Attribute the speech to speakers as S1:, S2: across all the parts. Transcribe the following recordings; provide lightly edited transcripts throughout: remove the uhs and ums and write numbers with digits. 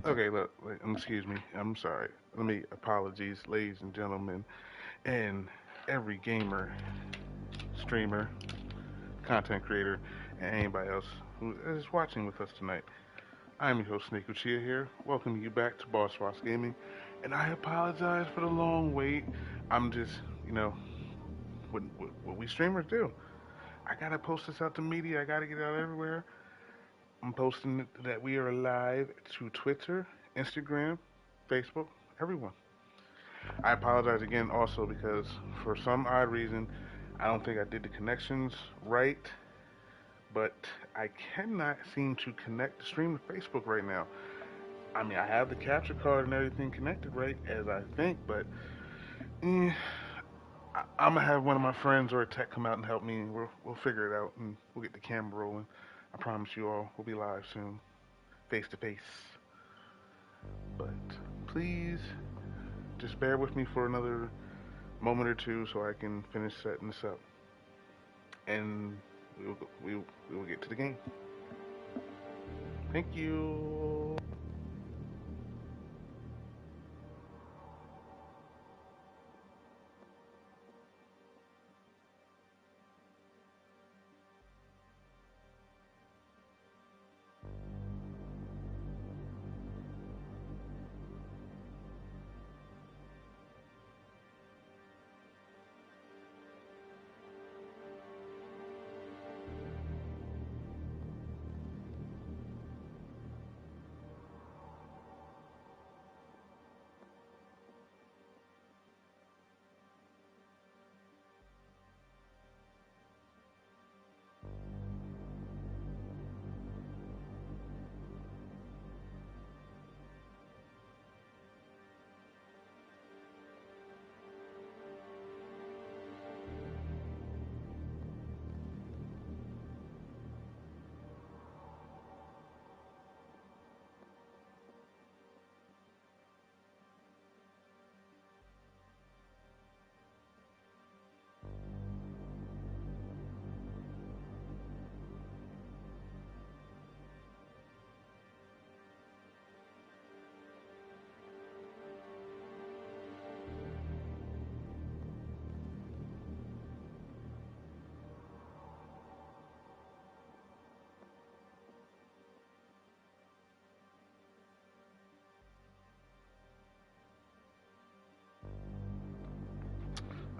S1: Okay, look, excuse me. I'm sorry. Let me apologies, ladies and gentlemen, and every gamer, streamer, content creator, and anybody else who is watching with us tonight. I'm your host, Snake Uchiha here, welcoming you back to Boss Ross Gaming, and I apologize for the long wait. I'm just, you know, what we streamers do. I gotta post this out to media. I gotta get it out everywhere. I'm posting that we are live to Twitter, Instagram, Facebook, everyone. I apologize again also because for some odd reason, I don't think I did the connections right, but I cannot seem to connect the stream to Facebook right now. I mean, I have the capture card and everything connected right as I think, but eh, I'm gonna have one of my friends or a tech come out and help me, and we'll figure it out and we'll get the camera rolling. I promise you all, we'll be live soon, face to face. But please just bear with me for another moment or two so I can finish setting this up, and we will get to the game. Thank you.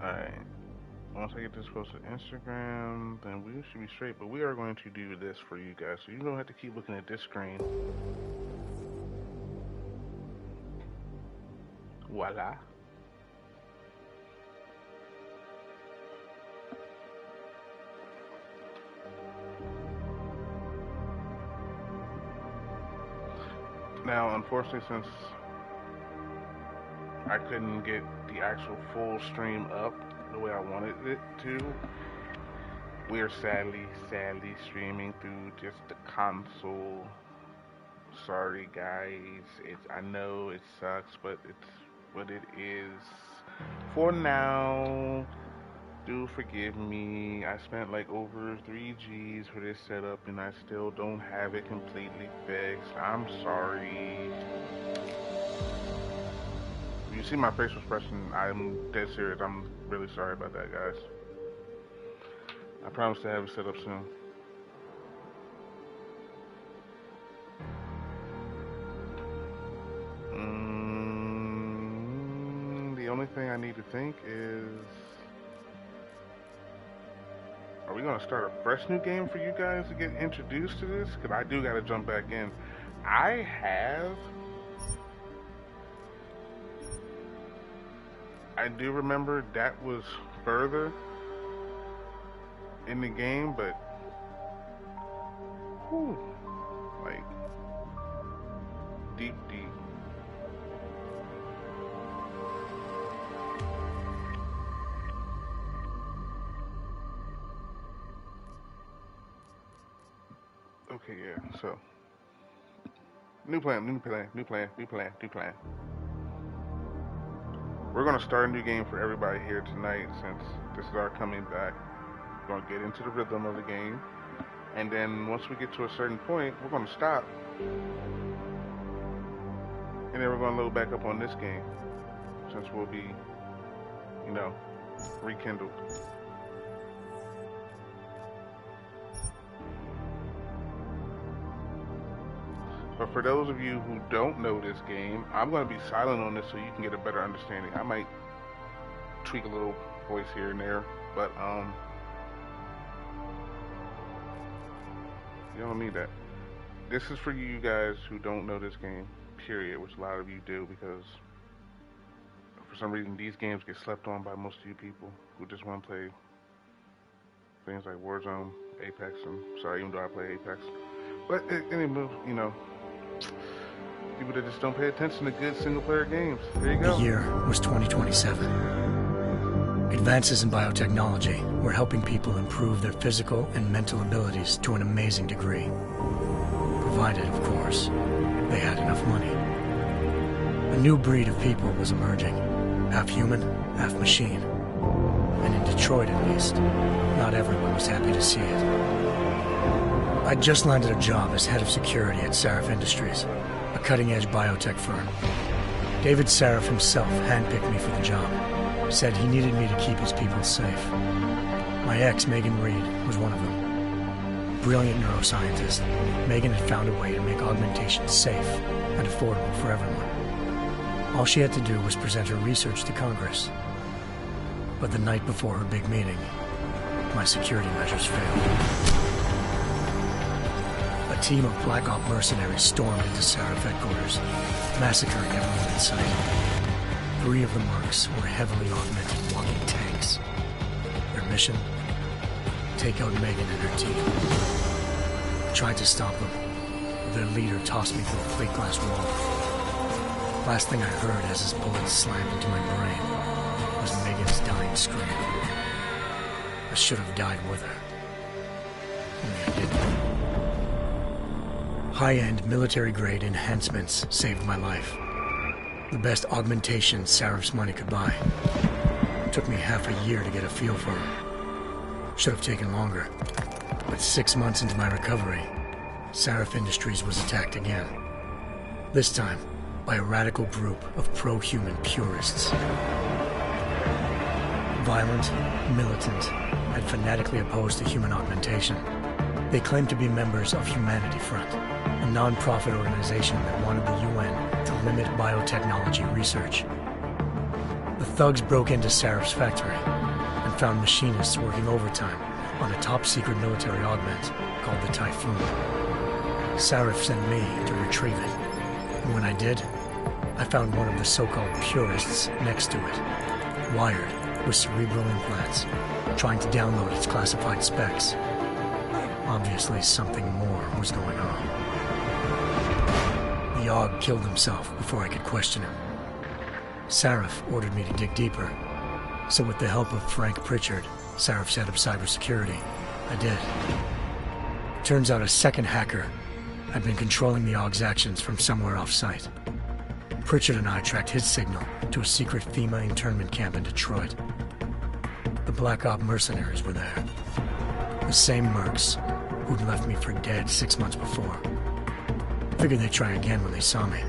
S1: Alright. Once I get this posted to Instagram, then we should be straight. But we are going to do this for you guys, so you don't have to keep looking at this screen. Voila. Now, unfortunately, since I couldn't get the actual full stream up the way I wanted it to, we are sadly streaming through just the console. Sorry, guys. I know it sucks, but it's what it is. For now, do forgive me. I spent like over 3 G's for this setup, and I still don't have it completely fixed. I'm sorry. If you see my facial expression, I'm dead serious. I'm really sorry about that, guys. I promise to have it set up soon. The only thing I need to think is, are we gonna start a fresh new game for you guys to get introduced to this? Cause I do gotta jump back in. I have, I do remember that was further in the game, but whew, like deep. Okay, yeah. So new plan. We're gonna start a new game for everybody here tonight since this is our coming back. We're gonna get into the rhythm of the game, and then once we get to a certain point, we're gonna stop And then we're going to load back up on this game, since we'll be, you know, rekindled. But for those of you who don't know this game, I'm going to be silent on this so you can get a better understanding. I might tweak a little voice here and there, but you don't need that. This is for you guys who don't know this game, period, which a lot of you do, because for some reason these games get slept on by most of you people who just want to play things like Warzone, Apex, and sorry, even though I play Apex. But anyway, you know, people that just don't pay attention to good single-player games. There you go.
S2: The year was 2027. Advances in biotechnology were helping people improve their physical and mental abilities to an amazing degree. Provided, of course, they had enough money. A new breed of people was emerging, half human, half machine. And in Detroit, at least, not everyone was happy to see it. I'd just landed a job as head of security at Sarif Industries, a cutting-edge biotech firm. David Sarif himself handpicked me for the job, said he needed me to keep his people safe. My ex, Megan Reed, was one of them. Brilliant neuroscientist, Megan had found a way to make augmentation safe and affordable for everyone. All she had to do was present her research to Congress. But the night before her big meeting, my security measures failed. A team of Black Op mercenaries stormed into Sarif headquarters, massacring everyone in sight. 3 of the mercs were heavily augmented walking tanks. Their mission? Take out Megan and her team. I tried to stop them, but their leader tossed me through a plate glass wall. Last thing I heard as his bullets slammed into my brain was Megan's dying scream. I should have died with her. Only I didn't. High-end military-grade enhancements saved my life. The best augmentation Sarif's money could buy. It took me half a year to get a feel for her. Should have taken longer. But 6 months into my recovery, Sarif Industries was attacked again. This time, by a radical group of pro-human purists. Violent, militant, and fanatically opposed to human augmentation. They claimed to be members of Humanity Front, a non-profit organization that wanted the UN to limit biotechnology research. The thugs broke into Sarif's factory and found machinists working overtime on a top-secret military augment called the Typhoon. Sarif sent me to retrieve it, and when I did, I found one of the so-called purists next to it, wired with cerebral implants, trying to download its classified specs. Obviously, something more was going on. The Aug killed himself before I could question him. Sarif ordered me to dig deeper, so with the help of Frank Pritchard, Sarif's head of cybersecurity, I did. Turns out a second hacker had been controlling the Aug's actions from somewhere off-site. Pritchard and I tracked his signal to a secret FEMA internment camp in Detroit. The Black Op mercenaries were there. The same mercs who'd left me for dead 6 months before. Figured they'd try again when they saw me.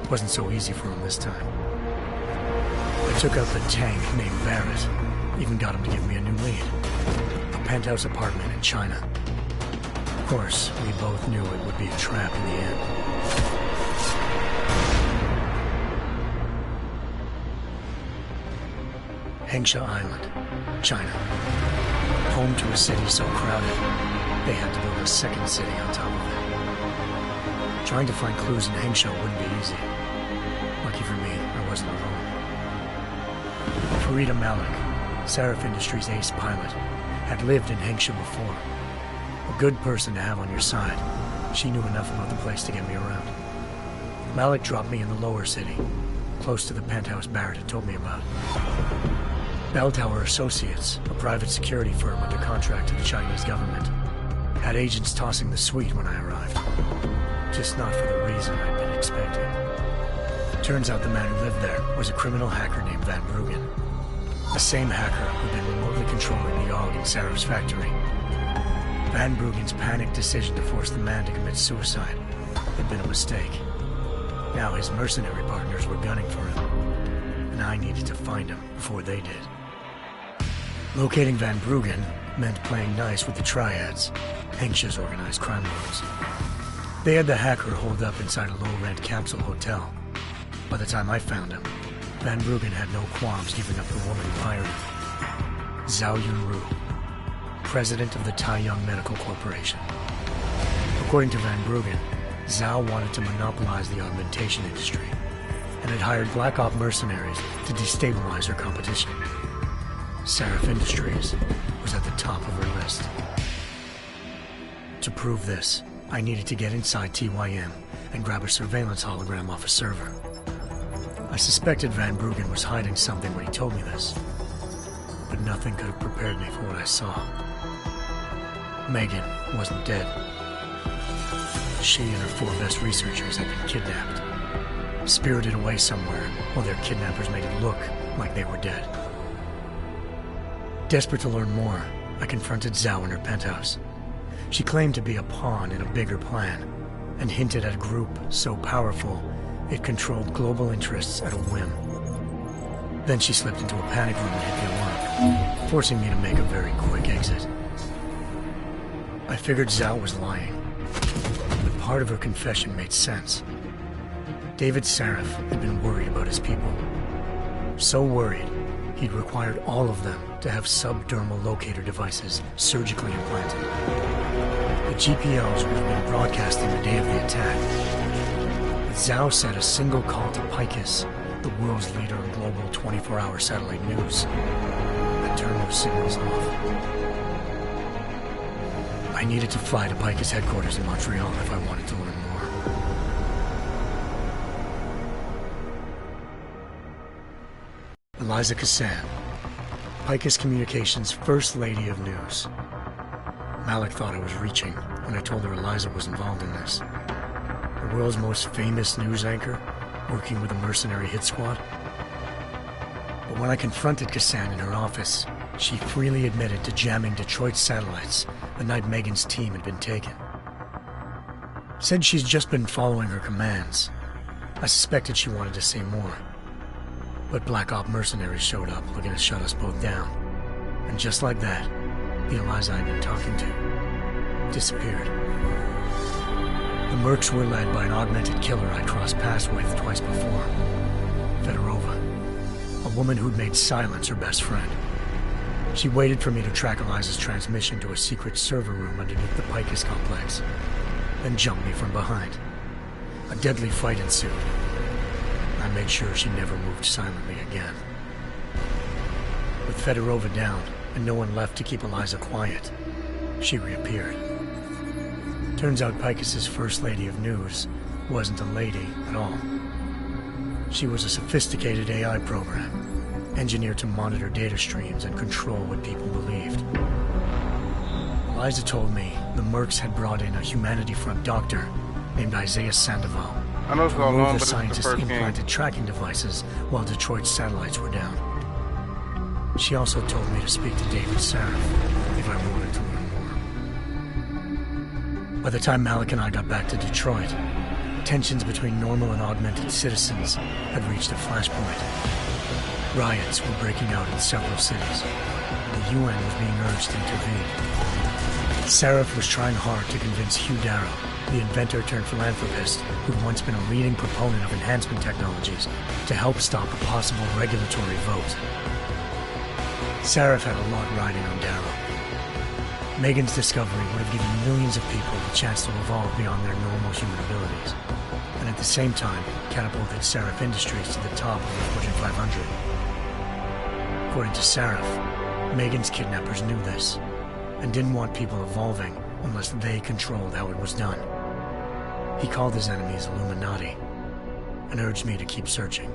S2: Wasn't so easy for them this time. I took out the tank named Barrett. Even got him to give me a new lead. A penthouse apartment in China. Of course, we both knew it would be a trap in the end. Hengsha Island, China. Home to a city so crowded, they had to build a second city on top of it. Trying to find clues in Hengsha wouldn't be easy. Lucky for me, I wasn't alone. Farida Malik, Sarif Industries' ace pilot, had lived in Hengsha before. A good person to have on your side. She knew enough about the place to get me around. Malik dropped me in the lower city, close to the penthouse Barrett had told me about. Bell Tower Associates, a private security firm under contract to the Chinese government, had agents tossing the suite when I arrived. Just not for the reason I'd been expecting. Turns out the man who lived there was a criminal hacker named Van Bruggen. The same hacker who'd been remotely controlling the Aug in Sarif's factory. Van Bruggen's panicked decision to force the man to commit suicide had been a mistake. Now his mercenary partners were gunning for him, and I needed to find him before they did. Locating Van Bruggen meant playing nice with the triads, anxious organized crime lords. They had the hacker holed up inside a low-rent capsule hotel. By the time I found him, Van Bruggen had no qualms giving up the woman who hired him. Zhao Yunru, president of the Taiyang Medical Corporation. According to Van Bruggen, Zhao wanted to monopolize the augmentation industry and had hired Black Op mercenaries to destabilize her competition. Seraph Industries was at the top of her list. To prove this, I needed to get inside TYM and grab a surveillance hologram off a server. I suspected Van Bruggen was hiding something when he told me this, but nothing could have prepared me for what I saw. Megan wasn't dead. She and her 4 best researchers had been kidnapped, spirited away somewhere while their kidnappers made it look like they were dead. Desperate to learn more, I confronted Zhao in her penthouse. She claimed to be a pawn in a bigger plan, and hinted at a group so powerful it controlled global interests at a whim. Then she slipped into a panic room and hit the alarm, forcing me to make a very quick exit. I figured Zhao was lying, but part of her confession made sense. David Seraph had been worried about his people. So worried, he'd required all of them to have subdermal locator devices surgically implanted. The GPOs would have been broadcasting the day of the attack. But Zhao said a single call to Picus, the world's leader in global 24-hour satellite news, had turned those signals off. I needed to fly to Picus headquarters in Montreal if I wanted to learn more. Eliza Cassan, Picus Communications' First Lady of News. Malik thought I was reaching when I told her Eliza was involved in this. The world's most famous news anchor, working with a mercenary hit squad. But when I confronted Cassan in her office, she freely admitted to jamming Detroit's satellites the night Megan's team had been taken. Said she's just been following her commands. I suspected she wanted to say more. But Black Op mercenaries showed up looking to shut us both down. And just like that, the Eliza I'd been talking to disappeared. The Mercs were led by an augmented killer I crossed paths with twice before, Fedorova, a woman who'd made silence her best friend. She waited for me to track Eliza's transmission to a secret server room underneath the Picus complex, then jumped me from behind. A deadly fight ensued. I made sure she never moved silently again. With Fedorova down and no one left to keep Eliza quiet, she reappeared. Turns out Picus's First Lady of News wasn't a lady at all. She was a sophisticated AI program, engineered to monitor data streams and control what people believed. Eliza told me the Mercs had brought in a Humanity Front doctor named Isaiah Sandoval.
S1: I know it's all long,
S2: The
S1: but
S2: scientists
S1: it's the first
S2: implanted
S1: game. tracking
S2: tracking devices while Detroit's satellites were down. She also told me to speak to David Seraph if I wanted to learn more. By the time Malik and I got back to Detroit, tensions between normal and augmented citizens had reached a flashpoint. Riots were breaking out in several cities, and the UN was being urged to intervene. Seraph was trying hard to convince Hugh Darrow, the inventor turned philanthropist who'd once been a leading proponent of enhancement technologies, to help stop a possible regulatory vote. Seraph had a lot riding on Darrow. Megan's discovery would have given millions of people the chance to evolve beyond their normal human abilities, and at the same time catapulted Seraph Industries to the top of the Fortune 500. According to Seraph, Megan's kidnappers knew this, and didn't want people evolving unless they controlled how it was done. He called his enemies Illuminati, and urged me to keep searching.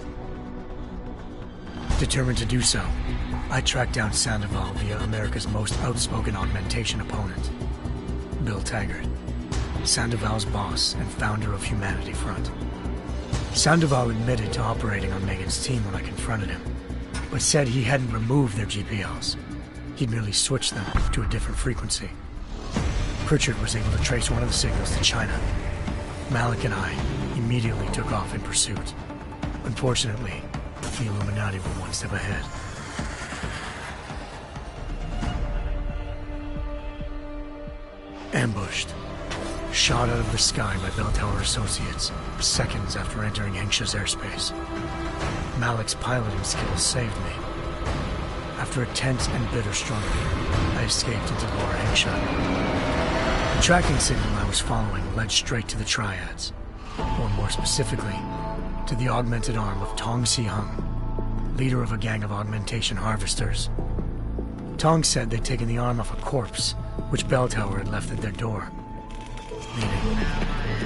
S2: Determined to do so, I tracked down Sandoval via America's most outspoken augmentation opponent, Bill Taggart, Sandoval's boss and founder of Humanity Front. Sandoval admitted to operating on Megan's team when I confronted him, but said he hadn't removed their GPLs. He'd merely switched them to a different frequency. Pritchard was able to trace one of the signals to China. Malik and I immediately took off in pursuit. Unfortunately, the Illuminati were one step ahead. Ambushed. Shot out of the sky by Bell Tower associates, seconds after entering Hengsha's airspace. Malik's piloting skills saved me. After a tense and bitter struggle, I escaped into Lower Hengsha. The tracking signal I was following led straight to the Triads, or more specifically, to the augmented arm of Tong Si-hung, leader of a gang of augmentation harvesters. Tong said they'd taken the arm off a corpse, which Bell Tower had left at their door, meaning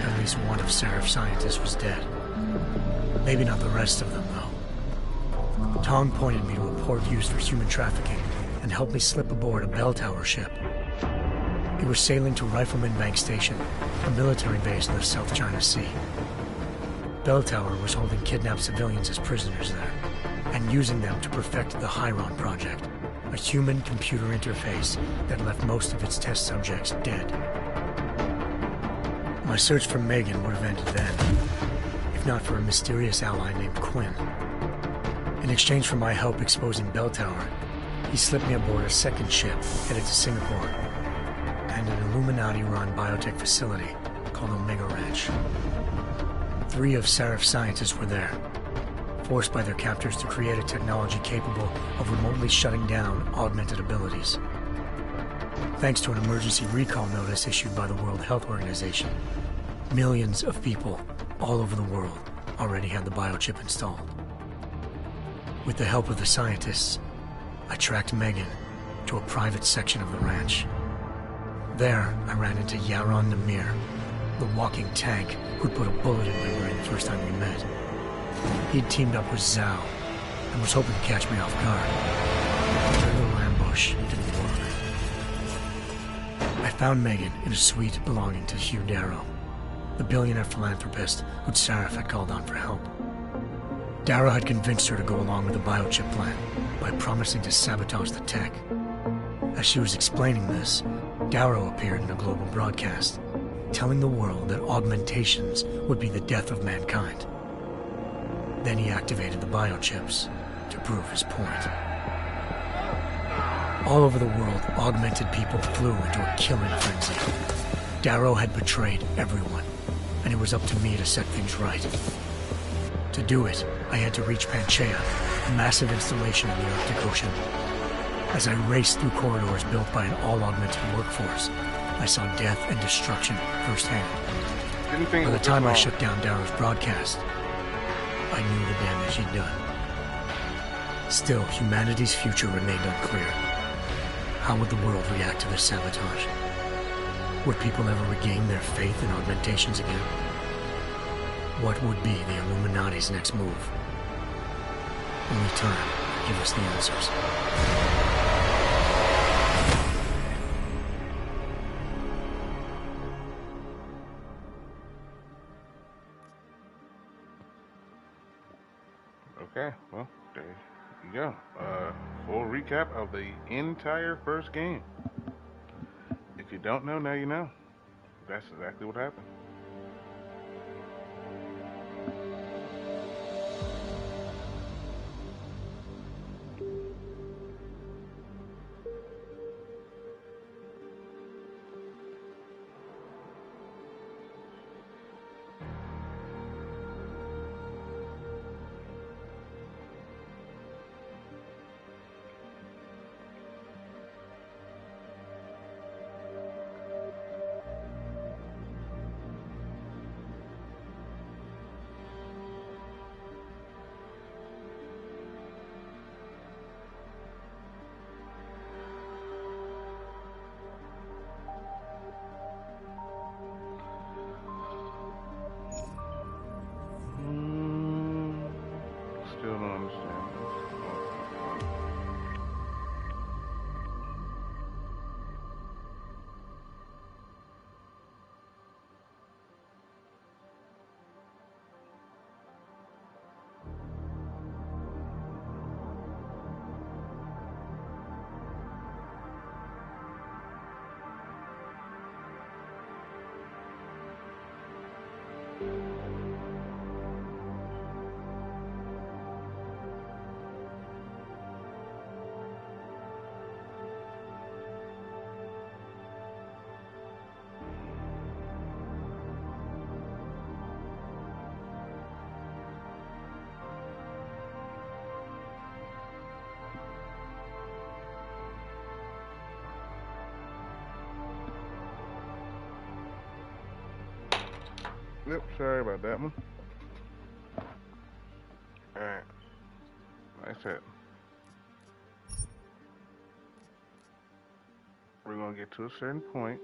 S2: at least one of Seraph's scientists was dead. Maybe not the rest of them, though. Tong pointed me to a port used for human trafficking and helped me slip aboard a Bell Tower ship. It was sailing to Rifleman Bank Station, a military base in the South China Sea. Bell Tower was holding kidnapped civilians as prisoners there, and using them to perfect the Hyron Project, a human-computer interface that left most of its test subjects dead. My search for Megan would have ended then, if not for a mysterious ally named Quinn. In exchange for my help exposing Bell Tower, he slipped me aboard a second ship headed to Singapore, and an Illuminati-run biotech facility called Omega Ranch. 3 of Seraph's scientists were there, forced by their captors to create a technology capable of remotely shutting down augmented abilities. Thanks to an emergency recall notice issued by the World Health Organization, millions of people all over the world already had the biochip installed. With the help of the scientists, I tracked Megan to a private section of the ranch. There, I ran into Yaron Namir, the walking tank who'd put a bullet in my brain the first time we met. He'd teamed up with Zhao and was hoping to catch me off guard. Their little ambush didn't work. I found Megan in a suite belonging to Hugh Darrow, the billionaire philanthropist who'd Seraph had called on for help. Darrow had convinced her to go along with the biochip plan by promising to sabotage the tech. As she was explaining this, Darrow appeared in a global broadcast, telling the world that augmentations would be the death of mankind. Then he activated the biochips to prove his point. All over the world, augmented people flew into a killing frenzy. Darrow had betrayed everyone, and it was up to me to set things right. To do it, I had to reach Panchaea, a massive installation in the Arctic Ocean. As I raced through corridors built by an all-augmented workforce, I saw death and destruction firsthand. By the time I shut down Darrow's broadcast, I knew the damage he'd done. Still, humanity's future remained unclear. How would the world react to this sabotage? Would people ever regain their faith in augmentations again? What would be the Illuminati's next move? Only time could give us the answers.
S1: Okay, well, there you go. Full recap of the entire first game. If you don't know, now you know. That's exactly what happened. Still don't understand. Yep, sorry about that one. Alright, like I said, we're gonna get to a certain point.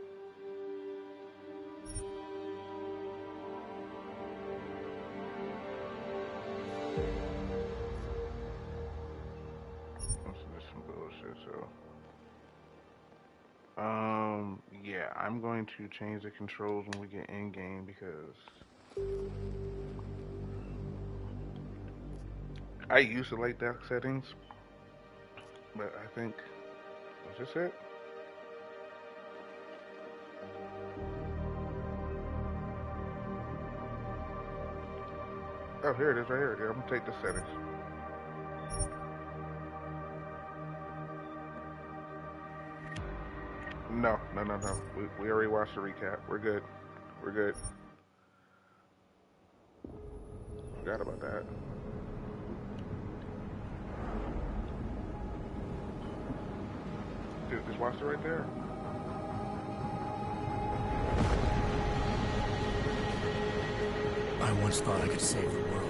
S1: This is some bullshit, so. Yeah, I'm going to change the controls when we get in game because I used to like dark settings, but I think, was this it? Oh, here it is right here. Yeah, I'm gonna take the settings. No, no, no, no. We already watched the recap. We're good. We're good. Forgot about that. Dude, just watch it right there.
S2: I once thought I could save the world.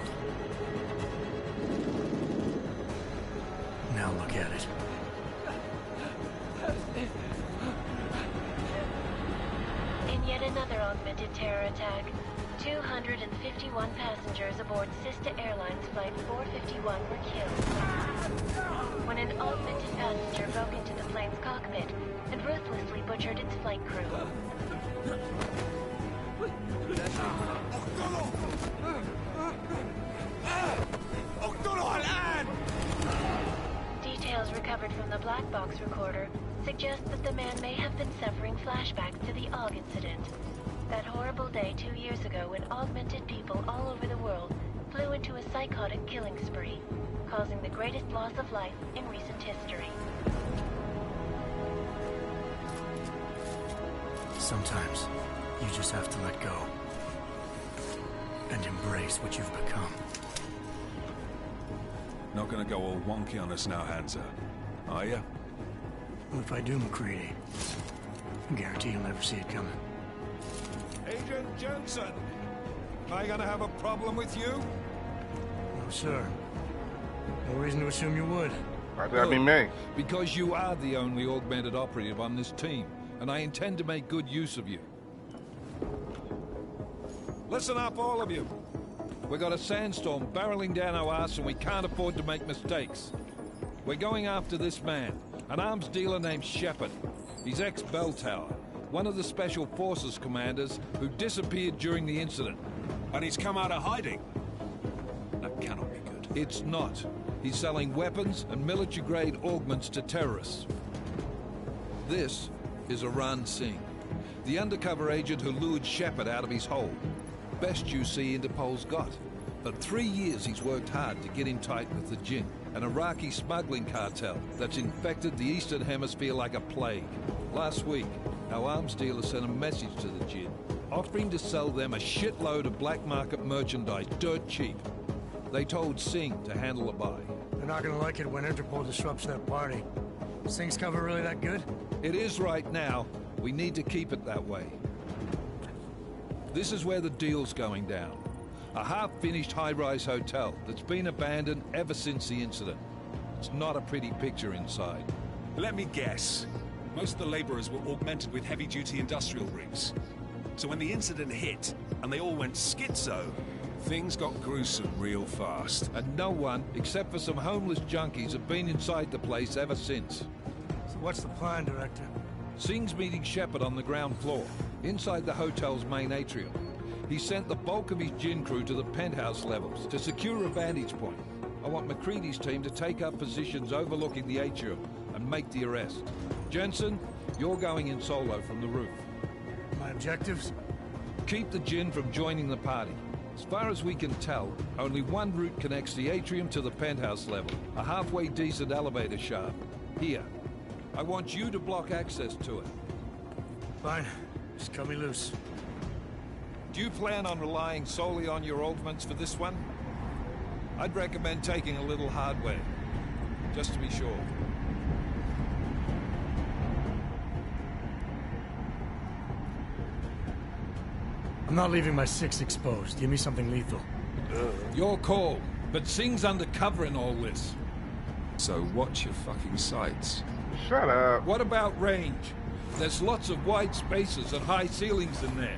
S2: Now look at it.
S3: In yet another augmented terror attack, 251 passengers aboard Sister Airlines Flight 451 were killed when an augmented passenger broke into the plane's cockpit and ruthlessly butchered its flight crew. Details recovered from the black box recorder suggest that the man may have been suffering flashbacks to the Aug incident. That horrible day 2 years ago when augmented people all over the world flew into a psychotic killing spree, causing the greatest loss of life in recent history.
S2: Sometimes you just have to let go and embrace what you've become.
S4: Not gonna go all wonky on us now, Hansa, are you?
S2: Well, if I do, McCready, I guarantee you'll never see it coming.
S4: Agent Jensen! Am I gonna have a problem with you?
S2: No, sir. No reason to assume you would.
S1: Why'd that be me?
S5: Because you are the only augmented operative on this team, and I intend to make good use of you. Listen up, all of you. We got a sandstorm barreling down our ass and we can't afford to make mistakes. We're going after this man, an arms dealer named Shepard. He's ex-Bell Tower, one of the Special Forces commanders who disappeared during the incident.
S4: And he's come out of hiding? That cannot be good.
S5: It's not. He's selling weapons and military-grade augments to terrorists. This is Aran Singh, the undercover agent who lured Shepard out of his hole. Best you see Interpol's got. For 3 years he's worked hard to get in tight with the Jinn, an Iraqi smuggling cartel that's infected the Eastern Hemisphere like a plague. Last week, our arms dealer sent a message to the Jinn, offering to sell them a shitload of black market merchandise dirt cheap. They told Singh to handle a buy.
S2: They're not gonna like it when Interpol disrupts their party. Is Singh's cover really that good?
S5: It is right now. We need to keep it that way. This is where the deal's going down. A half-finished high-rise hotel that's been abandoned ever since the incident. It's not a pretty picture inside.
S4: Let me guess. Most of the laborers were augmented with heavy-duty industrial rigs. So when the incident hit, and they all went schizo, things got gruesome real fast.
S5: And no one, except for some homeless junkies, have been inside the place ever since.
S2: So what's the plan, Director?
S5: Singh's meeting Shepard on the ground floor, inside the hotel's main atrium. He sent the bulk of his Jinn crew to the penthouse levels to secure a vantage point. I want McCready's team to take up positions overlooking the atrium and make the arrest. Jensen, you're going in solo from the roof.
S2: My objectives?
S5: Keep the Jinn from joining the party. As far as we can tell, only one route connects the atrium to the penthouse level, a halfway decent elevator shaft. Here. I want you to block access to it.
S2: Fine. Just cut me loose.
S5: Do you plan on relying solely on your augments for this one? I'd recommend taking a little hardware, just to be sure.
S2: I'm not leaving my 6 exposed. Give me something lethal.
S5: Your call, but Singh's undercover in all this.
S4: So watch your fucking sights.
S1: Shut up.
S5: What about range? There's lots of wide spaces and high ceilings in there,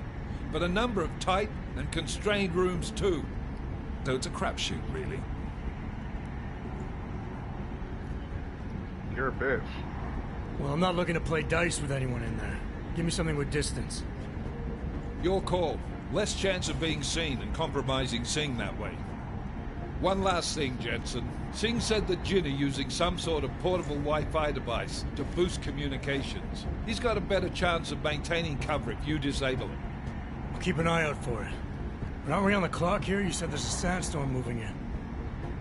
S5: but a number of tight and constrained rooms too.
S4: So it's a crapshoot, really.
S1: You're a bitch.
S2: Well, I'm not looking to play dice with anyone in there. Give me something with distance.
S5: Your call. Less chance of being seen and compromising Singh that way. One last thing, Jensen. Singh said that Jin are using some sort of portable Wi-Fi device to boost communications. He's got a better chance of maintaining cover if you disable it.
S2: I'll keep an eye out for it. But aren't we on the clock here? You said there's a sandstorm moving in.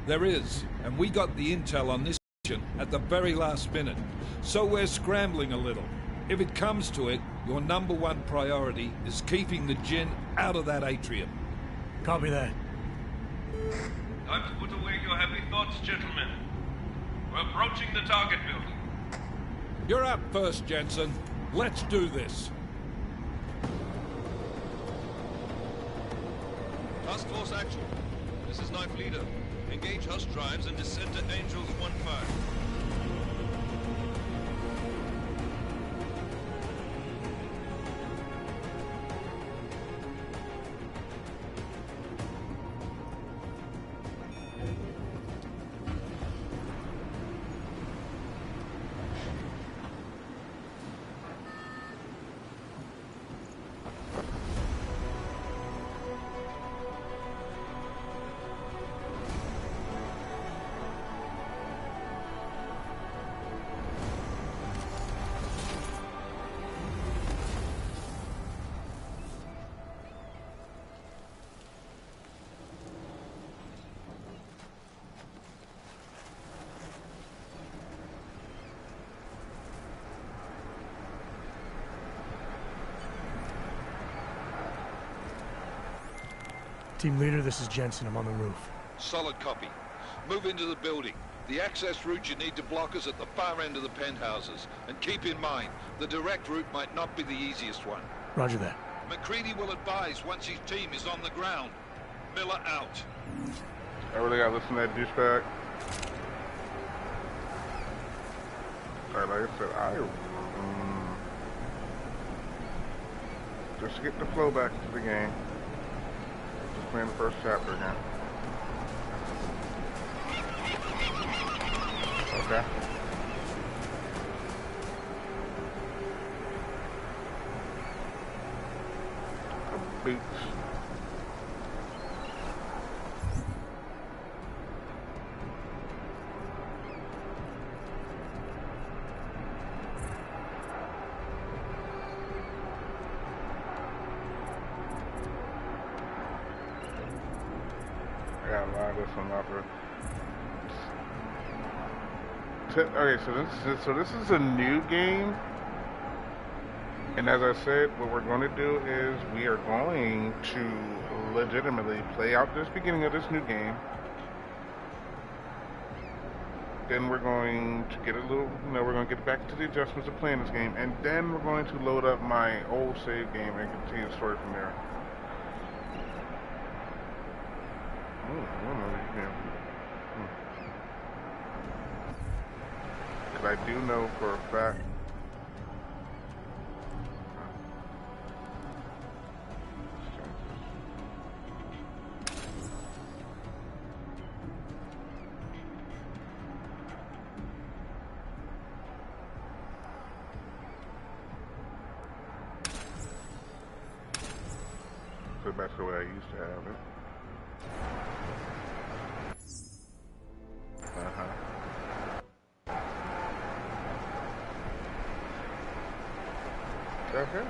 S5: There is, and we got the intel on this mission at the very last minute. So we're scrambling a little. If it comes to it, your #1 priority is keeping the Jinn out of that atrium.
S2: Copy that.
S6: Time to put away your heavy thoughts, gentlemen. We're approaching the target building.
S5: You're up first, Jensen. Let's do this.
S6: Task Force action. This is Knife Leader. Engage Hush drives and descend to Angels 1-5.
S2: Team leader, this is Jensen. I'm on the roof.
S5: Solid copy. Move into the building. The access route you need to block is at the far end of the penthouses. And keep in mind, the direct route might not be the easiest one.
S2: Roger that.
S5: McCready will advise once his team is on the ground. Miller out.
S1: I really gotta listen to that douchebag. Sorry, like I said, just to get the flow back into the game. Just playing the first chapter again. Okay. Boots. I gotta line this one up. Okay, so this is a new game, and as I said, what we're going to do is we are going to legitimately play out this beginning of this new game. Then we're going to get a little, we're going to get back to the adjustments of playing this game, and then we're going to load up my old save game and continue the story from there. Because I do know for a fact. Put it back the way I used to have it. Okay.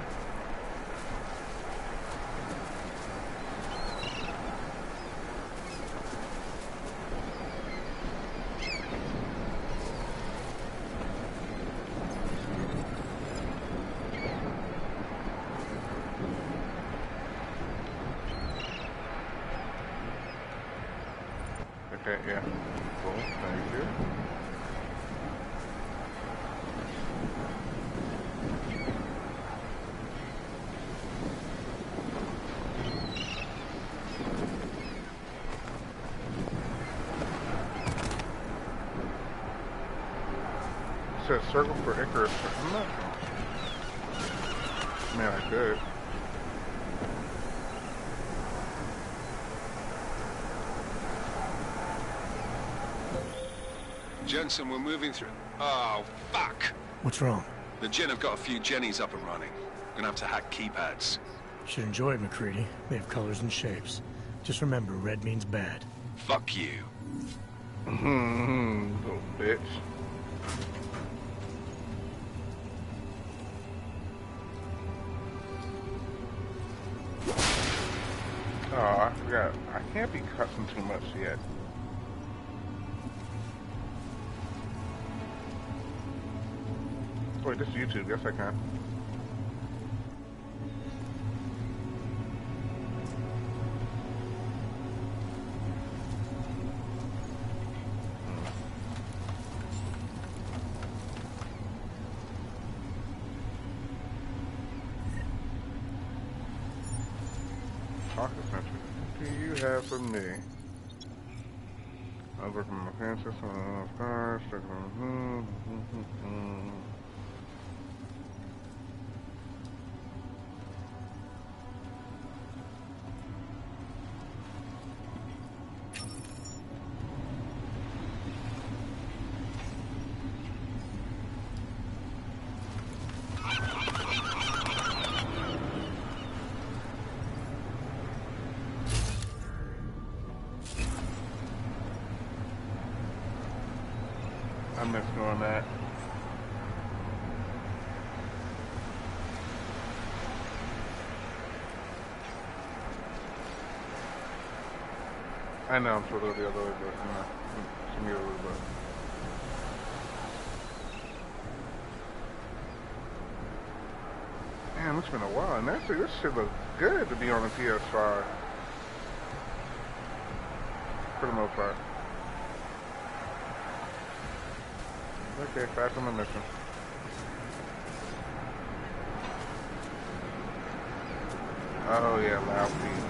S1: Okay, yeah. Cool, thank you. said circle for Icarus. I'm not. Man, I could.
S4: Jensen, we're moving through. Oh, fuck!
S2: What's wrong?
S4: The Gen have got a few Jennies up and running. Gonna have to hack keypads.
S2: Should enjoy it, McCready. They have colors and shapes. Just remember, red means bad.
S4: Fuck you.
S1: Little bitch. Oh, I forgot. I can't be cussing too much yet. Wait, this is YouTube. Yes, I can. Talk essential. What do you have for me? I was working on my fan system, of course. I miss doing that. I know I'm supposed to go the other way, but you know, it's me a little bit. Damn, it's been a while, and actually this shit looks good to be on the PS5. For the most part. Okay, back on the mission. Oh yeah, loud feet.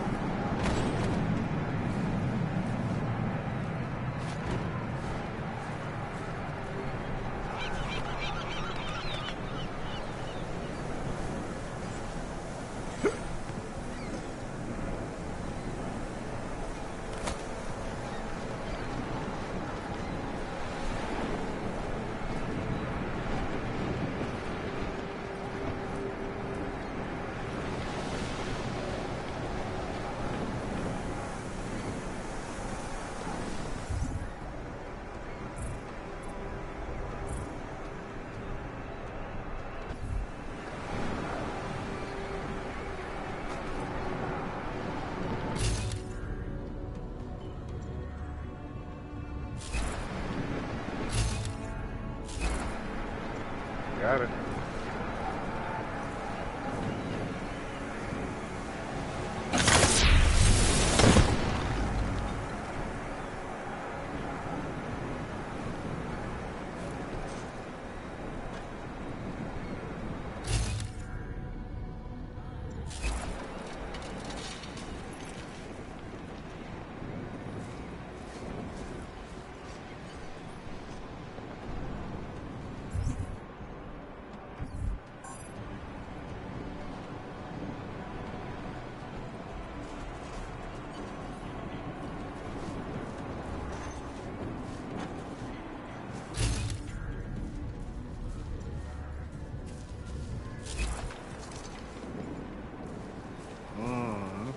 S1: Got it.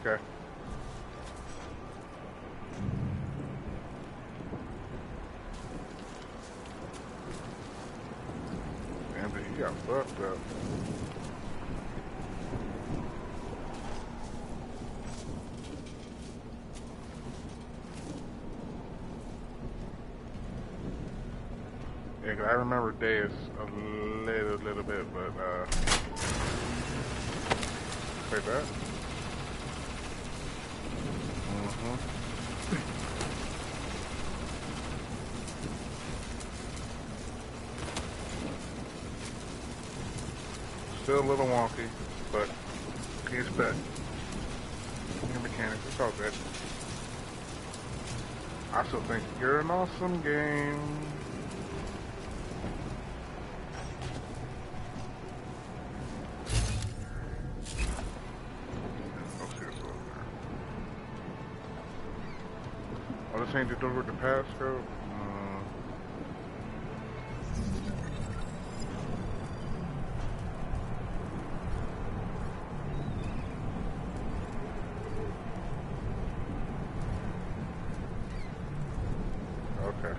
S1: Okay. Damn, but you got fucked up. Yeah, 'cause I remember Deus a little bit, but like that. Still a little wonky, but he's back. Your mechanics, it's all good. I still think you're an awesome game. Oh, this ain't the door with the passcode? Okay.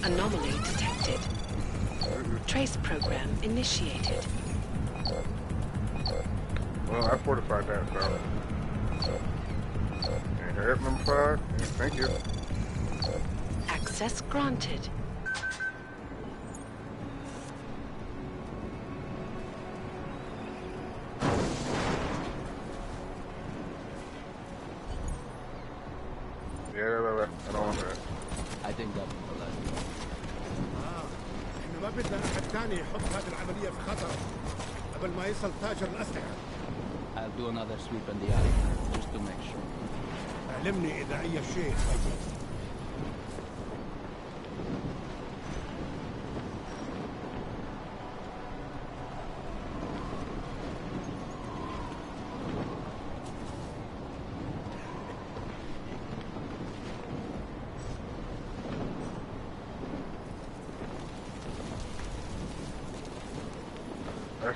S7: Anomaly detected. Trace program initiated.
S1: Well, I fortified that, so. And hurry number 5. Yeah, thank you.
S7: Access granted.
S1: Yeah, I don't want that.
S8: I think that's the last.
S9: احنا ما بدنا احد ثاني يحط هذه العملية في خطر قبل ما يصل تاجر الأسلحة.
S8: I'll do another sweep in the alley, just to make sure.
S9: علمني إذا أي شيء.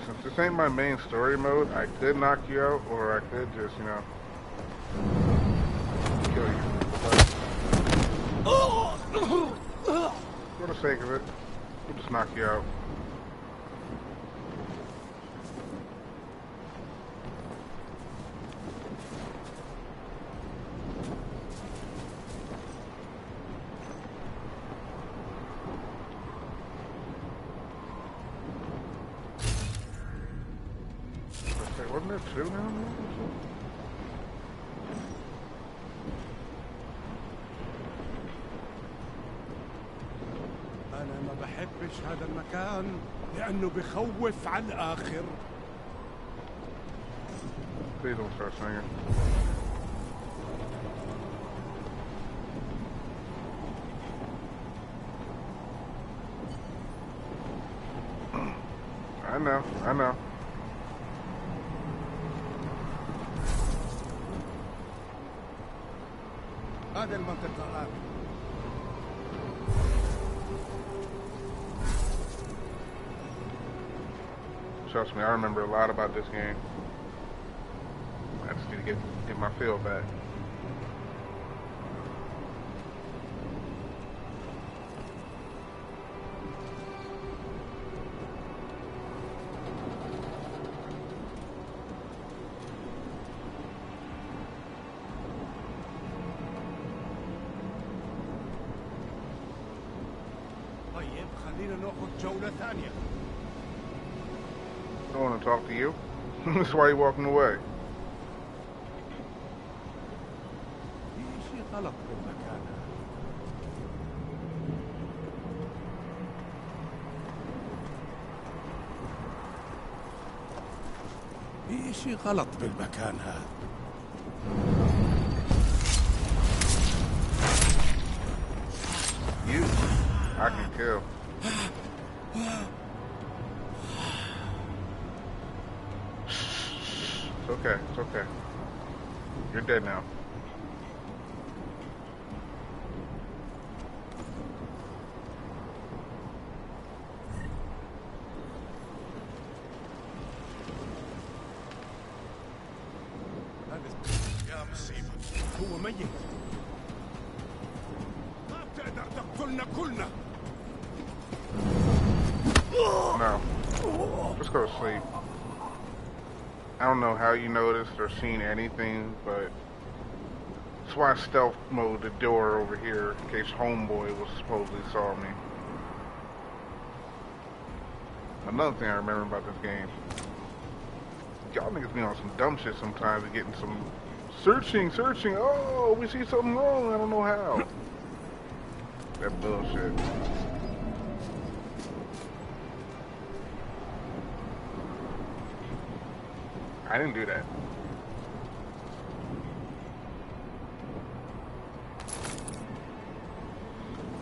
S1: Since this ain't my main story mode, I could knock you out, or I could just, you know, kill you. But for the sake of it, we'll just knock you out. Wasn't there 2 down there?
S9: أنا ما بحبش هذا المكان لأنه بخوف على الآخر.
S1: Please don't start singing. I know.
S9: هذه المنطقة آمنة.
S1: Trust me, I remember a lot about this game. I just need to get my feel back.
S9: طيب خلينا ناخذ جولة ثانية.
S1: I don't want to talk to you. That's why you're walking away.
S9: في شيء غلط بالمكان. في شيء غلط بالمكان هذا.
S1: You, I can kill. It's okay. It's okay. You're dead now.
S9: يا مصيبة هو ميت. ما بتقدر تقتلنا كلنا.
S1: No. Just go to sleep. I don't know how you noticed or seen anything, but that's why I stealth mode the door over here in case Homeboy was supposedly saw me. Another thing I remember about this game, y'all niggas be on some dumb shit sometimes and getting some searching. Oh, we see something wrong. I don't know how. That bullshit. I didn't do that.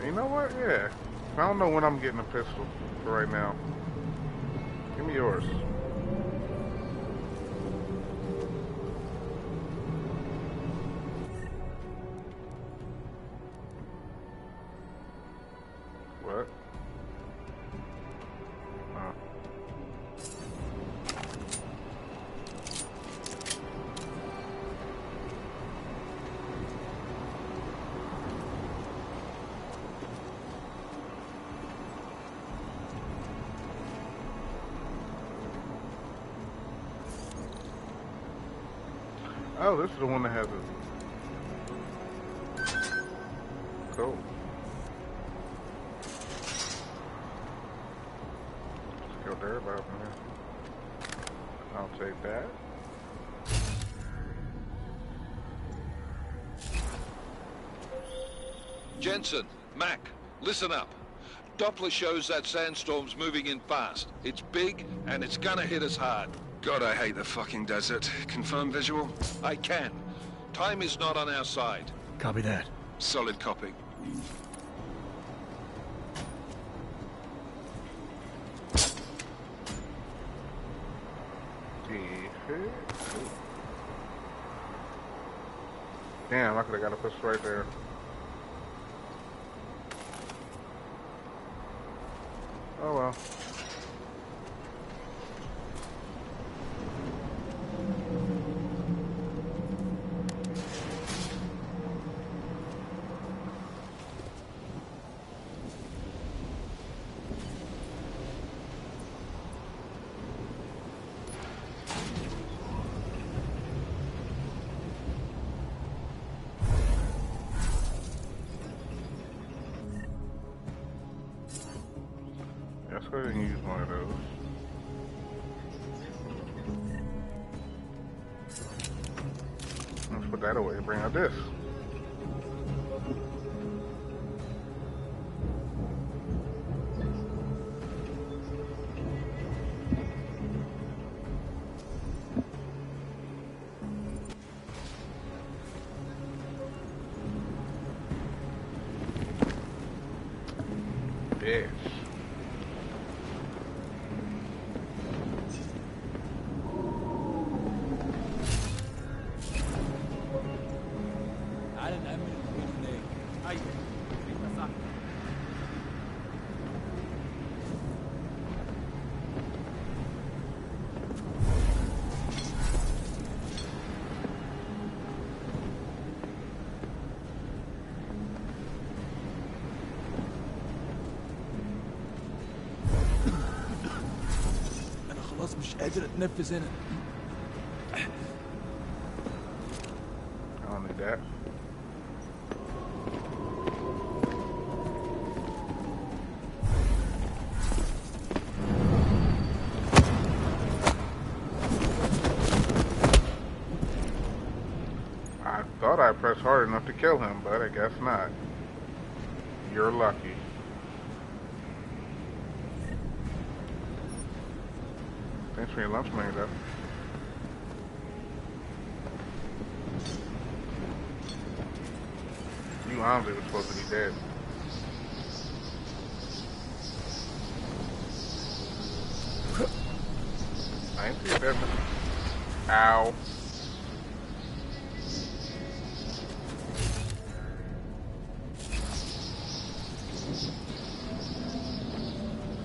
S1: You know what? Yeah. I don't know when I'm getting a pistol for right now. Give me yours. Oh, this is the one that has a... Cool. Killed everybody up in here. I'll take that.
S5: Jensen, Mac, listen up. Doppler shows that sandstorm's moving in fast. It's big, and it's gonna hit us hard.
S4: God, I hate the fucking desert. Confirm visual?
S5: I can. Time is not on our side.
S2: Copy that.
S4: Solid copy.
S1: Damn, I could have got a pistol right there. Oh well. Let's go ahead and use one of those. Let's put that away and bring out this. Yes.
S10: مش قادر اتنفس هنا.
S1: I don't need that. I thought I pressed hard enough to kill him, but I guess not. You're lucky. Thanks for your lunch money, though. You honestly were supposed to be dead. I ain't see that. Ow.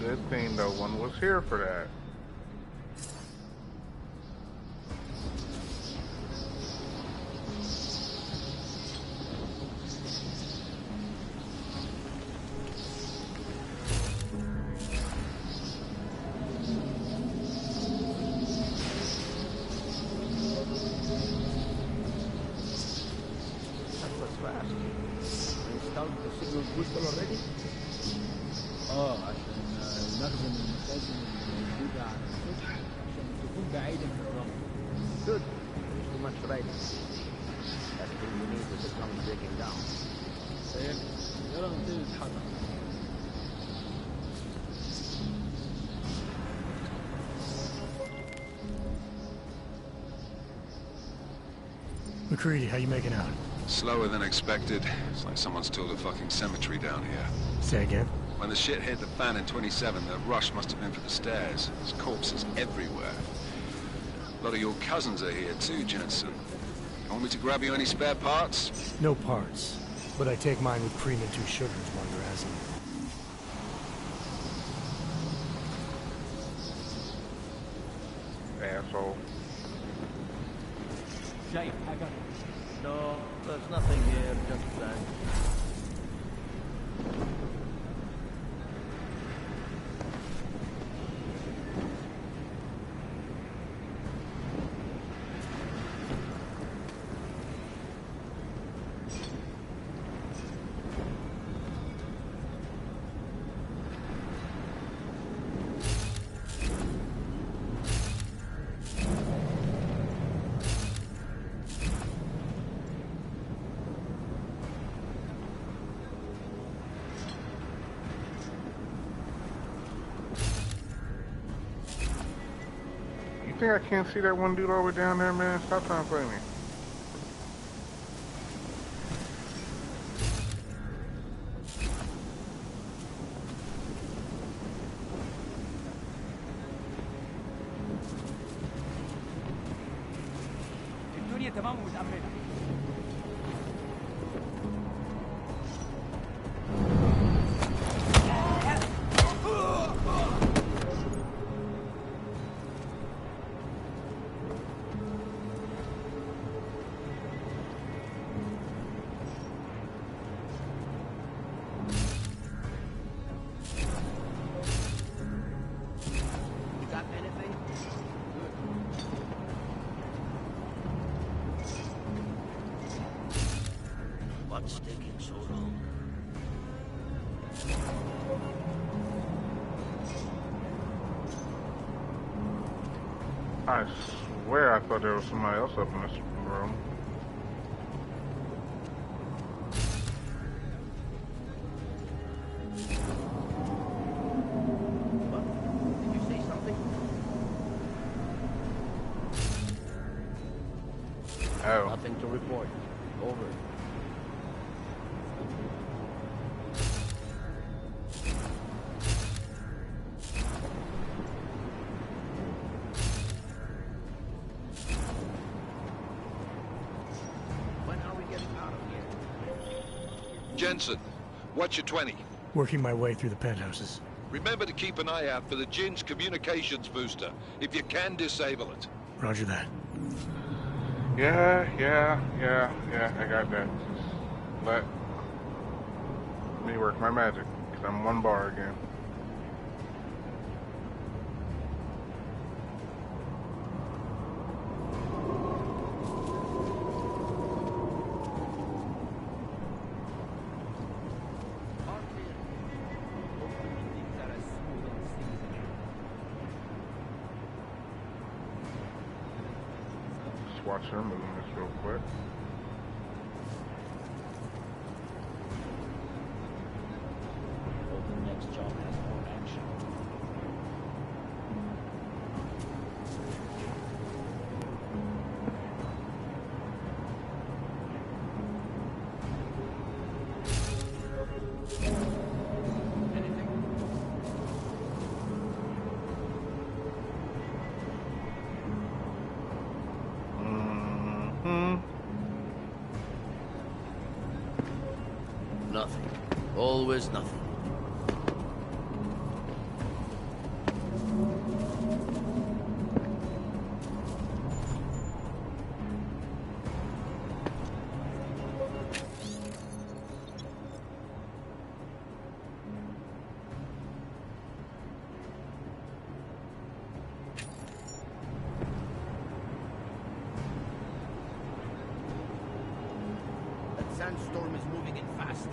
S1: Good thing no one was here for that.
S10: already? عشان نخدم المخازن الموجودة على السطح عشان تكون بعيدة من الرمل. Good. There's too much writing. Everything you need is a tongue breaking down. يلا نبتدي نتحرك.
S2: McCready, how you making out?
S4: Slower than expected. It's like someone's tilled a fucking cemetery down here.
S2: Say again?
S4: When the shit hit the fan in 27, the rush must have been for the stairs. There's corpses everywhere. A lot of your cousins are here too, Jensen. You want me to grab you any spare parts?
S2: No parts, but I take mine with cream and 2 sugars while you're asking.
S1: Asshole.
S10: شايف حاجة؟
S11: No, there's nothing here, just that.
S1: think I can't see that one dude all the way down there, man? Stop trying to play me.
S11: What's taking so long?
S1: I swear I thought there was somebody else up in this room.
S11: What? Did you say something?
S1: Oh.
S11: Nothing to report. Over.
S5: Jensen, what's your 20?
S2: Working my way through the penthouses.
S5: Remember to keep an eye out for the Jin's communications booster, if you can disable it.
S2: Roger that.
S1: Yeah, I got that. Just let me work my magic, because I'm one bar again. Watch her moving this real quick.
S11: Hope the next job has more action. Nothing. Always nothing. That sandstorm is moving in fast.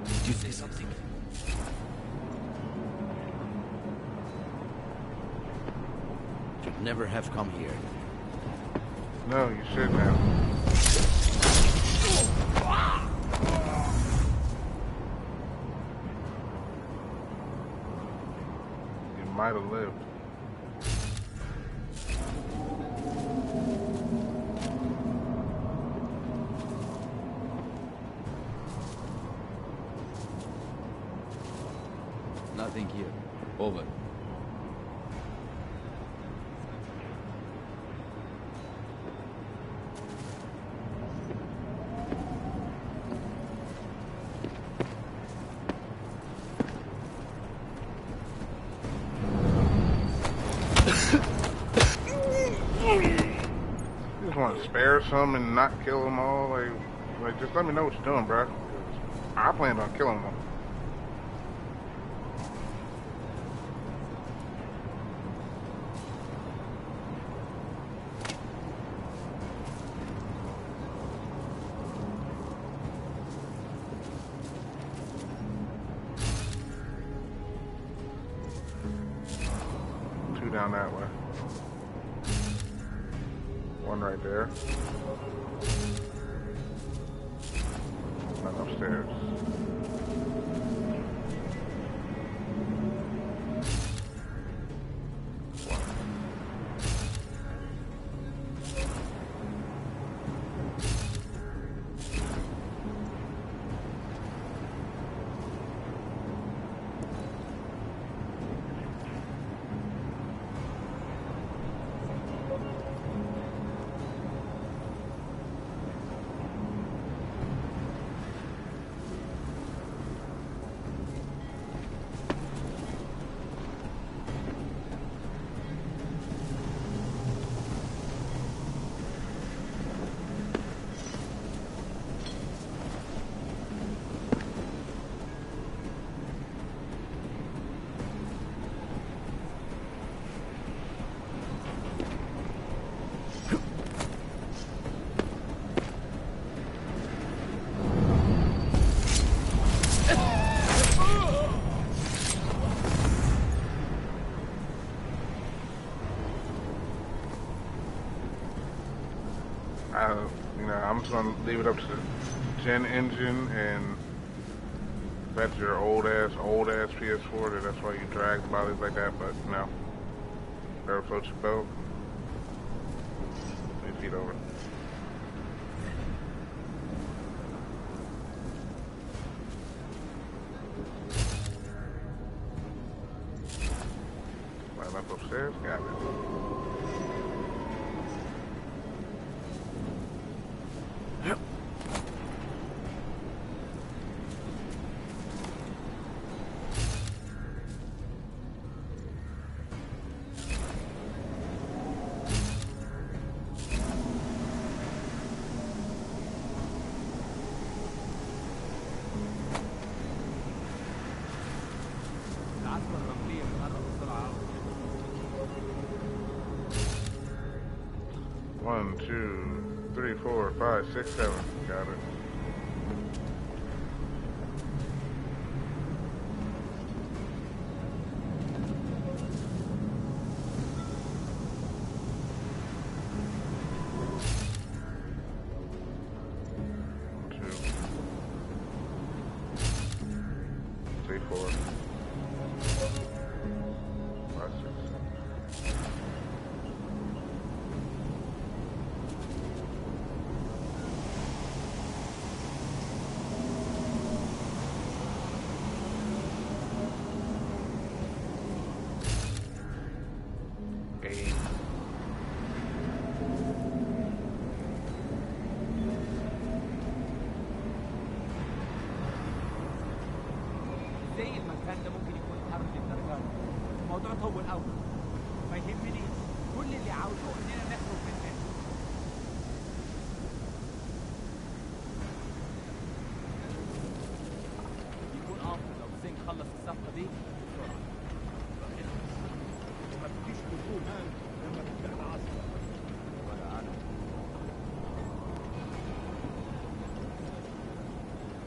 S11: Did you say something? Should never have come here.
S1: No, you shouldn't have. You might have lived.
S8: Nothing here. Over.
S1: You just want to spare some and not kill them all? Like just let me know what you're doing, bro. 'Cause I planned on killing them. Two down that way. One right there. One upstairs. You know, I'm just gonna leave it up to the Gen Engine, and if that's your old ass PS4, then that's why you drag the bodies like that. But you know, better float your boat. 3 feet over. Climb up upstairs. Got it. One, two, three, 4, 5, 6, 7. Got it.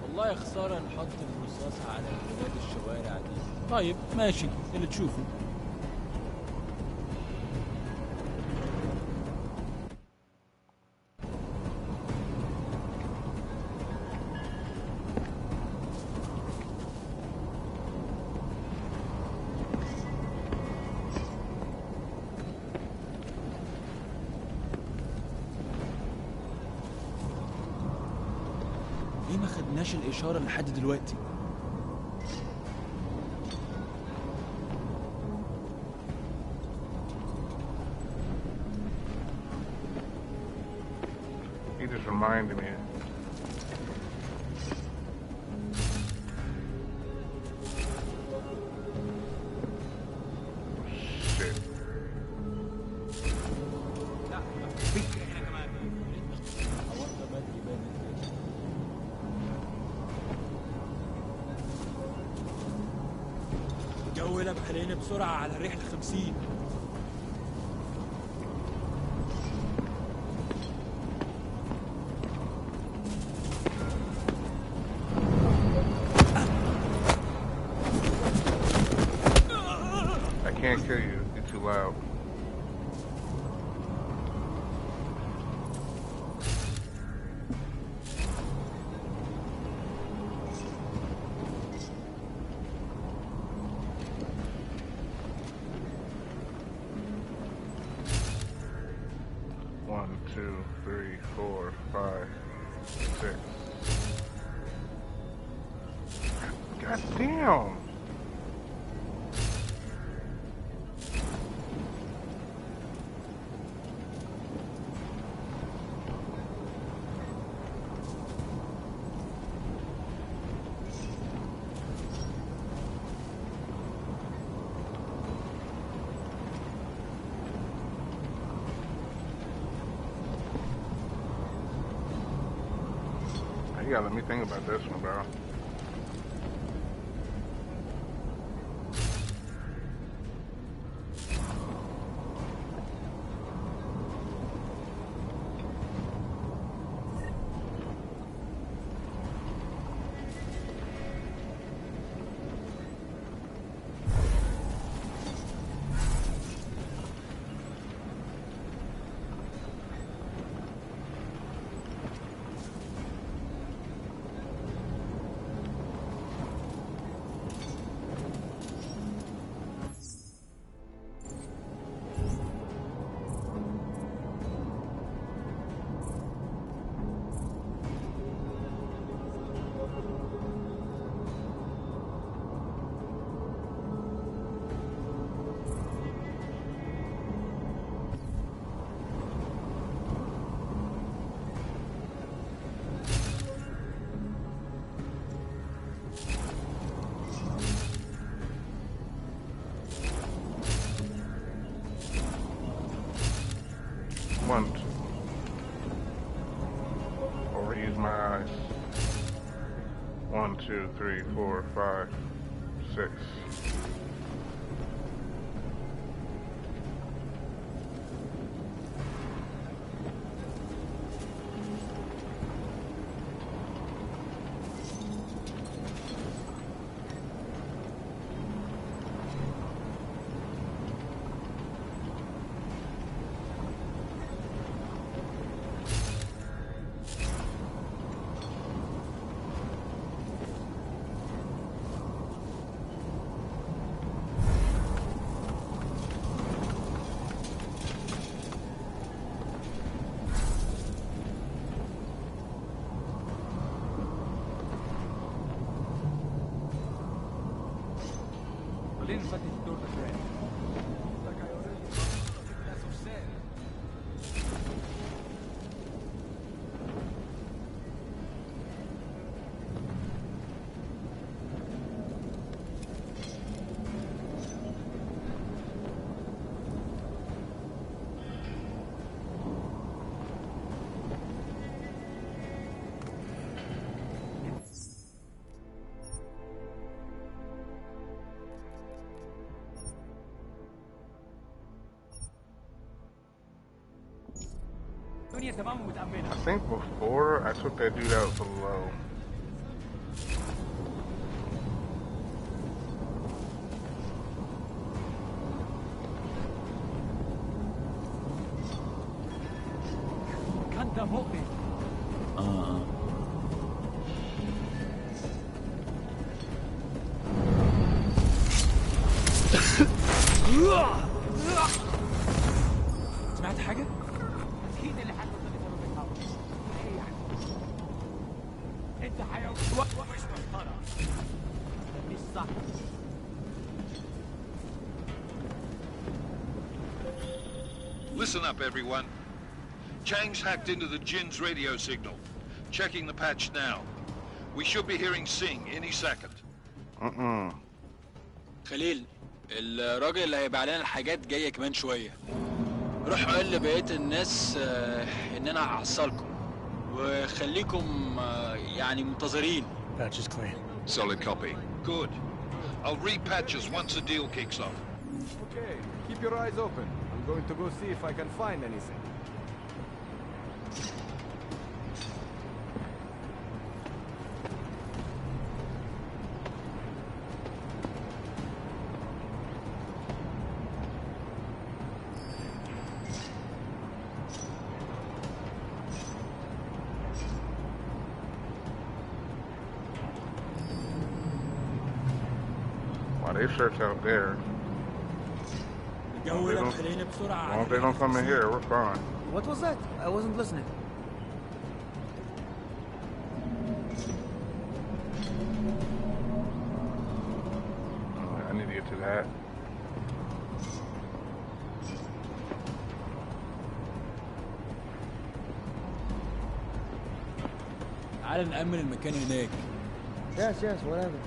S8: والله خسارة نحط الرصاص على بلاد الشوارع دي. طيب ماشي اللي تشوفه. ليه ما خدناش الإشارة لحد دلوقتي؟
S1: He just reminded me. Shit.
S12: الجو قلب علينا بسرعة على الرحلة 50.
S1: I can't kill you. You're too loud. One, 2, 3, 4, 5, 6. God damn! You gotta let me think about this one, bro. my eyes. 1, 2, 3, 4, 5, 6. I think before I took that dude out below.
S12: سمعت حاجة؟
S11: اكيد اللي حصل ده بسبب الهواء. ايه يعني؟ انت حيوان مش مسخرة. مش صح.
S5: Listen up, everyone. Chang's hacked into the Jin's radio signal. Checking the patch now. We should be hearing Sing any second.
S12: خليل، الراجل اللي هيبيع لنا الحاجات جاية كمان شوية. روح قول لبقية الناس إن أنا هحصلكم، وخليكم يعني منتظرين.
S2: Patch is clean.
S5: Solid copy. Good. I'll repatch us once the deal kicks off.
S13: Okay, keep your eyes open. I'm going to go see if I can find anything.
S1: Wow, they search out there. Long as they don't come in here, we're fine.
S10: What was that? I wasn't listening.
S1: I need to get to that.
S12: تعال نأمن المكان هناك.
S10: Yes, whatever.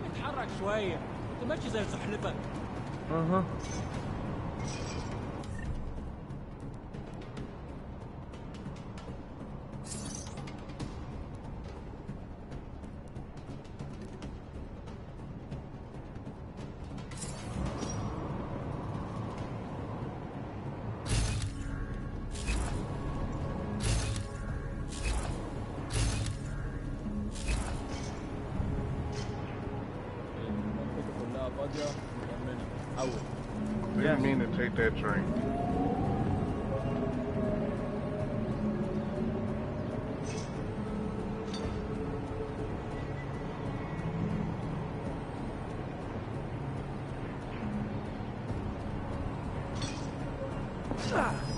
S12: اتحرك شوية، انت ماشي زي سحلفك.
S1: Didn't mean to take that drink.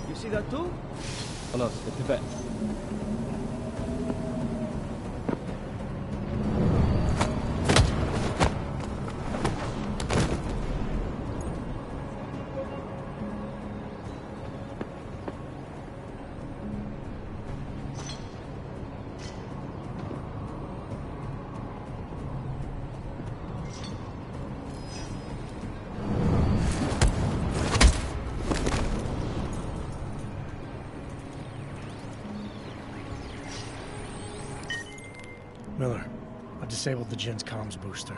S10: You see that too?
S8: خلاص اتفقنا.
S2: Miller, I disabled the Jin's comms booster.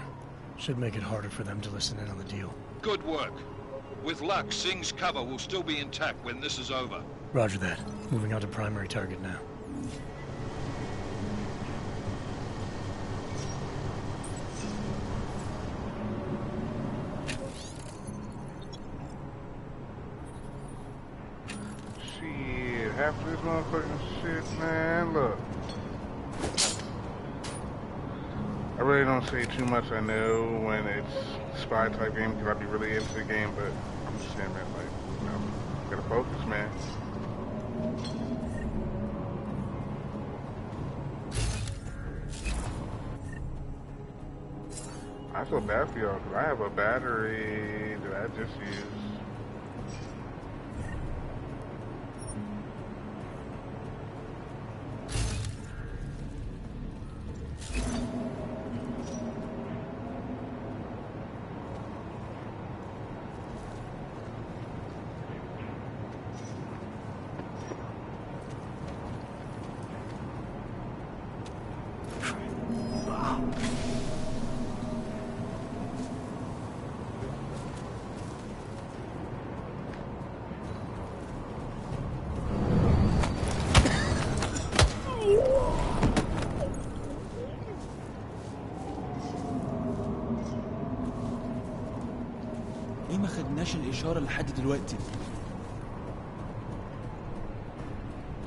S2: Should make it harder for them to listen in on the deal.
S5: Good work. With luck, Singh's cover will still be intact when this is over.
S2: Roger that. Moving on to primary target now.
S1: Shit, half of this motherfucking shit, man. Look. I really don't say too much, I know, when it's spy type game, because I'd be really into the game, but I'm just saying, man, like, you know, gotta focus, man. I feel bad for y'all, because I have a battery that I just used.
S8: ليه ما خدناش الإشارة لحد دلوقتي؟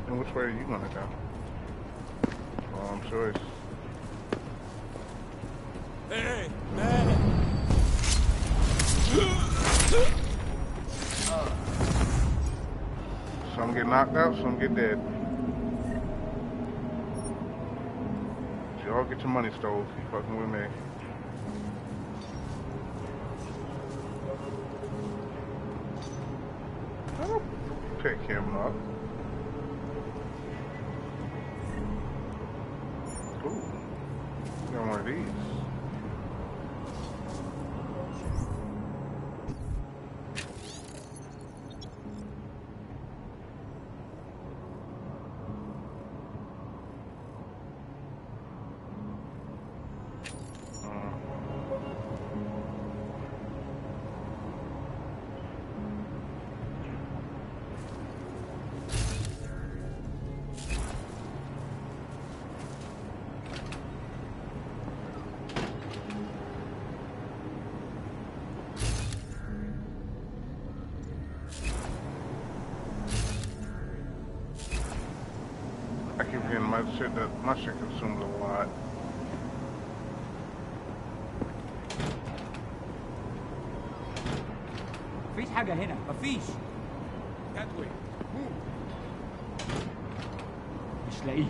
S1: And which way are you gonna go? Choice.
S8: Hey, man!
S1: Some get knocked out, some get dead. You all get your money stole if you fucking with me. I'll pick him up. Ooh, got one of these. I keep getting my shit consumes a lot.
S14: مفيش حاجة هنا، مفيش.
S9: That way. Move.
S14: مش لاقيه.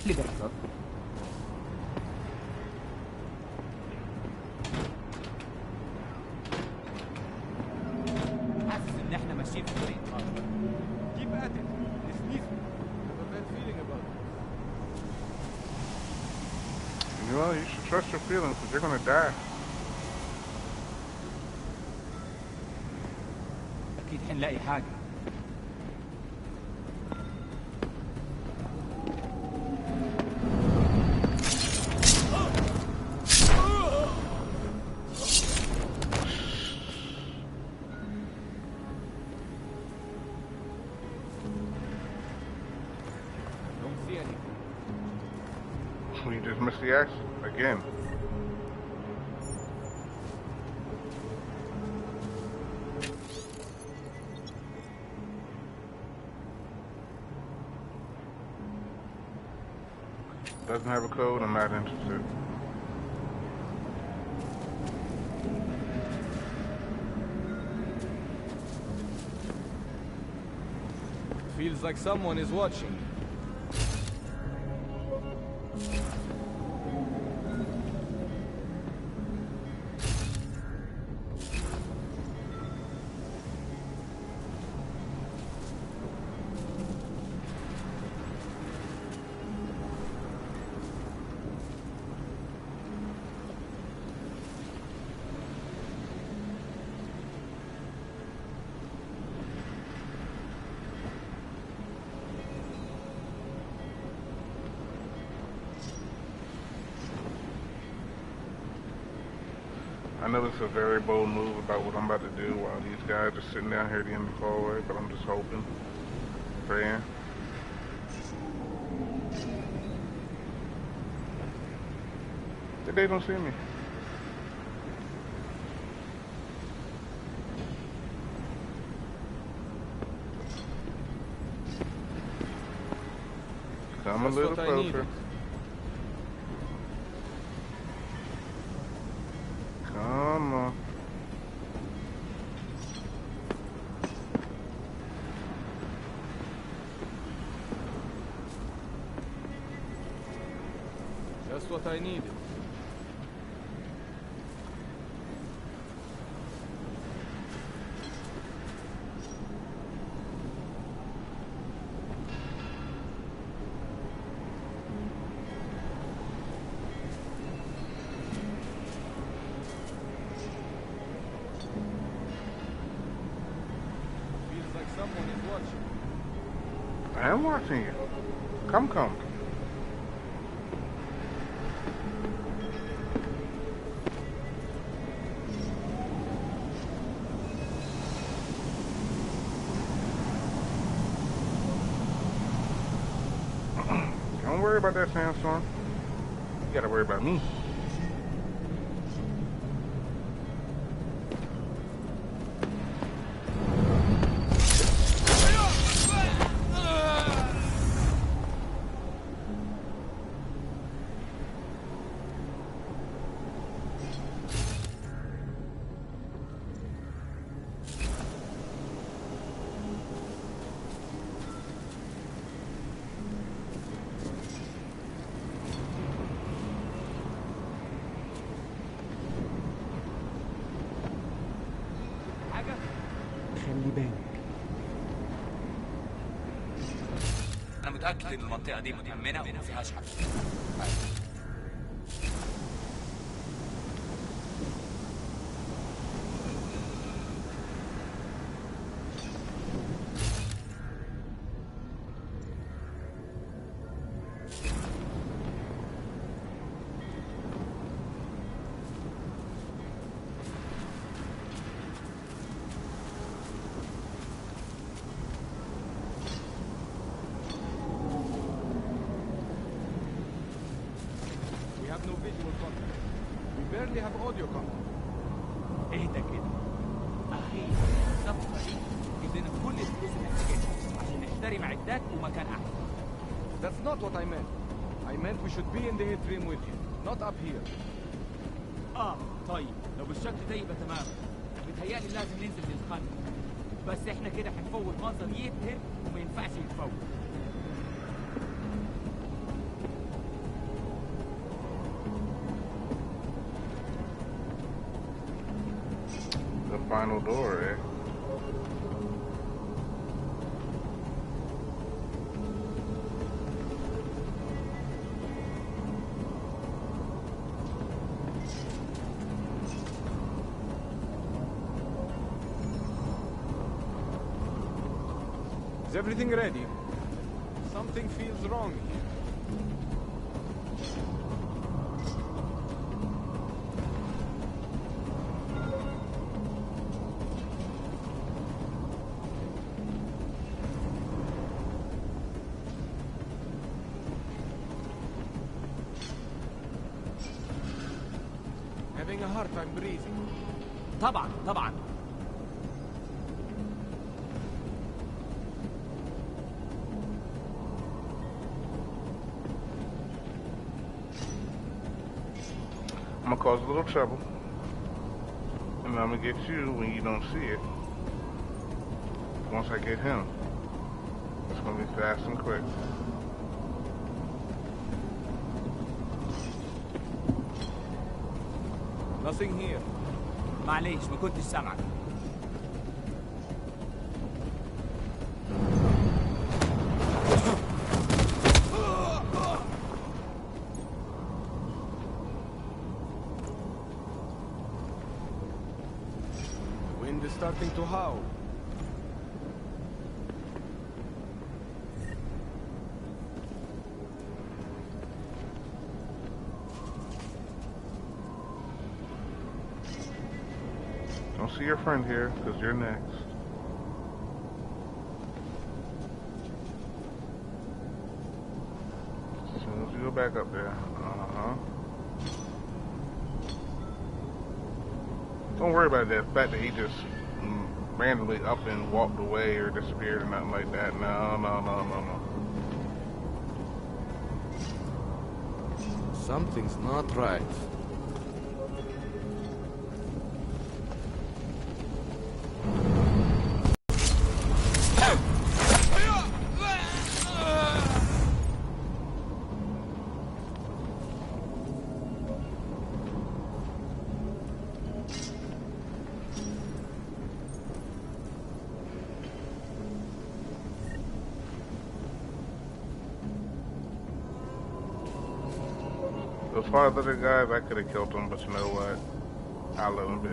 S14: اللي بيحصل؟ حاسس إن إحنا ماشيين في طريق خاطئ.
S13: Keep at it. Dismiss me. I have a bad feeling about it.
S1: Well, you should trust your feelings, because you're gonna die.
S14: أكيد حنلاقي حاجة.
S1: We just missed the action again. Doesn't have a code, I'm not interested.
S13: Feels like someone is watching.
S1: I know this is a very bold move about what I'm about to do while these guys are sitting down here at the end of the hallway, but I'm just hoping, praying. That they don't see me. Come a little closer. Come on.
S13: Just what I needed.
S5: Someone is watching.
S1: I am watching you. Come. Don't worry about that sandstorm. You gotta worry about me.
S14: خلي بالك. أنا متأكد إن المنطقة دي متأمنة وما فيهاش حد.
S5: No visual contact. We barely have audio contact.
S14: اهدى كده. أخي الصفقة دي ادينا كل الفلوس اللي محتاجينها عشان نشتري معدات ومكان أحسن.
S5: That's not what I meant. I meant we should be in the atrium with you, not up here.
S14: طيب لو بالشكل ده يبقى تمام. بيتهيألي لازم ننزل للخندق. بس احنا كده هنفوت منظر يبهر وما ينفعش يتفوت.
S1: The final door, eh?
S5: Is everything ready? Something feels wrong here. Having a hard time breathing.
S14: طبعا.
S1: I'm gonna cause a little trouble, and I'm gonna get you when you don't see it. Once I get him, it's gonna be fast and quick.
S5: Nothing here.
S14: معليش ما كنتش سامعك.
S5: Wind is starting to howl.
S1: see your friend here, because you're next. As soon as you go back up there. Don't worry about that fact that he just randomly up and walked away or disappeared or nothing like that. No.
S13: Something's not right.
S1: Those 5 other guys, I could have killed them, but you know what? I'll let them be.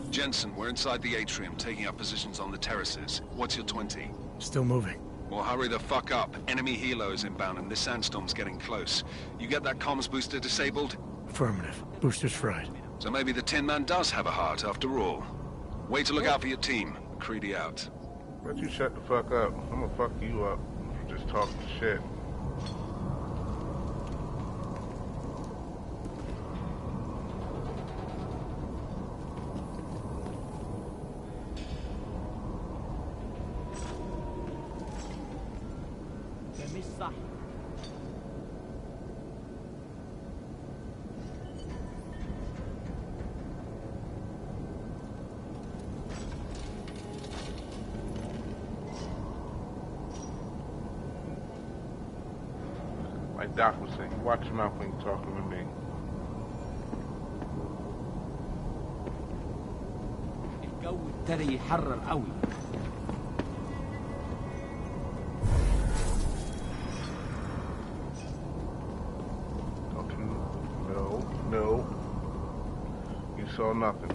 S4: Jensen, we're inside the atrium, taking up positions on the terraces. What's your 20?
S2: Still moving.
S4: Well, hurry the fuck up. Enemy helos inbound and this sandstorm's getting close. You get that comms booster disabled?
S2: Affirmative. Booster's fried.
S4: So maybe the Tin Man does have a heart after all. Way to look out for your team. Creedy out.
S1: But you shut the fuck up. I'm gonna fuck you up. Just talking shit.
S14: مش صح.
S1: Like Doc was saying, watch your mouth when you're talking to me.
S14: الجو ابتدى يحرر قوي.
S1: No. You saw nothing.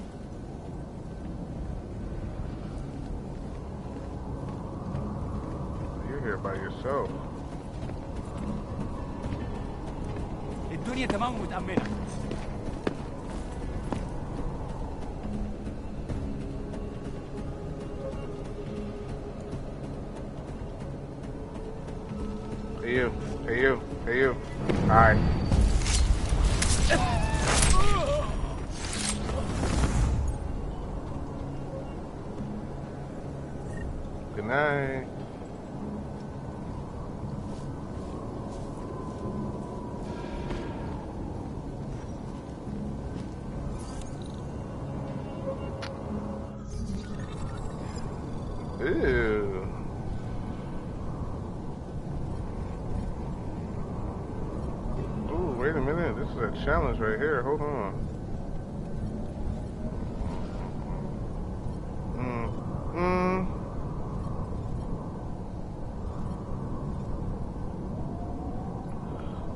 S1: You're here by yourself.
S14: الدنيا تمام ومتأمنة.
S1: Hey you. Hi. Good night. Ew. Ooh, wait a minute. This is a challenge right here. Hold on.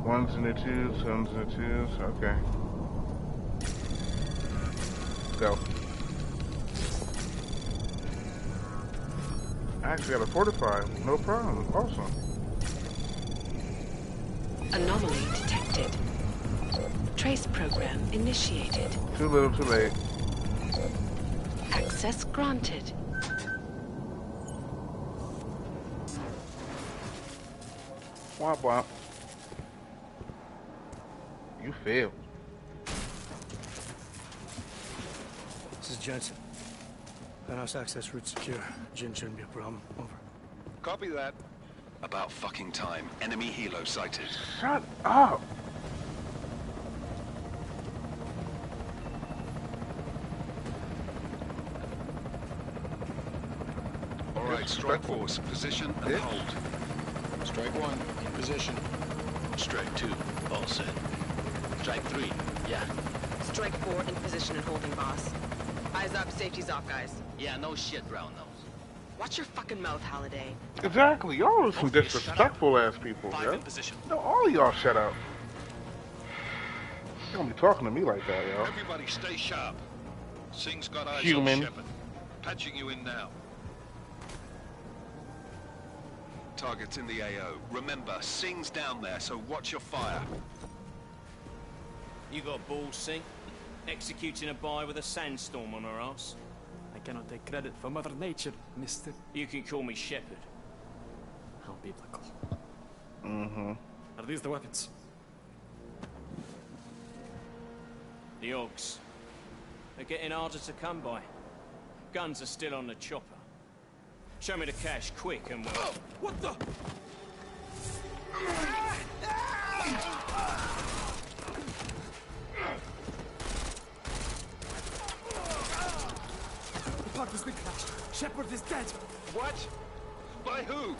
S1: Ones and the twos, ones and the twos. Okay. Go. I actually got a fortify. No problem. Awesome.
S7: Anomaly detected. Trace program initiated.
S1: Too little, too late.
S7: Access granted.
S1: Womp womp. You failed.
S2: This is Jensen. Penthouse access route secure. Jin shouldn't be a problem. Over.
S4: Copy that. About fucking time. Enemy helo sighted.
S1: Shut up.
S4: All right, strike force. Position and hold.
S15: Strike 1, in position. Strike 2, all set. Strike 3, yeah.
S16: Strike 4, in position and holding, boss. Eyes up, safety's off, guys.
S15: Yeah, no shit, brown nose.
S16: Watch your fucking mouth, Holiday.
S1: Exactly. Y'all are some disrespectful ass people, yo. No, all of y'all shut up. You don't be talking to me like that, yo.
S5: Everybody stay sharp. Singh's got eyes
S1: Human.
S5: on Shepard. Patching you in now.
S4: Target's in the AO. Remember, Singh's down there, so watch your fire.
S11: You got balls, Sink? Executing a buy with a sandstorm on her ass?
S17: I cannot take credit for Mother Nature, mister.
S11: You can call me Shepherd.
S17: How biblical.
S1: Mm-hmm.
S17: Are these the weapons?
S11: The Augs. They're getting harder to come by. Guns are still on the chopper. Show me the cash, quick, and we'll...
S17: What the? The park has been crashed. Shepard is dead.
S15: What? By who?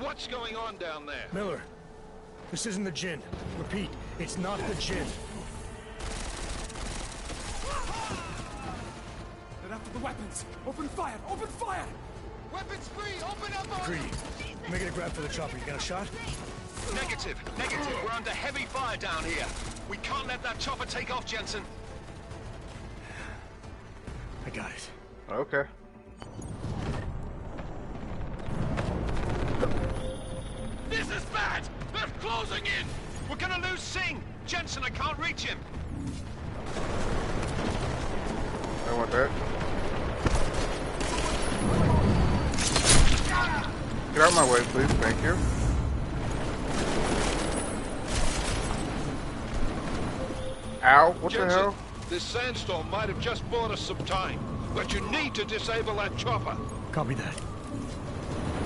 S15: What's going on down there?
S2: Miller, this isn't the Jinn. Repeat, it's not the Jinn.
S17: They're after the weapons. Open fire! Open fire!
S15: Weapons free! Open up on
S2: Greedy, making a grab for the chopper. You got a shot?
S15: Negative. We're under heavy fire down here. We can't let that chopper take off, Jensen.
S2: I got it.
S1: Okay.
S15: This is bad! They're closing in! We're gonna lose Singh! Jensen, I can't reach him!
S1: I want that. Get out of my way, please. Thank you. Ow, what
S15: Jensen,
S1: the hell?
S15: this sandstorm might have just bought us some time, but you need to disable that chopper.
S2: Copy that.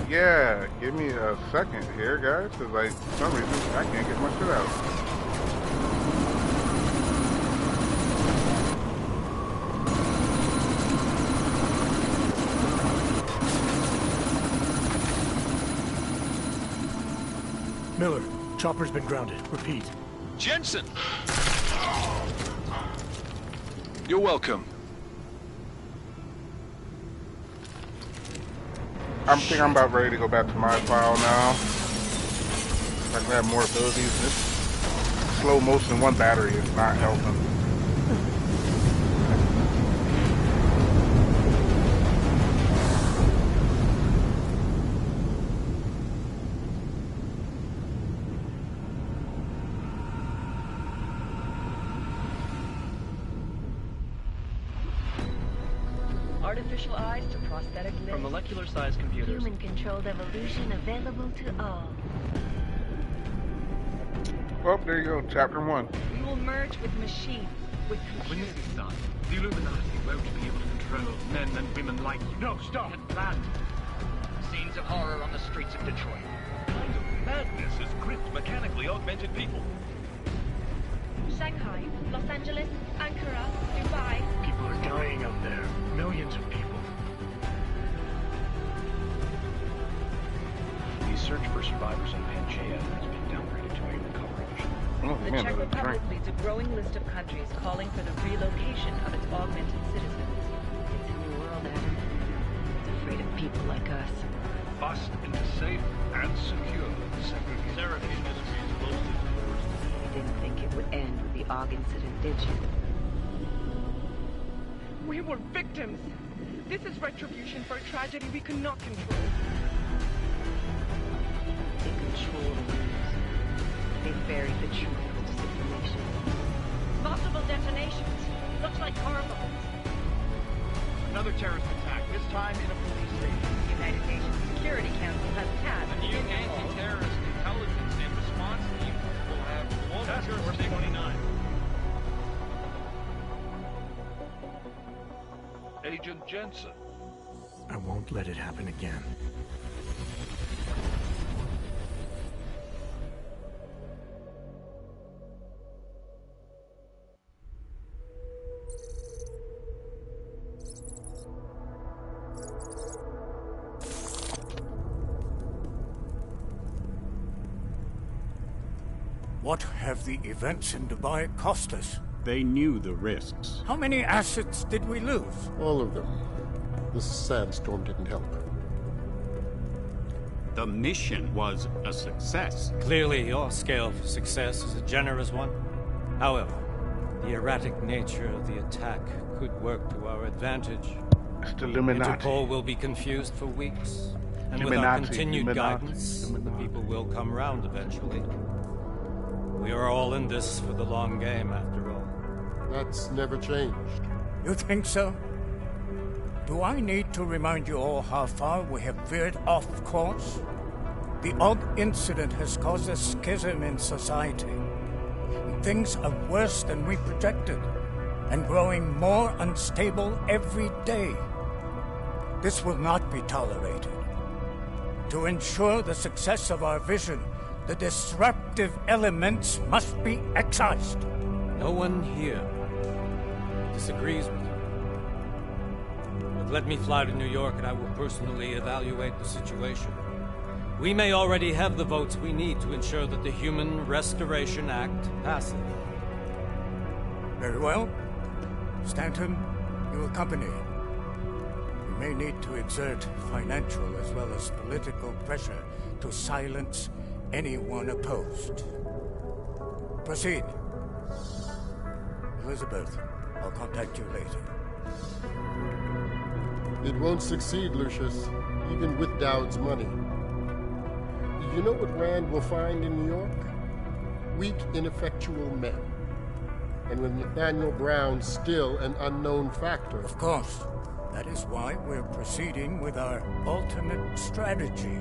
S1: Yeah, give me a second here, guys, because like, for some reason, I can't get my shit out.
S2: Miller, chopper's been grounded. Repeat.
S15: Jensen! You're welcome.
S1: I think I'm about ready to go back to my file now. I can have more abilities. This slow motion one battery is not helping.
S18: Artificial eyes to prosthetic limbs.
S19: From molecular-sized computers.
S3: Human-controlled evolution available to all.
S1: Well, there you go, chapter 1.
S18: We will merge with machines, with
S19: When
S18: computers.
S19: this is done, the Illuminati won't be able to control men and women like you.
S20: No, stop!
S19: We had planned.
S20: Scenes of horror on the streets of Detroit. What kind of madness has gripped mechanically augmented people?
S18: Shanghai, Los Angeles, Ankara, Dubai.
S2: People are dying out there. Millions of people.
S21: The search for survivors in Pangaea has been downgraded to a recovery mission.
S1: Oh,
S18: The
S1: man,
S18: Czech
S1: that's
S18: Republic
S1: right.
S18: leads a growing list of countries calling for the relocation of its augmented citizens.
S7: It's a new world, Adam. It's afraid of people like us.
S20: Bust into safe and secure segregation. Sarah Industries boasted first.
S7: You didn't think it would end with the AUG incident, did you?
S18: We were victims. This is retribution for a tragedy we cannot control.
S7: They control the news. They buried the truth with disinformation.
S18: Multiple detonations. Looks like car bombs.
S20: Another terrorist attack, this time in a police station.
S18: The United Nations Security Council has tasked.
S20: A new anti-terrorist intelligence and response team will have Task Force 29. Agent Jensen.
S2: I won't let it happen again.
S22: What have the events in Dubai cost us?
S23: They knew the risks.
S22: How many assets did we lose?
S9: All of them. This sandstorm didn't help.
S23: The mission was a success.
S8: Clearly, your scale for success is a generous one. However, the erratic nature of the attack could work to our advantage.
S1: It's the Illuminati.
S8: Interpol will be confused for weeks, and
S1: Illuminati,
S8: without continued
S1: Illuminati,
S8: guidance, the people will come round eventually. We are all in this for the long game, after all.
S6: That's never changed.
S22: You think so? Do I need to remind you all how far we have veered off course? The Og incident has caused a schism in society. Things are worse than we projected, and growing more unstable every day. This will not be tolerated. To ensure the success of our vision, the disruptive elements must be excised.
S8: No one here disagrees with you. But let me fly to New York and I will personally evaluate the situation. We may already have the votes we need to ensure that the Human Restoration Act passes.
S22: Very well. Stanton, you accompany. We may need to exert financial as well as political pressure to silence anyone opposed. Proceed. Elizabeth, I'll contact you later.
S6: It won't succeed, Lucius, even with Dowd's money. You know what Rand will find in New York? Weak, ineffectual men. And with Nathaniel Brown still an unknown factor.
S22: Of course. That is why we're proceeding with our alternate strategy.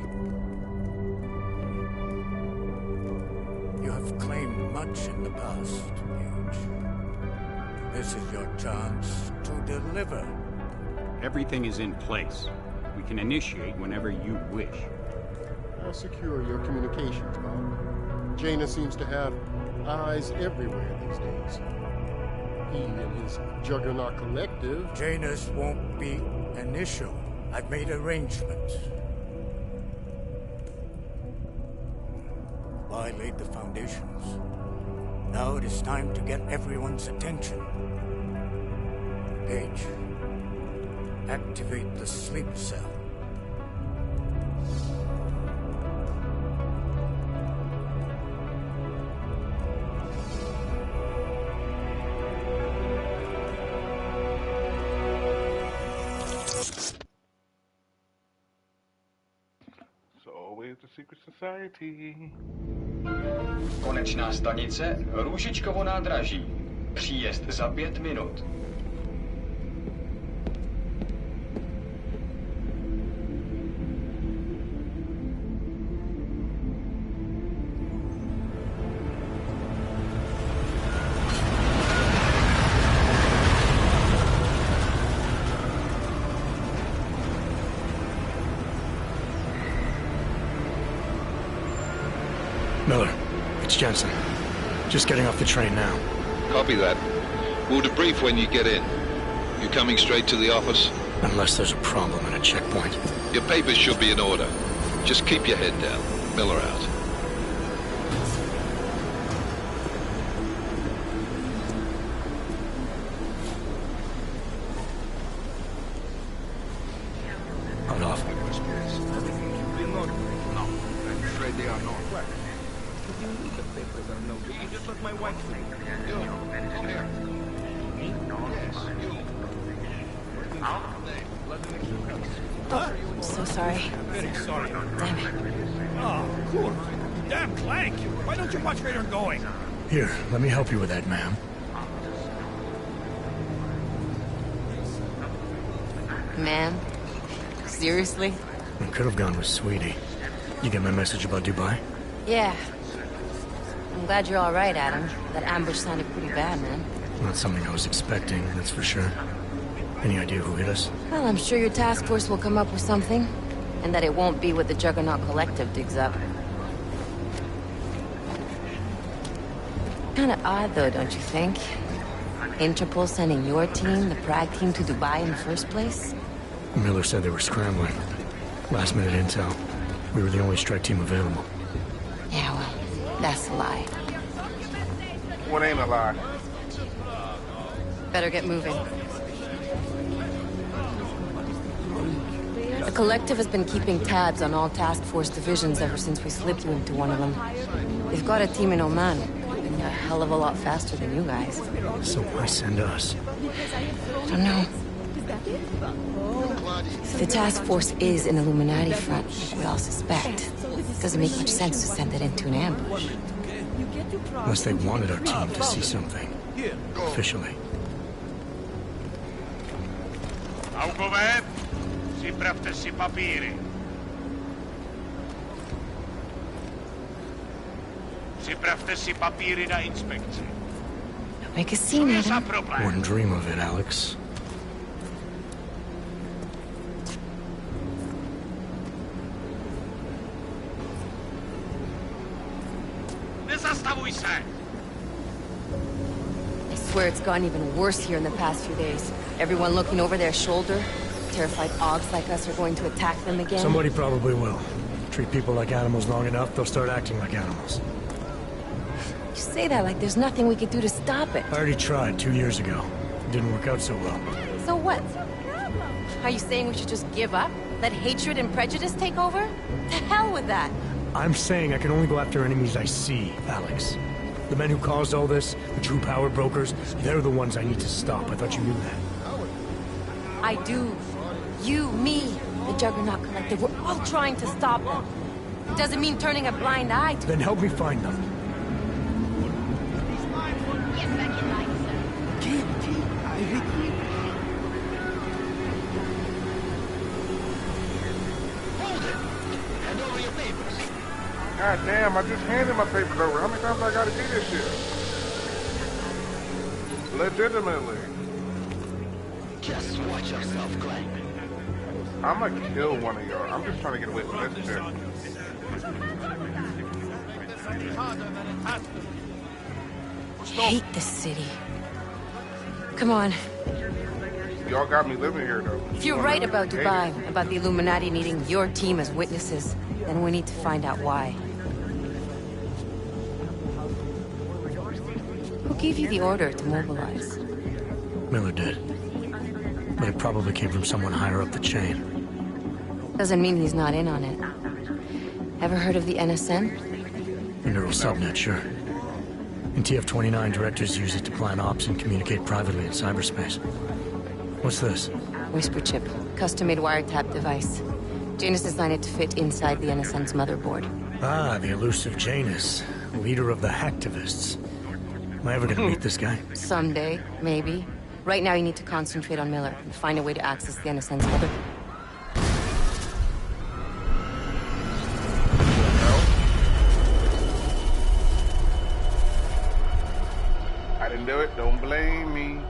S22: You have claimed much in the past, Paige. This is your chance to deliver.
S23: Everything is in place. We can initiate whenever you wish.
S6: How secure your communications, Bob? Jaina seems to have eyes everywhere these days. He and his Juggernaut Collective...
S22: Janus won't be an issue. I've made arrangements. I laid the foundations. Now it is time to get everyone's attention. Paige, activate the sleep cell.
S1: The secret society.
S10: Konečná stanice Růžičkovo nádraží. Příjezd za 5 minut.
S2: Miller, it's Jensen. Just getting off the train now.
S12: Copy that. We'll debrief when you get in. You coming straight to the office?
S2: Unless there's a problem at a checkpoint.
S12: Your papers should be in order. Just keep your head down. Miller out.
S2: Hold off.
S10: No, I'm afraid they are not. The papers are no good. You just let my wife see. You, come here. Yes, you.
S16: Oh, I'm so sorry.
S14: Very sorry.
S16: Damn it.
S14: Oh, cool. Damn Clank. Why don't you watch where you're going?
S2: Here, let me help you with that, ma'am.
S16: Ma'am? Seriously?
S2: I could have gone with Sweetie. You get my message about Dubai?
S16: Yeah. I'm glad you're all right, Adam. That ambush sounded pretty bad, man.
S2: Not something I was expecting, that's for sure. Any idea who hit us?
S16: Well, I'm sure your task force will come up with something. And that it won't be what the Juggernaut Collective digs up. Kinda odd, though, don't you think? Interpol sending your team, the Prague team, to Dubai in the first place?
S2: Miller said they were scrambling. Last minute intel. We were the only strike team available.
S16: Yeah, well, that's a lie.
S1: What ain't a lie?
S16: Better get moving. The Collective has been keeping tabs on all task force divisions ever since we slipped you into one of them. They've got a team in Oman. Been a hell of a lot faster than you guys.
S2: So why send us?
S16: I don't know. If the task force is an Illuminati front, like we all suspect, it doesn't make much sense to send it into an ambush.
S2: Unless they wanted our team to see something. Officially.
S4: Augment, si praktisi papieren. Si praktisi papieren na inspektie.
S16: Make a scene, Adam.
S2: Wouldn't dream of it, Alex.
S16: I swear it's gotten even worse here in the past few days. Everyone looking over their shoulder. Terrified Augs like us are going to attack them again.
S2: Somebody probably will. Treat people like animals long enough, they'll start acting like animals.
S16: You say that like there's nothing we could do to stop it.
S2: I already tried 2 years ago. It didn't work out so well.
S16: So what? Are you saying we should just give up? Let hatred and prejudice take over? To hell with that!
S2: I'm saying I can only go after enemies I see, Alex. The men who caused all this, the true power brokers, they're the ones I need to stop. I thought you knew that.
S16: I do. You, me, the Juggernaut Collective, we're all trying to stop them. It doesn't mean turning a blind eye to...
S2: Then help me find them.
S1: God damn, I just handed my papers over. How many times I gotta do this shit? Legitimately.
S10: Just watch yourself, Glenn.
S1: I'm gonna kill one of y'all. I'm just trying to get away from this shit.
S16: I hate this city. Come on.
S1: Y'all got me living here, though.
S16: If you're right about Dubai, about the Illuminati needing your team as witnesses, then we need to find out why. Who gave you the order to mobilize?
S2: Miller did. But it probably came from someone higher up the chain.
S16: Doesn't mean he's not in on it. Ever heard of the NSN?
S2: A neural subnet, sure. In TF-29, directors use it to plan ops and communicate privately in cyberspace. What's this?
S16: Whisper chip. Custom-made wiretap device. Janus designed it to fit inside the NSN's motherboard.
S2: Ah, the elusive Janus. Leader of the hacktivists. Am I ever gonna meet this guy?
S16: Someday, maybe. Right now you need to concentrate on Miller and find a way to access the NSN's mother...
S1: I didn't do it. Don't blame me.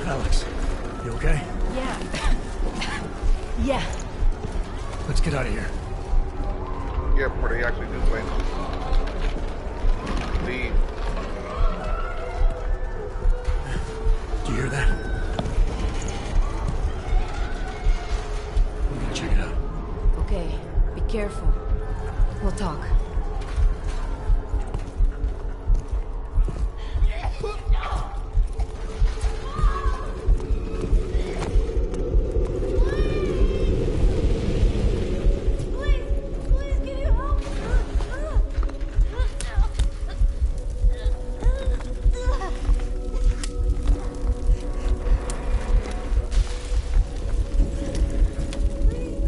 S2: Alex, you okay?
S16: Yeah. Yeah.
S2: Let's get out of here.
S1: Yeah, before they actually do blame us. Leave.
S2: Do you hear that? I'm gonna check it out.
S16: Okay, be careful. We'll talk.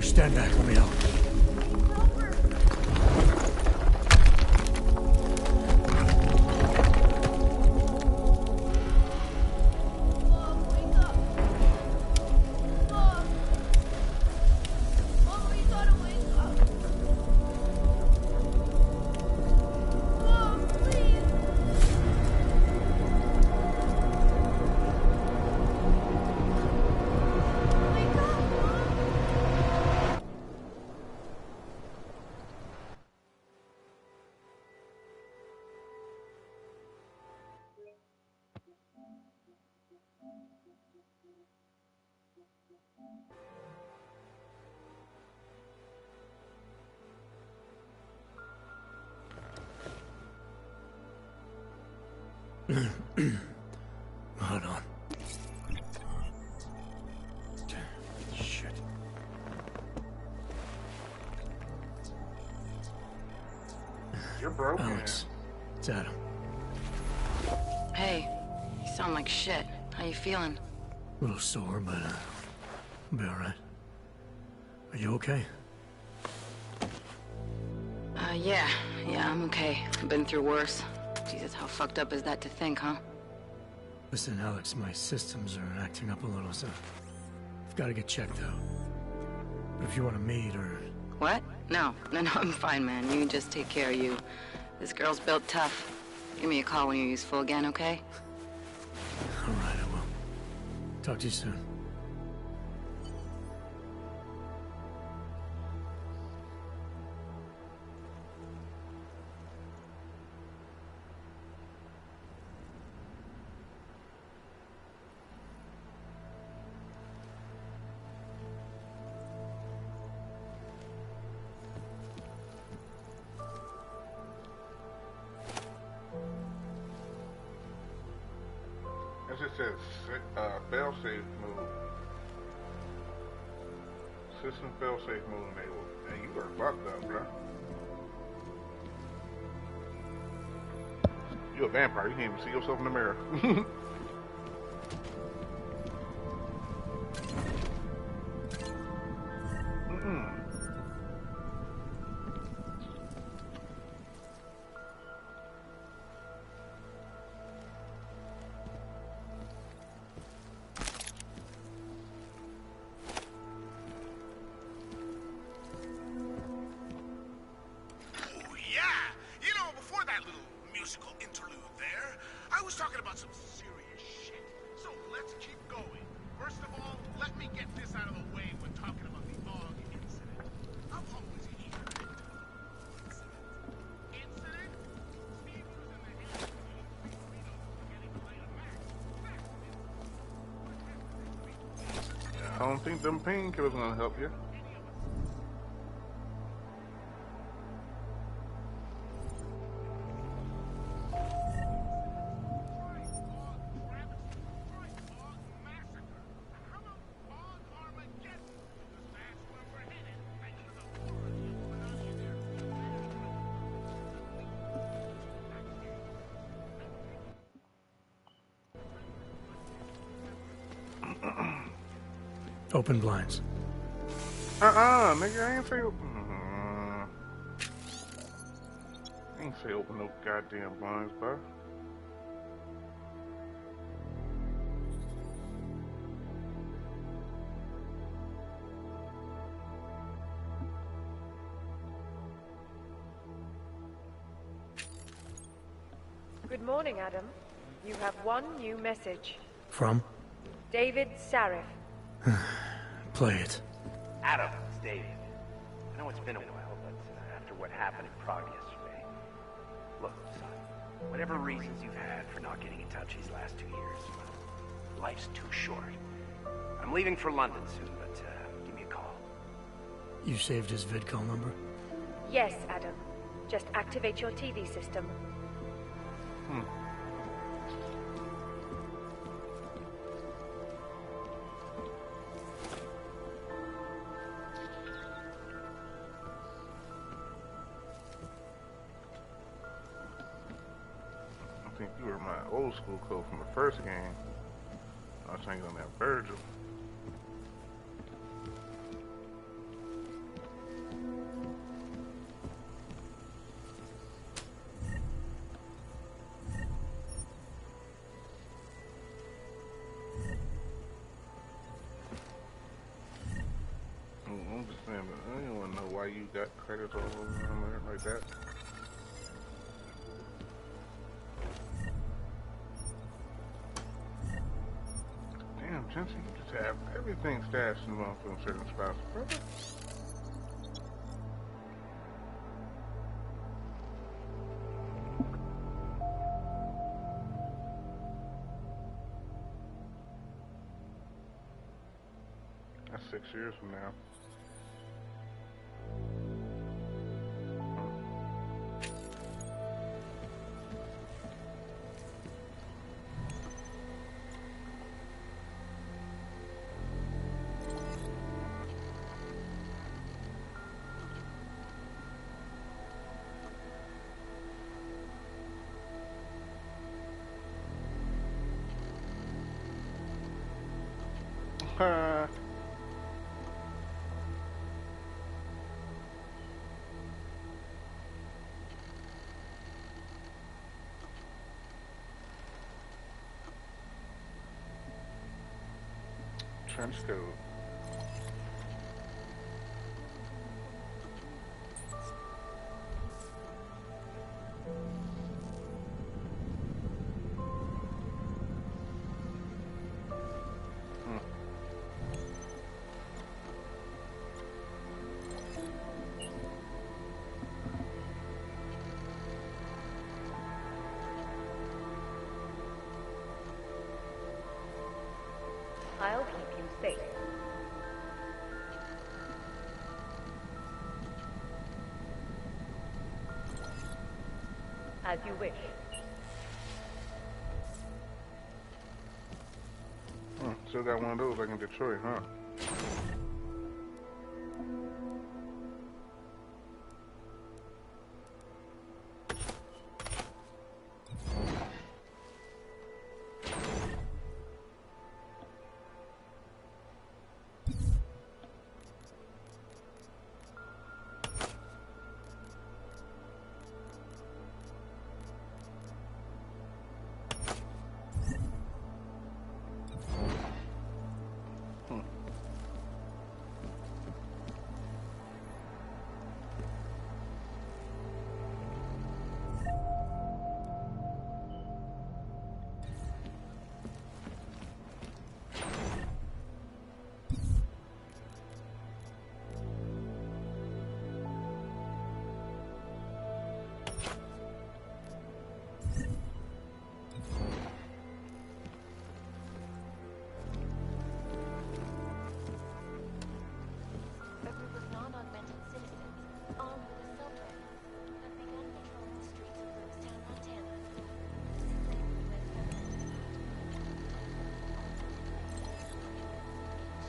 S2: Stand back, let me help. Hold on. Shit.
S1: You're broken.
S2: Alex, it's Adam.
S16: Hey, you sound like shit. How you feeling?
S2: A little sore, but I'll be alright. Are you okay?
S16: Yeah, I'm okay. I've been through worse. Jesus, how fucked up is that to think, huh?
S2: Listen, Alex, my systems are acting up a little, so I've got to get checked out. But if you want to meet or...
S16: What? No, I'm fine, man. You just take care of you. This girl's built tough. Give me a call when you're useful again, okay?
S2: All right, I will. Talk to you soon.
S1: It just says fail-safe mode. System fail-safe mode enabled. And you are fucked up, bro. You a vampire. You can't even see yourself in the mirror. I don't think them painkillers gonna help you.
S2: Open blinds.
S1: Nigga, I ain't say open. I ain't say open no goddamn blinds, bro.
S5: Good morning, Adam. You have one new message.
S2: From?
S5: David Sarif.
S2: Play it.
S21: Adam, it's David. I know it's been a while, but after what happened in Prague yesterday... Look, son, whatever reasons you've had for not getting in touch these last 2 years, well, life's too short. I'm leaving for London soon, but give me a call.
S2: You saved his vidcall number?
S5: Yes, Adam. Just activate your TV system.
S1: I think you were my old school code from the first game. I was thinking on that Virgil. I'm just saying, but I don't want to know why you got credits all over him like that. Damn, Jensen, you just have everything stashed in one from certain spots, brother. That's 6 years from now. trench coat.
S5: I'll keep you safe. As you wish.
S1: Still got one of those like in Detroit, huh?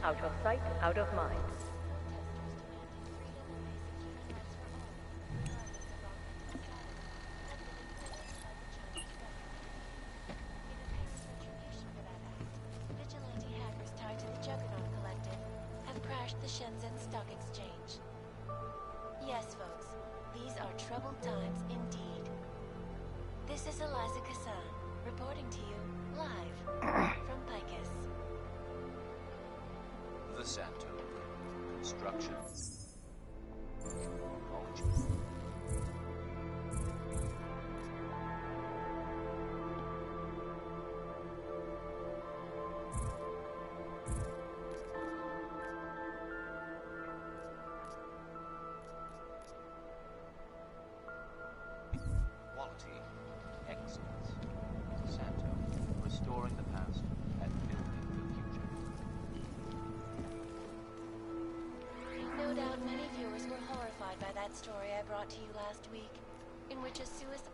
S5: Out of sight, out of mind.
S3: Vigilante hackers tied to the Juggernaut Collective have crashed the Shenzhen Stock Exchange. Yes, folks, these are troubled times indeed. This is Eliza Kassan, reporting to you live from Picus.
S15: The Santo. Construction. Quality. Excellence. Santo. Restoring the past and building the future.
S3: No doubt many viewers were horrified by that story I brought to you last week, in which a suicide...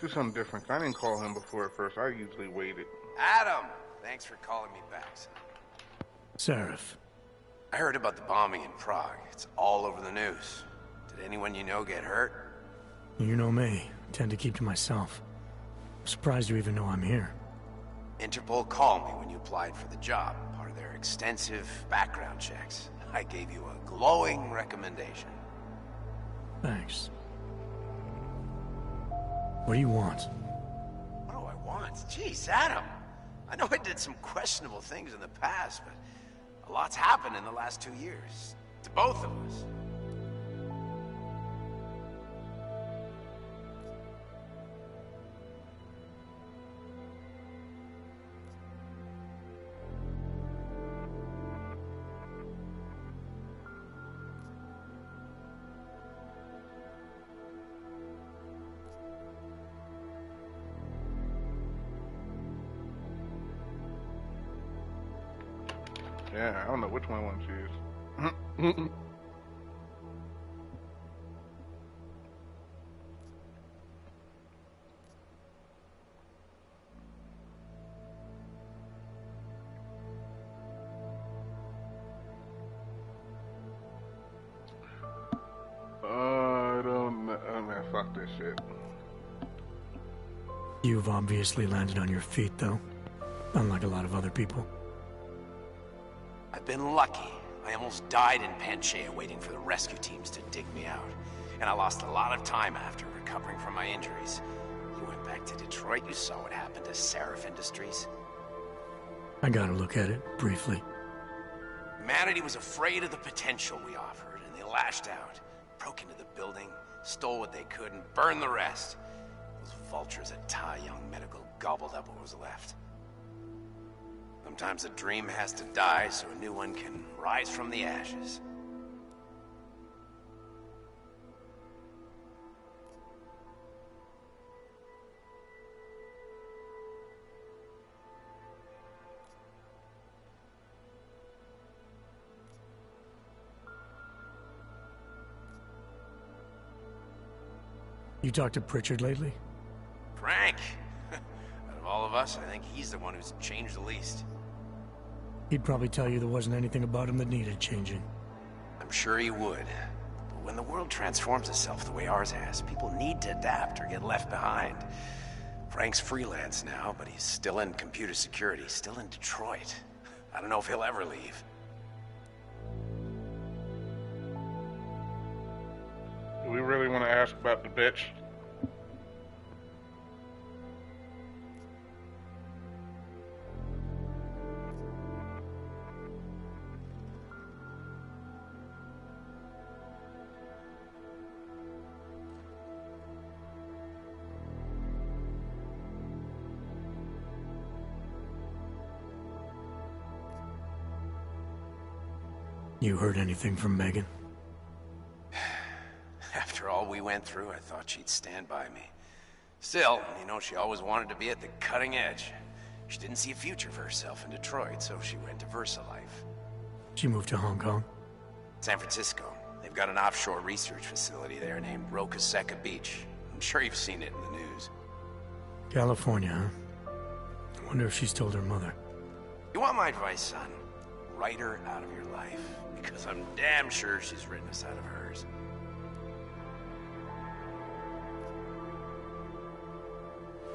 S1: Do something different. I didn't call him before at first. I usually waited.
S21: Adam! Thanks for calling me back, son.
S2: Seraph.
S21: I heard about the bombing in Prague. It's all over the news. Did anyone you know get hurt?
S2: You know me. I tend to keep to myself. I'm surprised you even know I'm here.
S21: Interpol called me when you applied for the job, part of their extensive background checks. I gave you a glowing recommendation.
S2: Thanks. What do you want?
S21: What do I want? Jeez, Adam. I know I did some questionable things in the past, but a lot's happened in the last 2 years. To both of us.
S1: Yeah, I don't know which one I want to choose. I don't know. Oh, man, fuck this shit.
S2: You've obviously landed on your feet, though. Unlike a lot of other people.
S21: I've been lucky. I almost died in Panchaea waiting for the rescue teams to dig me out. And I lost a lot of time after recovering from my injuries. You went back to Detroit, you saw what happened to Seraph Industries.
S2: I got a look at it, briefly.
S21: Humanity was afraid of the potential we offered, and they lashed out, broke into the building, stole what they could, and burned the rest. Those vultures at Tai Young Medical gobbled up what was left. Sometimes a dream has to die so a new one can rise from the ashes.
S2: You talked to Pritchard lately?
S21: Frank! Out of all of us, I think he's the one who's changed the least.
S2: He'd probably tell you there wasn't anything about him that needed changing.
S21: I'm sure he would. But when the world transforms itself the way ours has, people need to adapt or get left behind. Frank's freelance now, but he's still in computer security, still in Detroit. I don't know if he'll ever leave.
S1: Do we really want to ask about the bitch?
S2: You heard anything from Megan?
S21: After all we went through, I thought she'd stand by me. Still, you know, she always wanted to be at the cutting edge. She didn't see a future for herself in Detroit, so she went to VersaLife.
S2: She moved to Hong Kong?
S21: San Francisco. They've got an offshore research facility there named Rocaseca Beach. I'm sure you've seen it in the news.
S2: California, huh? I wonder if she's told her mother.
S21: You want my advice, son? Write her out of your life. Because I'm damn sure she's written us out of hers.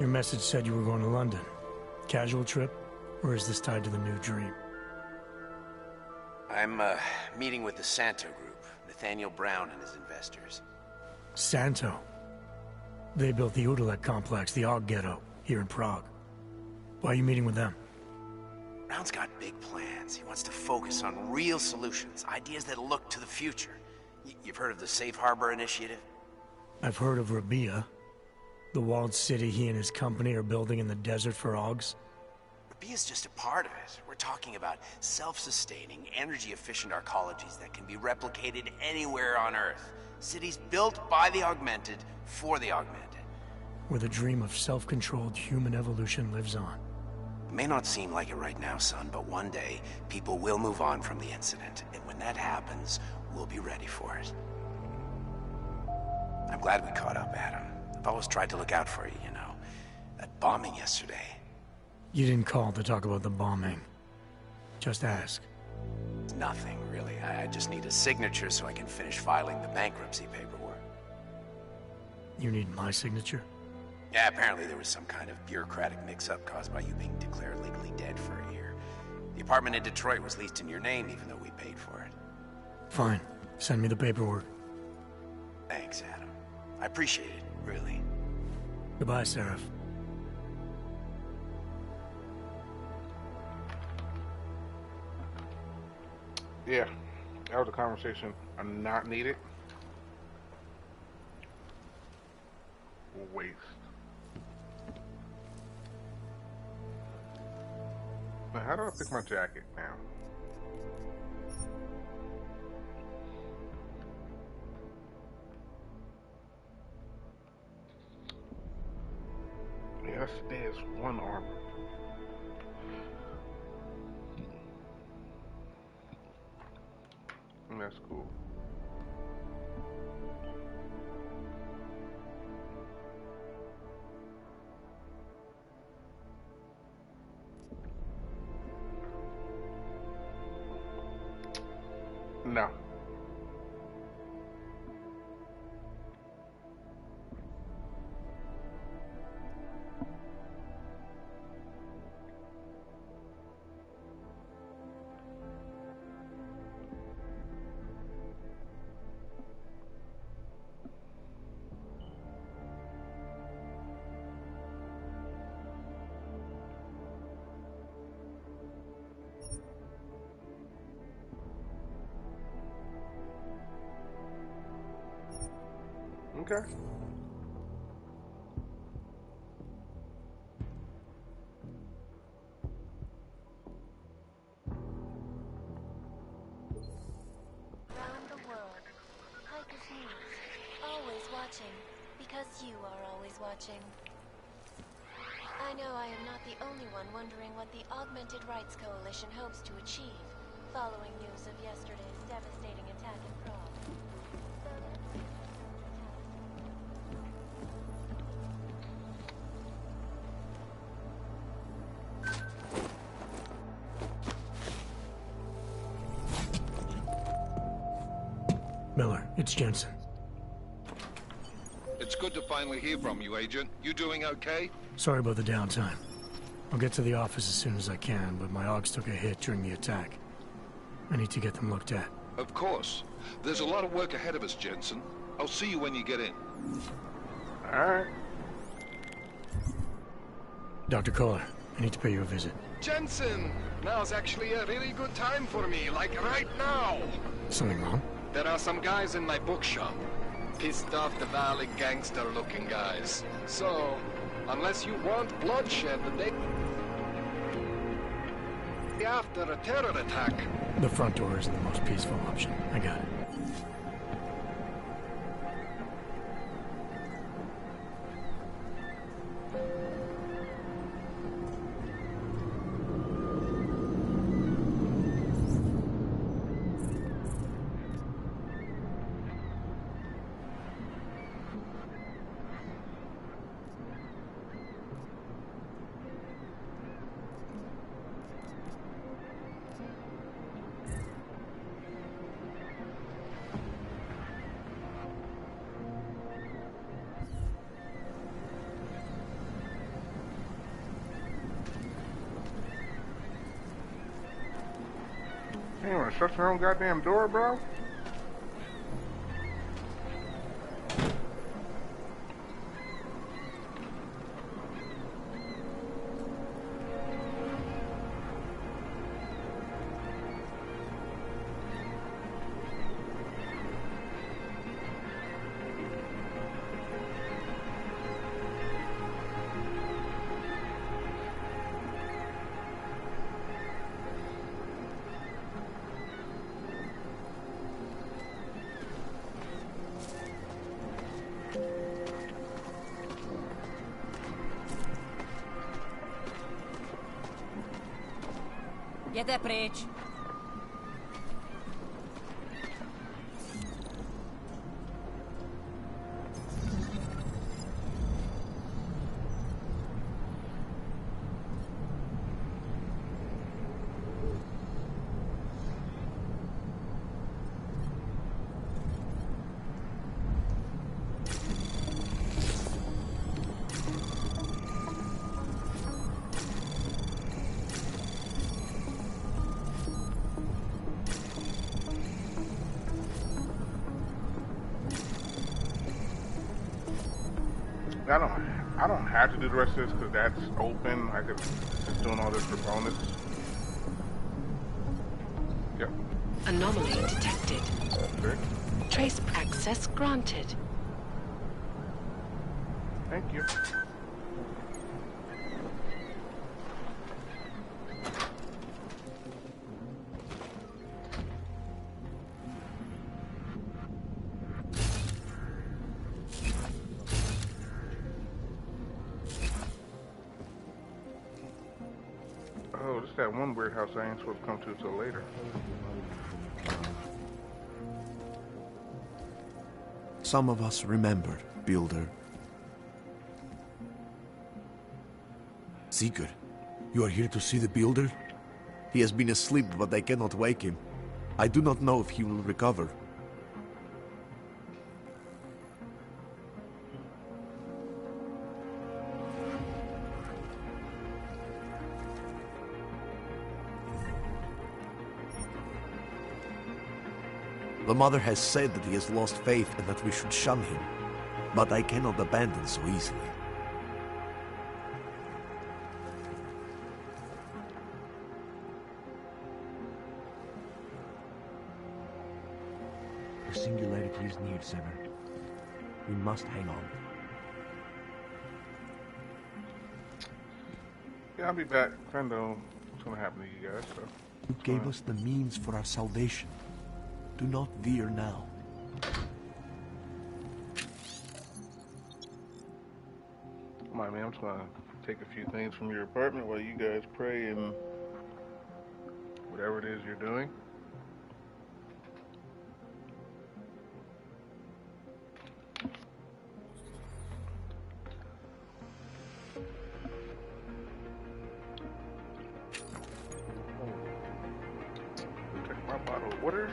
S2: Your message said you were going to London. Casual trip? Or is this tied to the new dream?
S21: I'm, meeting with the Santo Group. Nathaniel Brown and his investors.
S2: Santo? They built the Udalek complex, the Og Ghetto, here in Prague. Why are you meeting with them?
S21: Brown's got big plans. He wants to focus on real solutions, ideas that look to the future. You've heard of the Safe Harbor Initiative?
S2: I've heard of Rabia, the walled city he and his company are building in the desert for Augs.
S21: Rabia's just a part of it. We're talking about self-sustaining, energy-efficient arcologies that can be replicated anywhere on Earth. Cities built by the Augmented, for the Augmented.
S2: Where the dream of self-controlled human evolution lives on.
S21: It may not seem like it right now, son, but one day, people will move on from the incident, and when that happens, we'll be ready for it. I'm glad we caught up, Adam. I've always tried to look out for you, you know. That bombing yesterday.
S2: You didn't call to talk about the bombing. Just ask.
S21: It's nothing, really. I just need a signature so I can finish filing the bankruptcy paperwork.
S2: You need my signature?
S21: Yeah, apparently there was some kind of bureaucratic mix-up caused by you being declared legally dead for a year. The apartment in Detroit was leased in your name, even though we paid for it.
S2: Fine. Send me the paperwork.
S21: Thanks, Adam. I appreciate it, really.
S2: Goodbye, Seraph.
S1: Yeah, that was a conversation not needed. Waste. Now, how do I pick my jacket now? Yes, there's one armor. That's cool. No. Okay.
S3: Around the world, Hikers News, always watching, because you are always watching. I know I am not the only one wondering what the Augmented Rights Coalition hopes to achieve, following news of yesterday's devastating attack in Prague.
S2: Miller, it's Jensen.
S12: It's good to finally hear from you, Agent. You doing okay?
S2: Sorry about the downtime. I'll get to the office as soon as I can, but my Augs took a hit during the attack. I need to get them looked at.
S12: Of course. There's a lot of work ahead of us, Jensen. I'll see you when you get in.
S1: Alright.
S2: Dr. Kohler, I need to pay you a visit.
S11: Jensen! Now's actually a really good time for me, like right now!
S2: Something wrong?
S11: There are some guys in my bookshop. Pissed off the Valley gangster-looking guys. So, unless you want bloodshed the day after a terror attack...
S2: The front door isn't the most peaceful option. I got it.
S1: You wanna shut your own goddamn door, bro?
S13: Jděte pryč.
S1: I don't have to do the rest of this because that's open. I could just doing all this for bonus. Yep.
S17: Anomaly detected.
S1: Okay.
S17: Trace access granted.
S1: Thank you. Oh, this is that one weird house I ain't supposed to come to till later.
S24: Some of us remembered, Builder.
S25: Seeker, you are here to see the Builder?
S24: He has been asleep, but I cannot wake him. I do not know if he will recover. The mother has said that he has lost faith and that we should shun him, but I cannot abandon so easily.
S25: The singularity is near, Sever.
S24: We must hang on.
S1: Yeah, I'll be back. I know what's gonna happen to you guys, so.
S24: You gave us the means for our salvation. Do not veer now.
S1: Come on, man. I'm just gonna take a few things from your apartment while you guys pray and whatever it is you're doing. Take my bottle of water.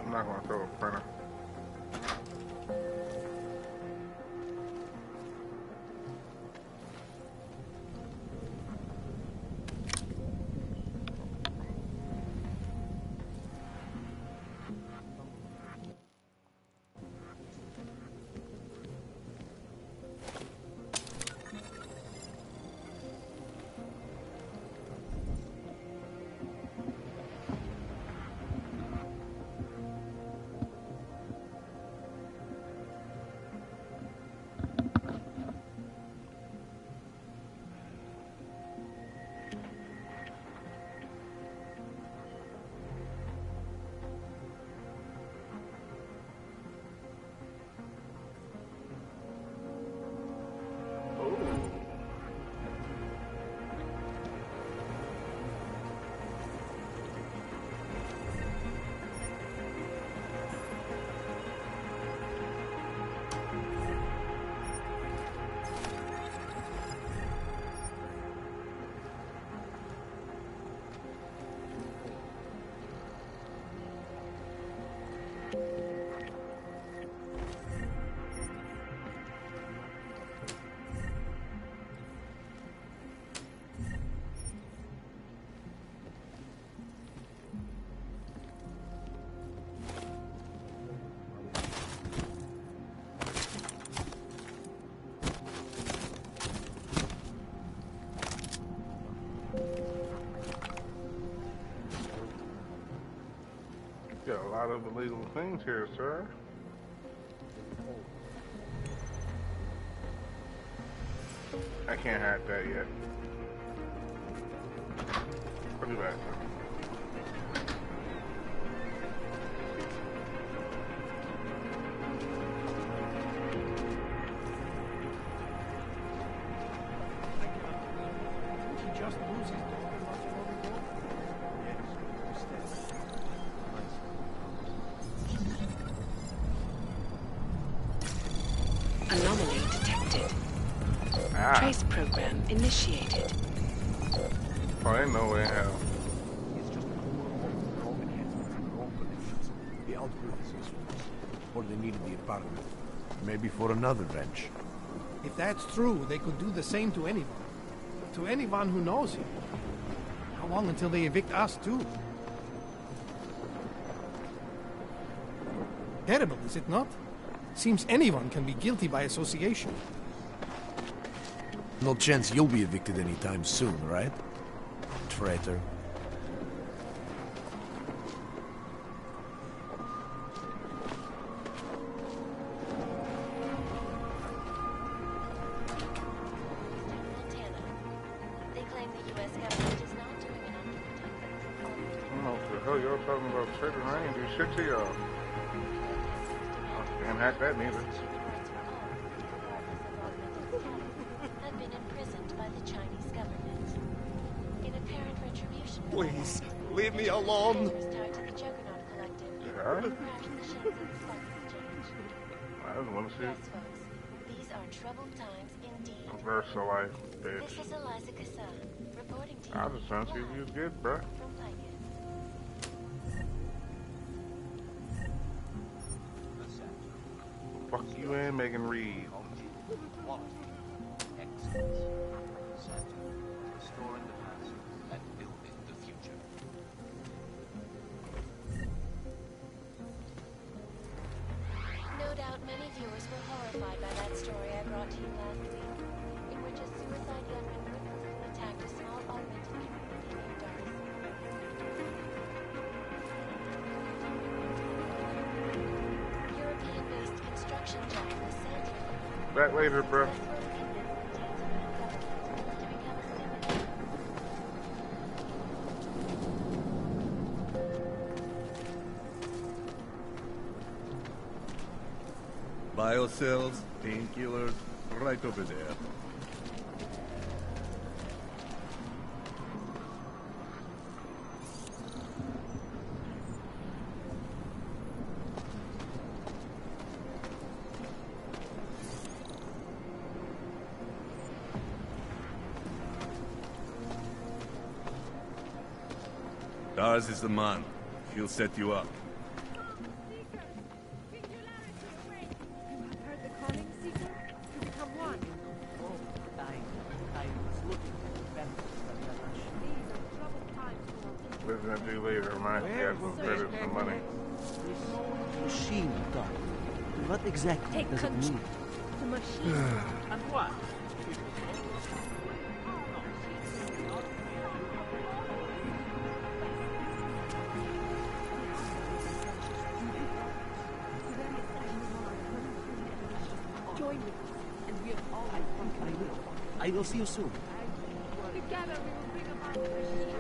S1: I'm not gonna throw a printer. Got a lot of illegal things here, sir. I can't hack that yet. I'll be back.
S10: He just loses
S17: Anomaly detected. Trace program initiated.
S1: Oh, ain't no way in hell.
S24: The outgrowth is useful. Or they needed the apartment. Maybe for another wrench.
S10: If that's true, they could do the same to anyone. To anyone who knows him. How long until they evict us, too? Terrible, is it not? Seems anyone can be guilty by association.
S24: No chance you'll be evicted anytime soon, right? Traitor.
S3: They claim the U.S. government is not doing enough to protect them from all
S1: I don't know what the hell y'all talking about, traitor. I ain't do shit to y'all. I can't hack that neither.
S3: have been imprisoned by the Chinese government. In apparent retribution,
S11: Please, leave me alone.
S3: tied to the Juggernaut Collective.
S1: Yeah?
S3: Crashed the Shenzhen Stock Exchange.
S1: I just want to see
S3: Yes, folks. These are troubled times indeed.
S1: reverse of life, bitch.
S3: This is Eliza Kassan, reporting to you.
S1: I was just trying to see if you was good, bruh.
S3: From Lycan.
S1: Fuck you and Megan Reed.
S15: Restoring the past and building the future.
S3: No doubt many viewers were horrified by that story I brought to you
S1: Back later, bro.
S7: Biocells, painkillers, right over there. Dars is the man. He'll set you up.
S1: What is gonna do later? Remind you guys some credits and money.
S9: Machine, Doc. What exactly does it mean?
S14: The machine. And what?
S9: Join me, and we'll all. I will see you soon.
S14: Together we will bring about the machine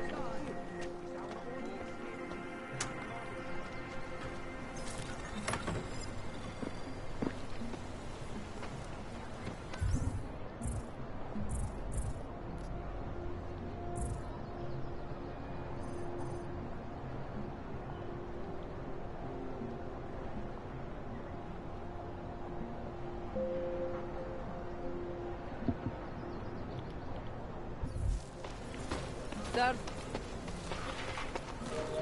S14: God.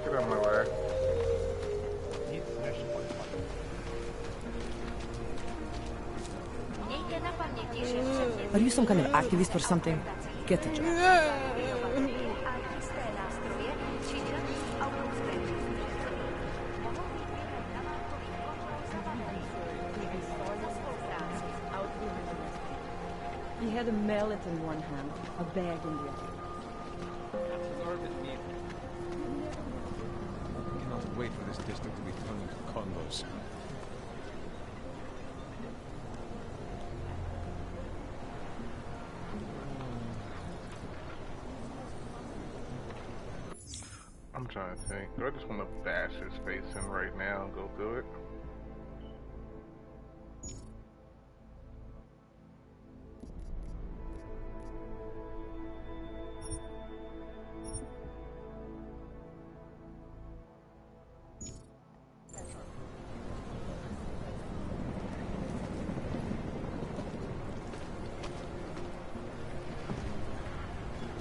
S1: Get on my way.
S18: Are you some kind of activist or something? Get a job.
S19: He had a mallet in one hand, a bag in the other.
S10: I cannot wait for this district to be turned into condos.
S1: I'm trying to think. Do I just want to bash his face in right now and go through it?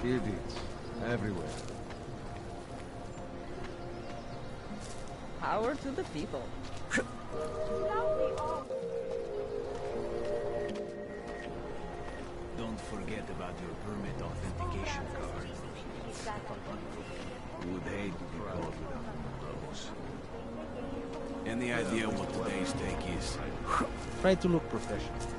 S10: Idiots. Everywhere.
S19: Power to the people.
S20: Don't forget about your permit authentication card. Would hate to be caught without one of those. Any idea what today's take is?
S10: Try to look professional.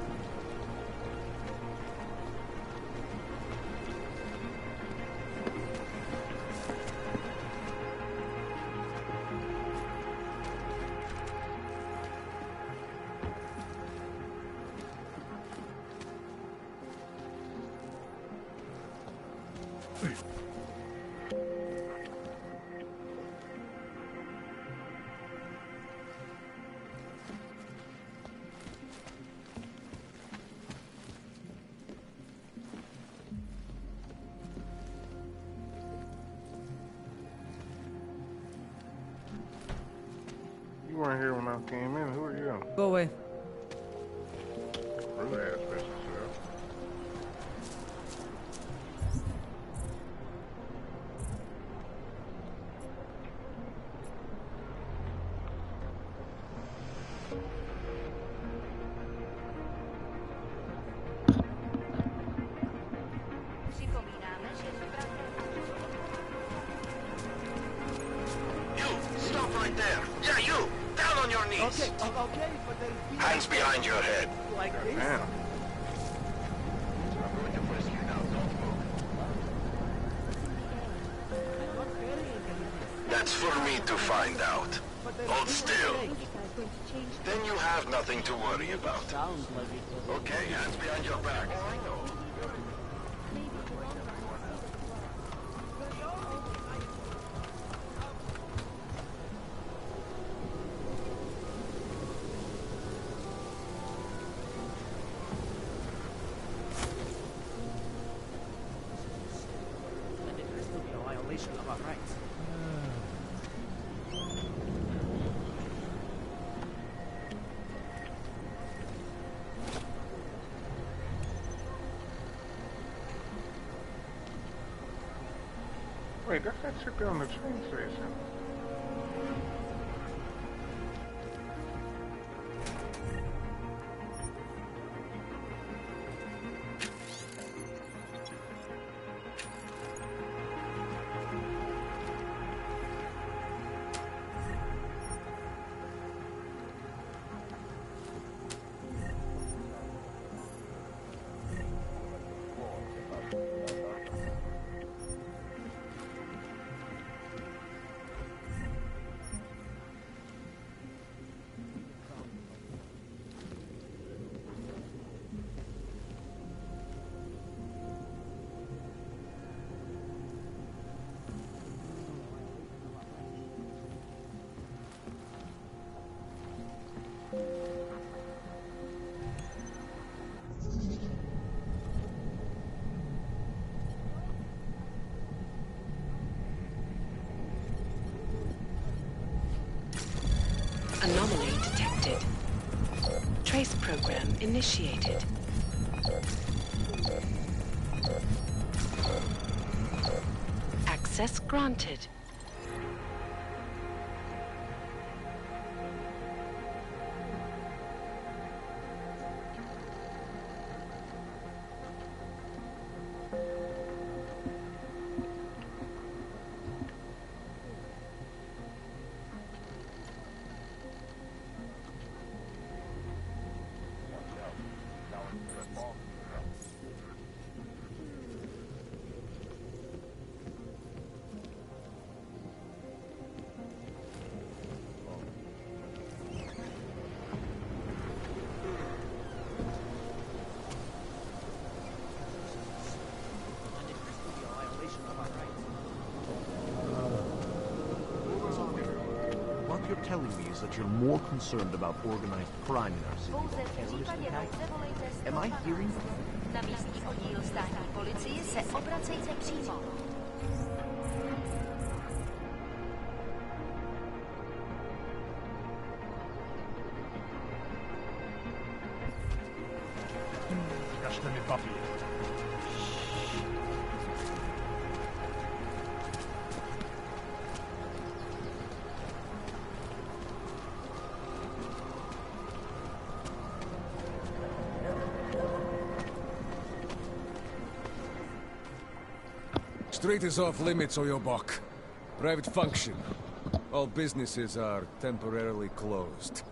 S1: You weren't here when I came in. Who are you?
S18: Go away.
S1: Rude ass bitches,
S11: Stop right there. Yeah, you! Down on your knees!
S9: Okay, okay, but then...
S11: Hands behind your head.
S9: Like this?
S1: Damn.
S11: I'm going to frisk you now. Don't move. That's for me to find out. Hold still. Then you have nothing to worry about. Okay, hands behind your back.
S1: Wait, that's that chick down the train station.
S17: Anomaly detected. Trace program initiated. Access granted.
S24: What you're telling me is that you're more concerned about organized crime in our city than terrorist attacks? Am I hearing that?
S4: Na místní oddíl státní policie se obracejte přímo.
S6: Kašle mi papír.
S8: Street is off limits, Oyobok. Private function. All businesses are temporarily closed.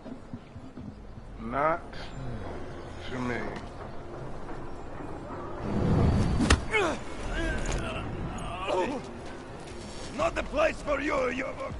S1: Not to me.
S6: Not the place for you, Oyobok.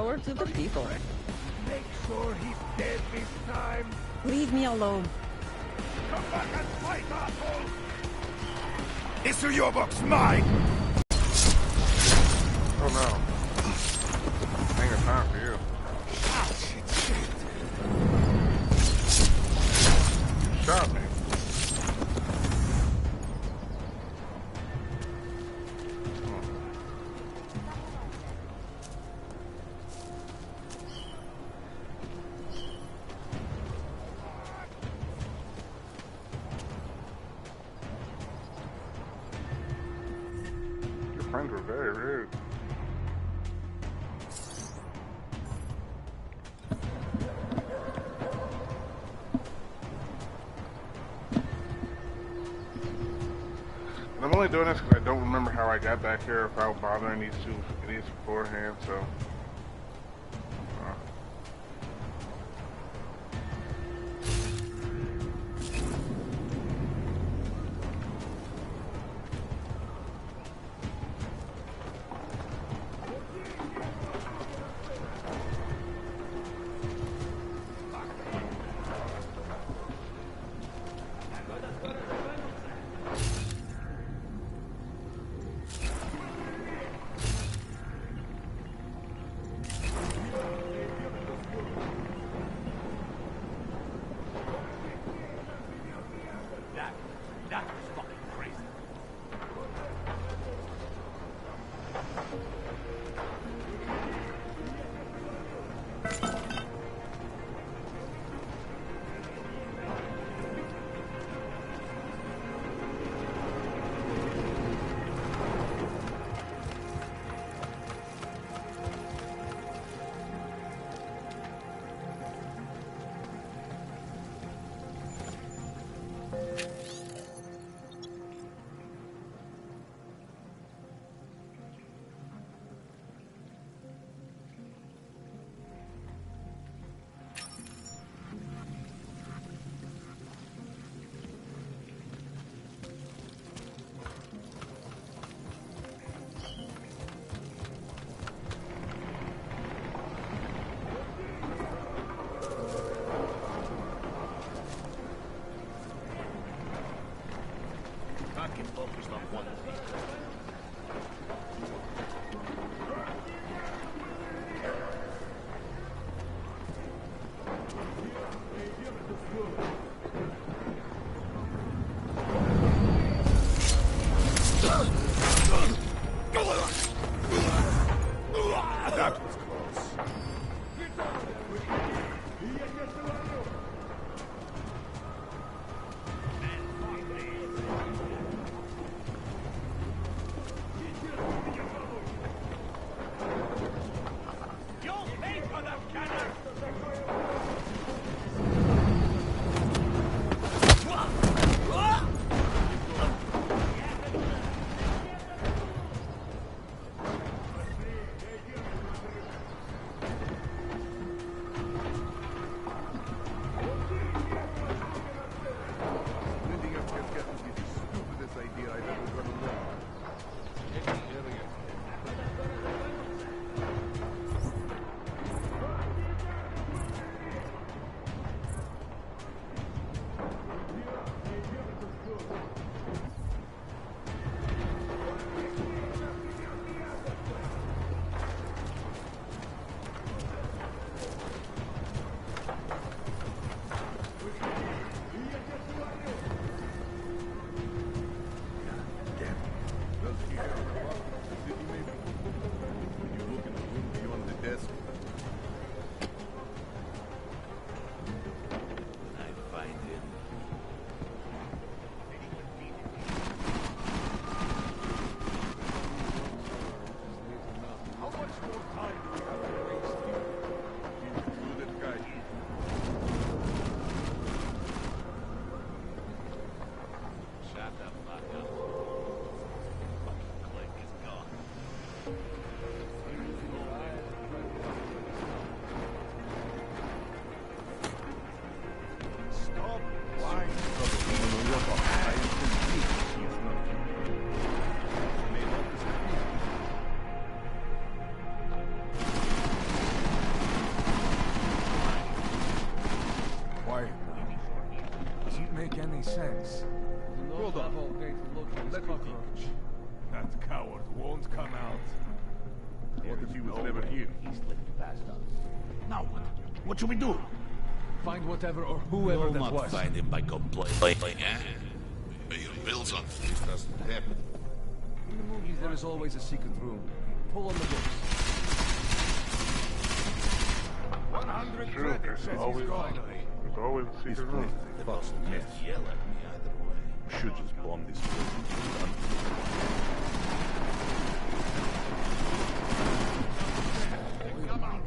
S18: Power to the people.
S6: Make sure he's dead this time.
S18: Leave me alone.
S6: Come back and fight, asshole! Is your box mine?
S1: Oh no. Ain't got time for you.
S6: Ah, shit.
S1: You shot me. Your friends were very rude. I'm only doing this because I don't remember how I got back here without bothering these two idiots beforehand, so...
S8: any sense.
S6: Hold on.
S8: All day to look for this cockroach.
S6: That coward won't come out.
S25: What if he was never here?
S24: He slipped past us. Now what? What should we do?
S8: Find whatever or whoever that was.
S24: Find him by complaining.
S15: Yeah? Pay your bills on this doesn't happen.
S8: In the movies, there is always a secret room. Pull on the books.
S6: 100
S1: True.
S6: credits says
S1: Always,
S6: he's gone.
S1: there's always a secret room.
S24: Bucks can't yell at me either way.
S25: Should just bomb this building.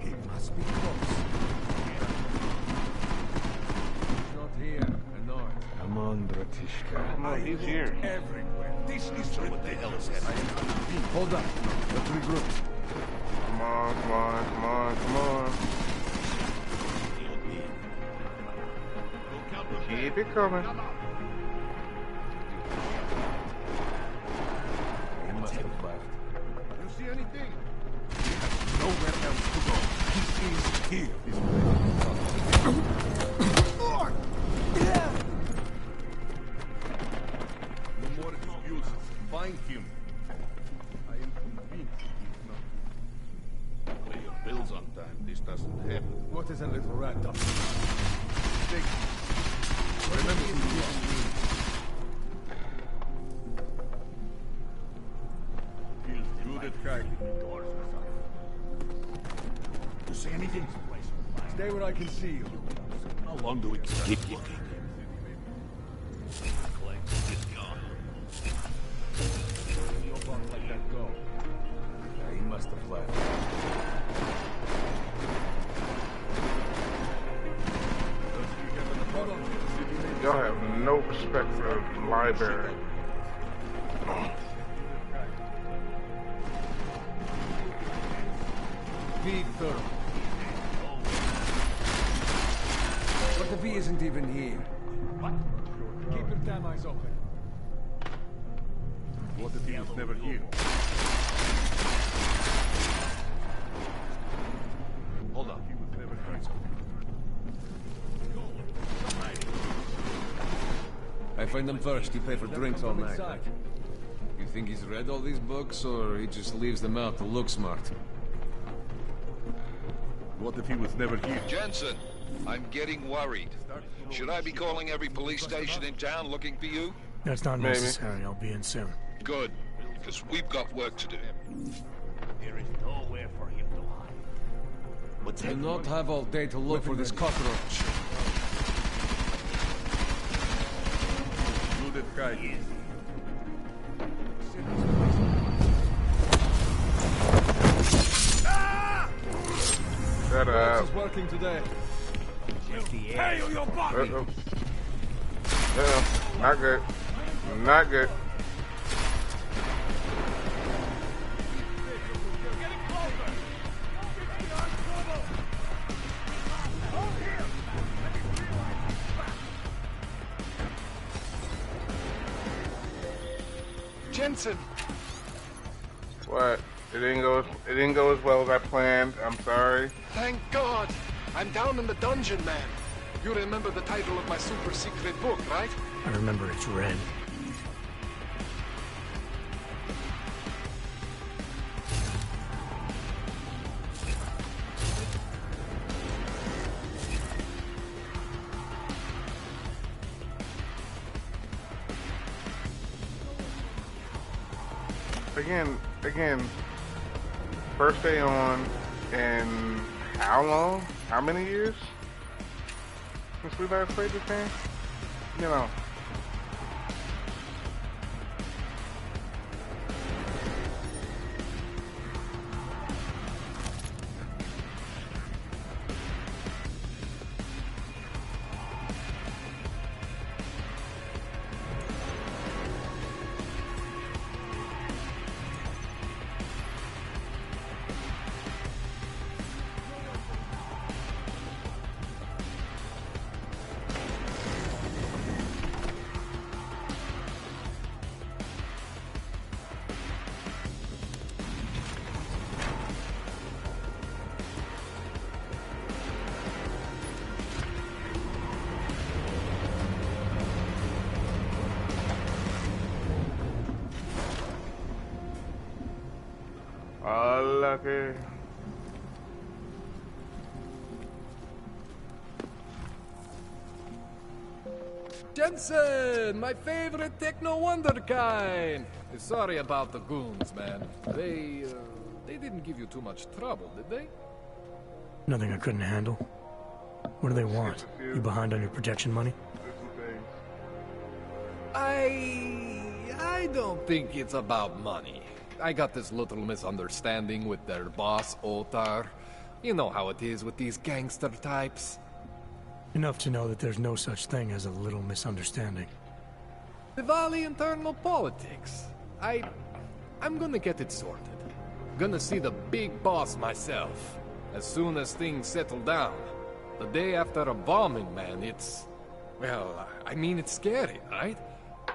S8: He must be close. He's not here, Annoyed.
S25: Come on, Bratishka.
S1: No, he's here.
S6: Everywhere. This is
S24: What the hell is happening?
S8: Hold up. Let's regroup.
S1: Come on, come on, come on, come on. Keep it coming.
S25: He must have left.
S6: You see anything? He has nowhere else to go. He is here.
S25: No more excuses. Find him. I am convinced he's not.
S15: Pay your bills on time. This doesn't happen.
S8: What is a little rat up to? Take.
S25: Remember who you are. Feels good at hiding.
S24: You see anything?
S8: Stay where I can see you.
S24: How long do we keep looking?
S8: He's gone. Let that go. Yeah, he must have left.
S1: Y'all have no respect for the library.
S8: Be thorough. But the V isn't even here. What? Keep your damn eyes open.
S25: What if he was never here?
S8: Hold up.
S25: He was never here.
S8: I find them first. You pay for drinks all night. Right? You think he's read all these books, or he just leaves them out to look smart?
S25: What if he was never here?
S12: Jensen, I'm getting worried. Should I be calling every police station in town looking for you?
S2: That's not necessary. I'll be in soon.
S12: Good, because we've got work to do.
S24: There is nowhere for him to hide. What's
S8: Do not have all day to look for this cockroach.
S25: Good at hiding.
S1: Shut up.
S8: This is working today.
S6: Hey, your body!
S1: Not good. Not good.
S11: Jensen!
S1: What? It didn't go as well as I planned. I'm sorry.
S11: Thank God! I'm down in the dungeon, man. You remember the title of my super secret book, right?
S2: I remember it's red.
S1: Again, first day on, and how long? How many years since we last played this game? You know. lucky.
S8: Jensen, my favorite techno wonderkind. Sorry about the goons, man. They didn't give you too much trouble, did they?
S2: Nothing I couldn't handle. What do they want? You behind on your protection money?
S8: I don't think it's about money. I got this little misunderstanding with their boss, Otar. You know how it is with these gangster types.
S2: Enough to know that there's no such thing as a little misunderstanding.
S8: Diwali internal politics. I'm gonna get it sorted. Gonna see the big boss myself. As soon as things settle down. The day after a bombing, man, it's... Well, I mean, it's scary, right?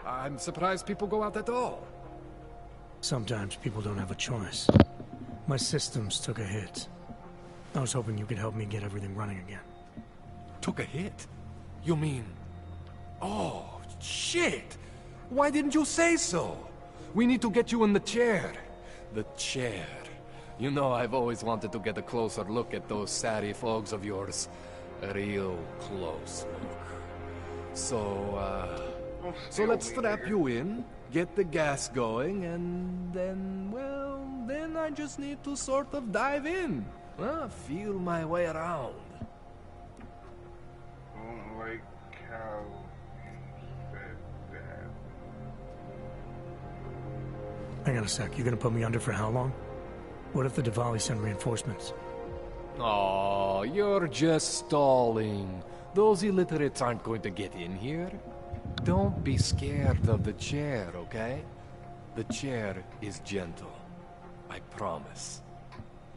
S8: I'm surprised people go out at all.
S2: Sometimes people don't have a choice. My systems took a hit. I was hoping you could help me get everything running again.
S8: Took a hit? You mean... Oh, shit! Why didn't you say so? We need to get you in the chair. The chair. You know, I've always wanted to get a closer look at those satty folks of yours. A real close look. So let's strap you in, get the gas going, and then, well, then I just need to sort of dive in. Feel my way around.
S1: Don't like how you said that.
S2: Hang on a sec, you gonna put me under for how long? What if the Diwali send reinforcements?
S8: Oh, you're just stalling. Those illiterates aren't going to get in here. Don't be scared of the chair, okay? The chair is gentle. I promise.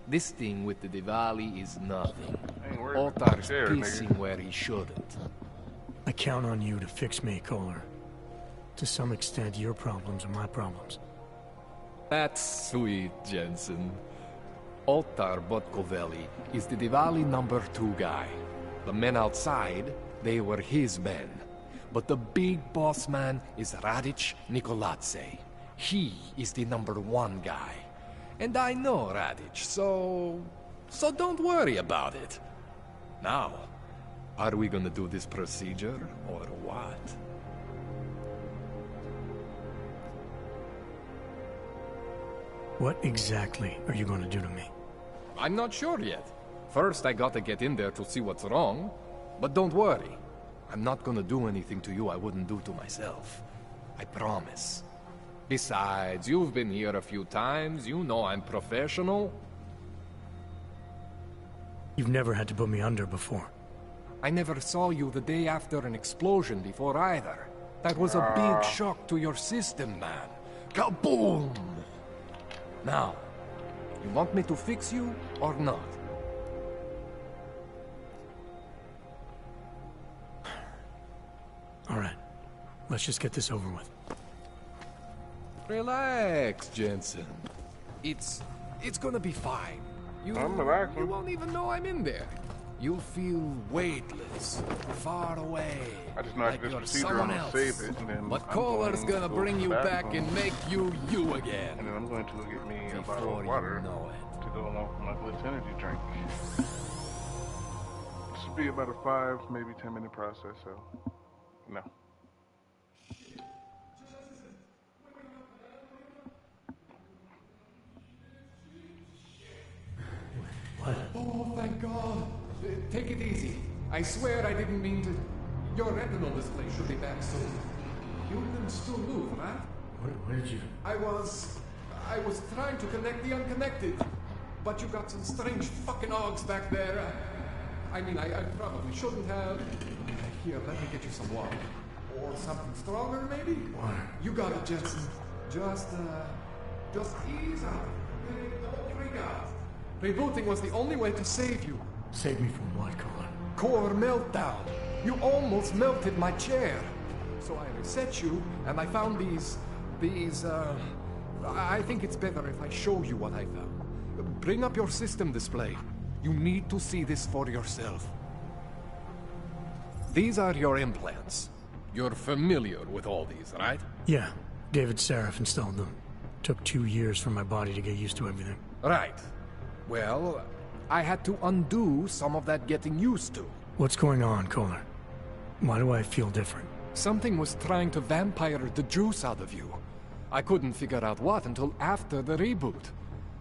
S8: This thing with the Diwali is nothing. Otar's pissing where he shouldn't.
S2: I count on you to fix me, Kohler. To some extent, your problems are my problems.
S8: That's sweet, Jensen. Otar Botkovelli is the Diwali #2 guy. The men outside, they were his men. But the big boss man is Radic Nikoladze. He is the #1 guy. And I know Radic, so don't worry about it. Now, are we gonna do this procedure, or what?
S2: What exactly are you gonna do to me?
S8: I'm not sure yet. First, I gotta get in there to see what's wrong. But don't worry. I'm not gonna do anything to you I wouldn't do to myself. I promise. Besides, you've been here a few times. You know I'm professional.
S2: You've never had to put me under before.
S8: I never saw you the day after an explosion before either. That was a big shock to your system, man. Kaboom! Now, you want me to fix you or not?
S2: All right. Let's just get this over with.
S8: Relax, Jensen. It's gonna be fine.
S1: I'm relaxing.
S8: You won't even know I'm in there. You'll feel weightless, far away.
S1: I just know
S8: like
S1: this
S8: you're
S1: procedure,
S8: someone
S1: I'm
S8: else.
S1: gonna save it, and then
S8: But
S1: I'm
S8: Kohler's
S1: going
S8: gonna
S1: to
S8: bring you
S1: the
S8: back
S1: bathroom.
S8: and make you you again.
S1: And then I'm going to go get me a
S8: Before
S1: bottle of
S8: you
S1: water
S8: know
S1: to go along with my Blitz energy drink. This will be about a 5, maybe 10-minute process, so no.
S2: What?
S8: Oh, thank God. Take it easy. I swear I didn't mean to. Your retinal display should be back soon. You can still move, right?
S2: Where did you...
S8: I was trying to connect the unconnected. But you got some strange fucking augs back there. I mean, I probably shouldn't have. Here, let me get you some water. Or something stronger, maybe?
S2: Water.
S8: You got it, Jensen. Just ease out. Don't freak out. Rebooting was the only way to save you.
S2: Save me from what, Kohler?
S8: Core meltdown. You almost melted my chair. So I reset you, and I found these, I think it's better if I show you what I found. Bring up your system display. You need to see this for yourself. These are your implants. You're familiar with all these, right?
S2: Yeah. David Sarif installed them. Took 2 years for my body to get used to everything.
S8: Right. Well, I had to undo some of that getting used to.
S2: What's going on, Kohler? Why do I feel different?
S8: Something was trying to vampire the juice out of you. I couldn't figure out what until after the reboot.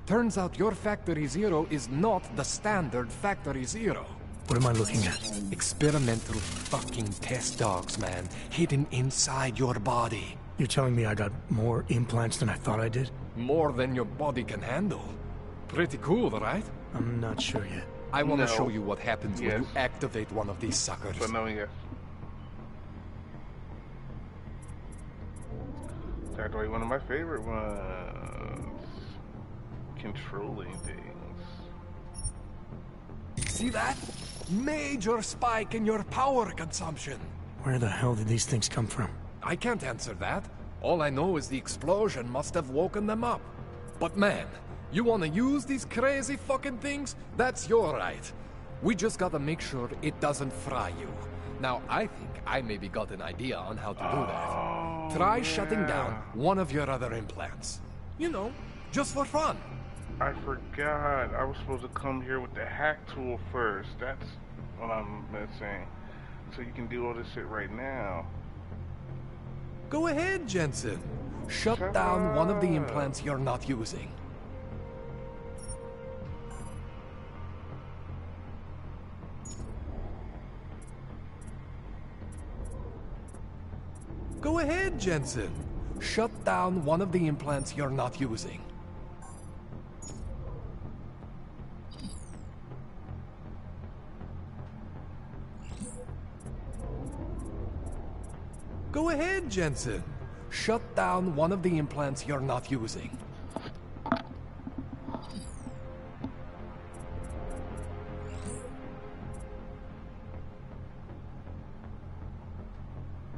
S8: Turns out your Factory Zero is not the standard Factory Zero.
S2: What am I looking at?
S8: Experimental fucking test dogs, man. Hidden inside your body.
S2: You're telling me I got more implants than I thought I did?
S8: More than your body can handle. Pretty cool, right?
S2: I'm not sure yet.
S8: I want to show you what happens when you activate one of these suckers.
S1: But no, yes. Activate one of my favorite ones. Controlling things.
S8: See that? Major spike in your power consumption.
S2: Where the hell did these things come from?
S8: I can't answer that. All I know is the explosion must have woken them up. But man, you want to use these crazy fucking things? That's your right. We just gotta make sure it doesn't fry you. Now, I think I maybe got an idea on how to do that. Try shutting down one of your other implants. You know, just for fun.
S1: I forgot. I was supposed to come here with the hack tool first. That's what I'm missing. So you can do all this shit right now.
S8: Go ahead, Jensen. Shut down one of the implants you're not using. Go ahead, Jensen. Shut down one of the implants you're not using. Go ahead, Jensen. Shut down one of the implants you're not using.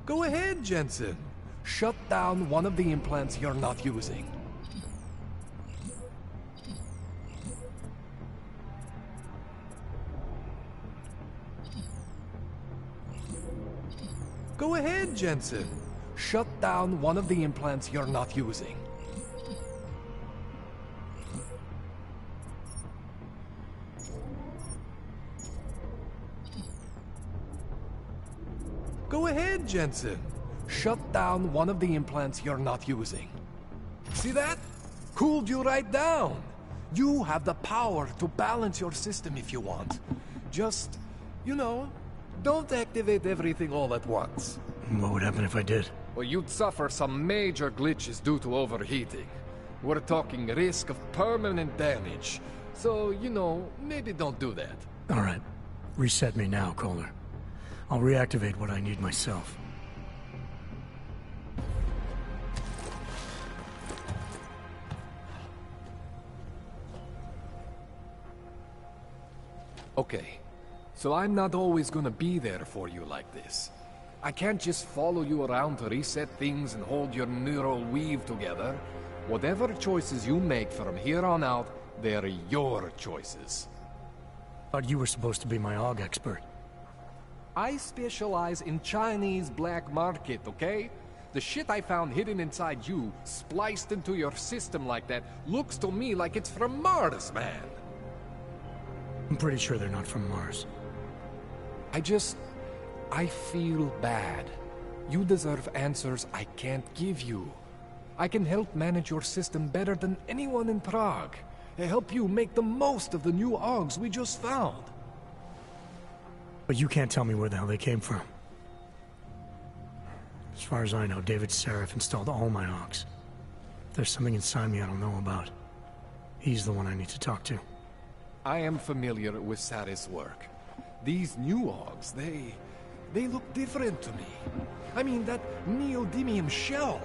S8: Go ahead, Jensen. Shut down one of the implants you're not using. Go ahead, Jensen. Shut down one of the implants you're not using. Go ahead, Jensen. Shut down one of the implants you're not using. See that? Cooled you right down. You have the power to balance your system if you want. Just, you know, don't activate everything all at once.
S2: What would happen if I did?
S8: Well, you'd suffer some major glitches due to overheating. We're talking risk of permanent damage. So, you know, maybe don't do that.
S2: All right. Reset me now, Kohler. I'll reactivate what I need myself.
S8: Okay. So I'm not always gonna be there for you like this. I can't just follow you around to reset things and hold your neural weave together. Whatever choices you make from here on out, they're your choices.
S2: Thought you were supposed to be my AUG expert.
S8: I specialize in Chinese black market, okay? The shit I found hidden inside you, spliced into your system like that, looks to me like it's from Mars, man.
S2: I'm pretty sure they're not from Mars.
S8: I feel bad. You deserve answers I can't give you. I can help manage your system better than anyone in Prague. Help you make the most of the new AUGs we just found.
S2: But you can't tell me where the hell they came from. As far as I know, David Seraph installed all my AUGs. If there's something inside me I don't know about, he's the one I need to talk to.
S8: I am familiar with Sarah's work. These new AUGs, they look different to me. I mean, that neodymium shell.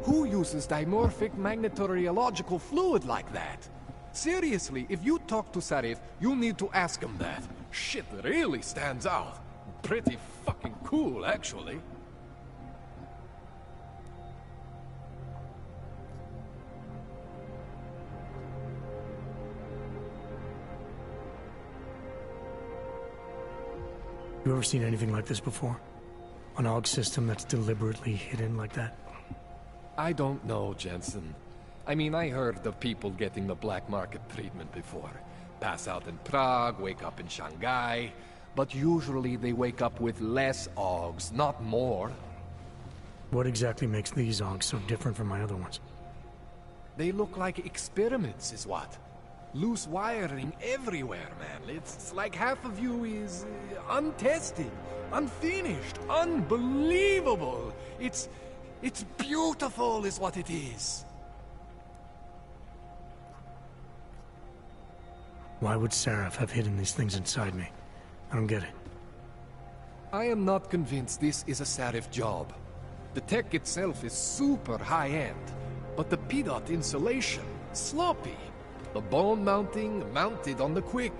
S8: Who uses dimorphic magnetorheological fluid like that? Seriously, if you talk to Sarif, you need to ask him that. Shit really stands out. Pretty fucking cool, actually.
S2: You ever seen anything like this before? An AUG system that's deliberately hidden like that?
S8: I don't know, Jensen. I mean, I heard of people getting the black market treatment before. Pass out in Prague, wake up in Shanghai. But usually they wake up with less Augs, not more.
S2: What exactly makes these Augs so different from my other ones?
S8: They look like experiments, is what? Loose wiring everywhere, man. It's like half of you is untested, unfinished, unbelievable. It's beautiful, is what it is.
S2: Why would Seraph have hidden these things inside me? I don't get it.
S8: I am not convinced this is a Seraph job. The tech itself is super high-end, but the PDOT insulation, sloppy. The bone mounting, mounted on the quick.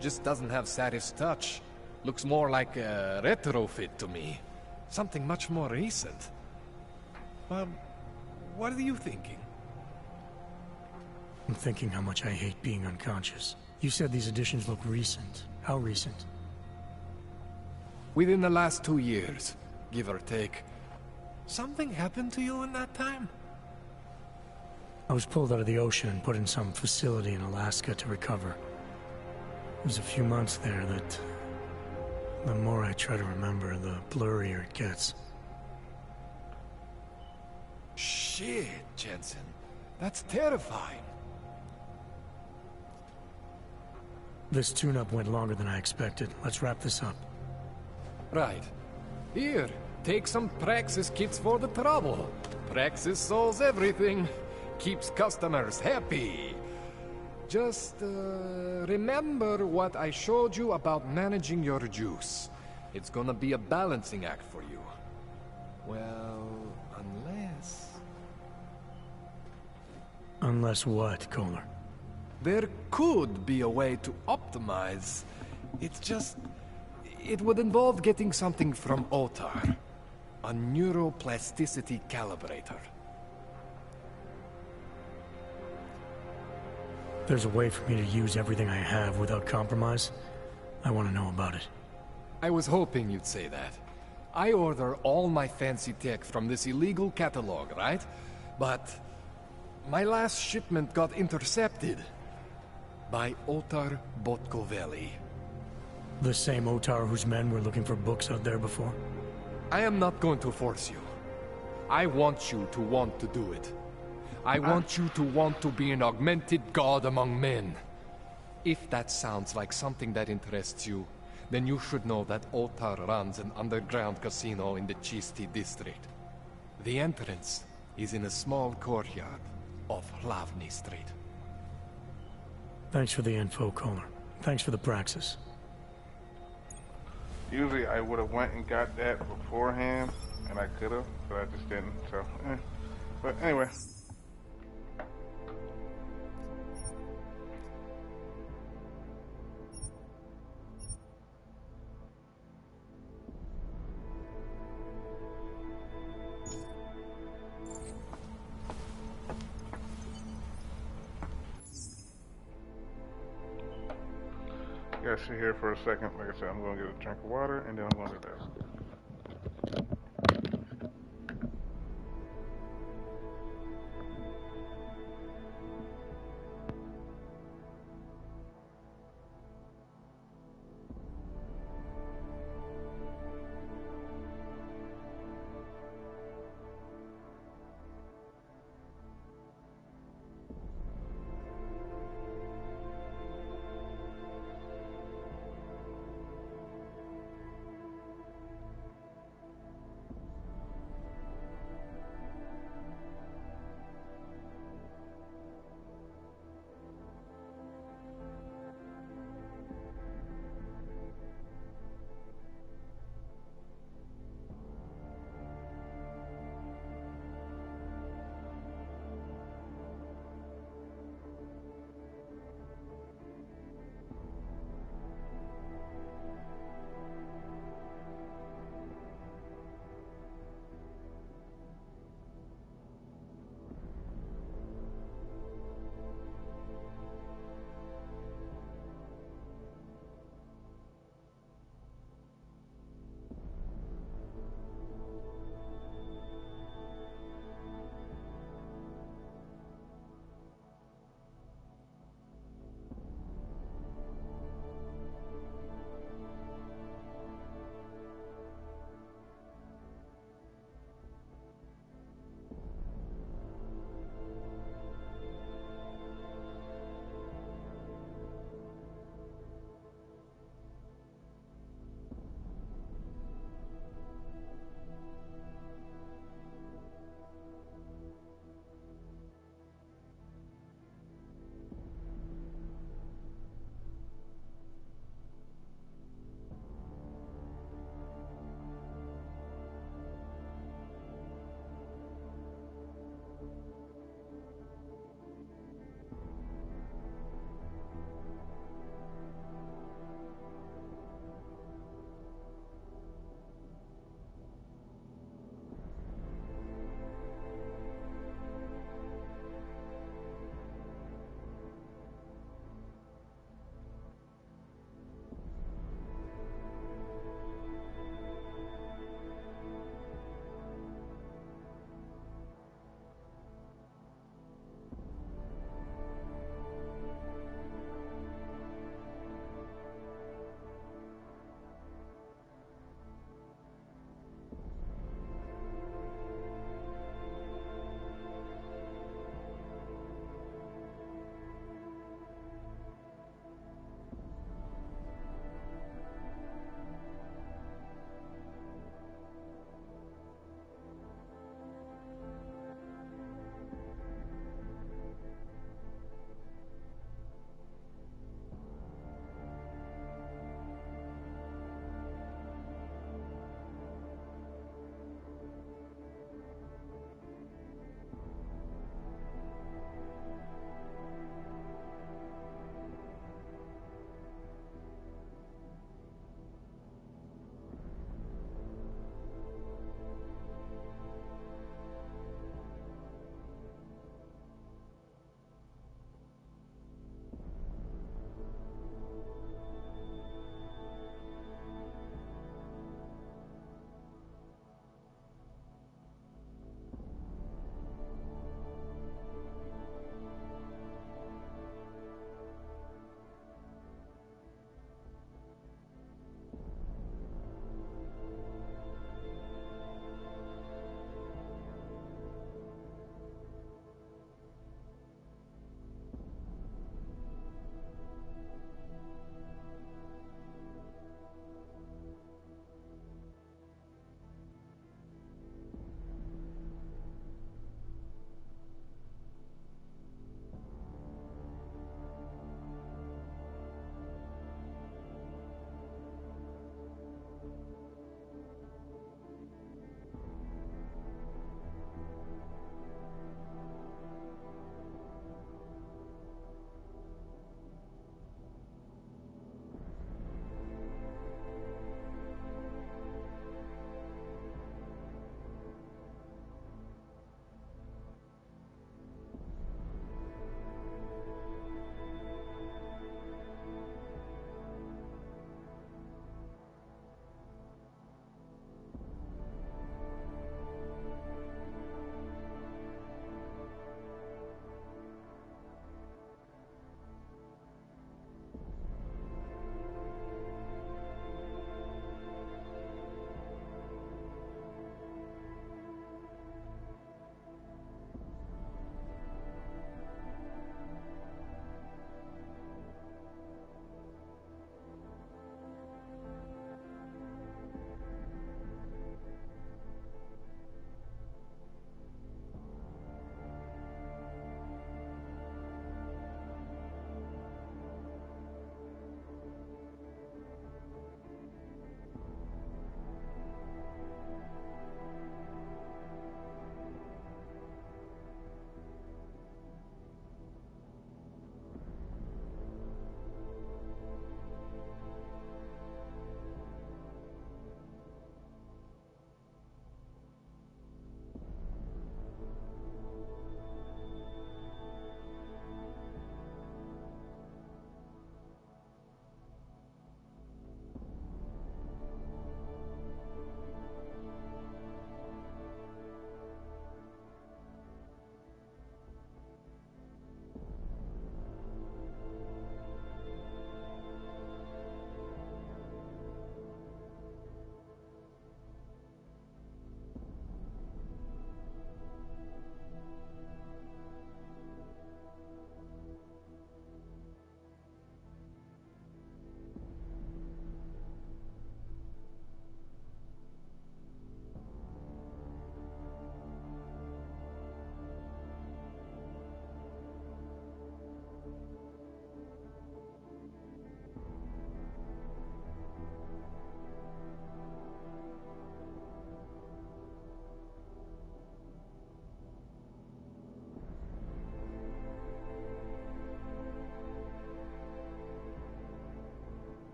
S8: Just doesn't have Saraph's touch. Looks more like a retrofit to me. Something much more recent. What are you thinking?
S2: I'm thinking how much I hate being unconscious. You said these additions look recent. How recent?
S8: Within the last 2 years, give or take. Something happened to you in that time?
S2: I was pulled out of the ocean and put in some facility in Alaska to recover. It was a few months there that... the more I try to remember, the blurrier it gets.
S8: Shit, Jensen. That's terrifying.
S2: This tune-up went longer than I expected. Let's wrap this up.
S8: Right. Here, take some Praxis kits for the trouble. Praxis solves everything. Keeps customers happy. Just, remember what I showed you about managing your juice. It's gonna be a balancing act for you. Well, unless...
S2: Unless what, Kohler?
S8: There could be a way to optimize. It's just... it would involve getting something from Otar. A neuroplasticity calibrator.
S2: There's a way for me to use everything I have without compromise? I want to know about it.
S8: I was hoping you'd say that. I order all my fancy tech from this illegal catalog, right? But... my last shipment got intercepted. By Otar Botkoveli.
S2: The same Otar whose men were looking for books out there before?
S8: I am not going to force you. I want you to want to do it. I want you to want to be an augmented god among men. If that sounds like something that interests you, then you should know that Otar runs an underground casino in the Chisti district. The entrance is in a small courtyard off Hlavny Street.
S2: Thanks for the info, Kohler. Thanks for the praxis.
S1: Usually I would have went and got that beforehand, and I could have, but I just didn't, so, But anyway. Gotta sit here for a second. Like I said, I'm gonna get a drink of water and then I'm gonna do this.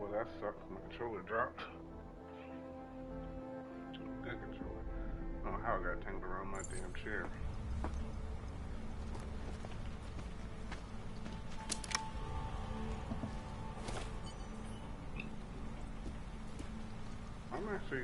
S1: Well, that sucks. My controller dropped. Good controller. I don't know how I got tangled around my damn chair. I'm actually...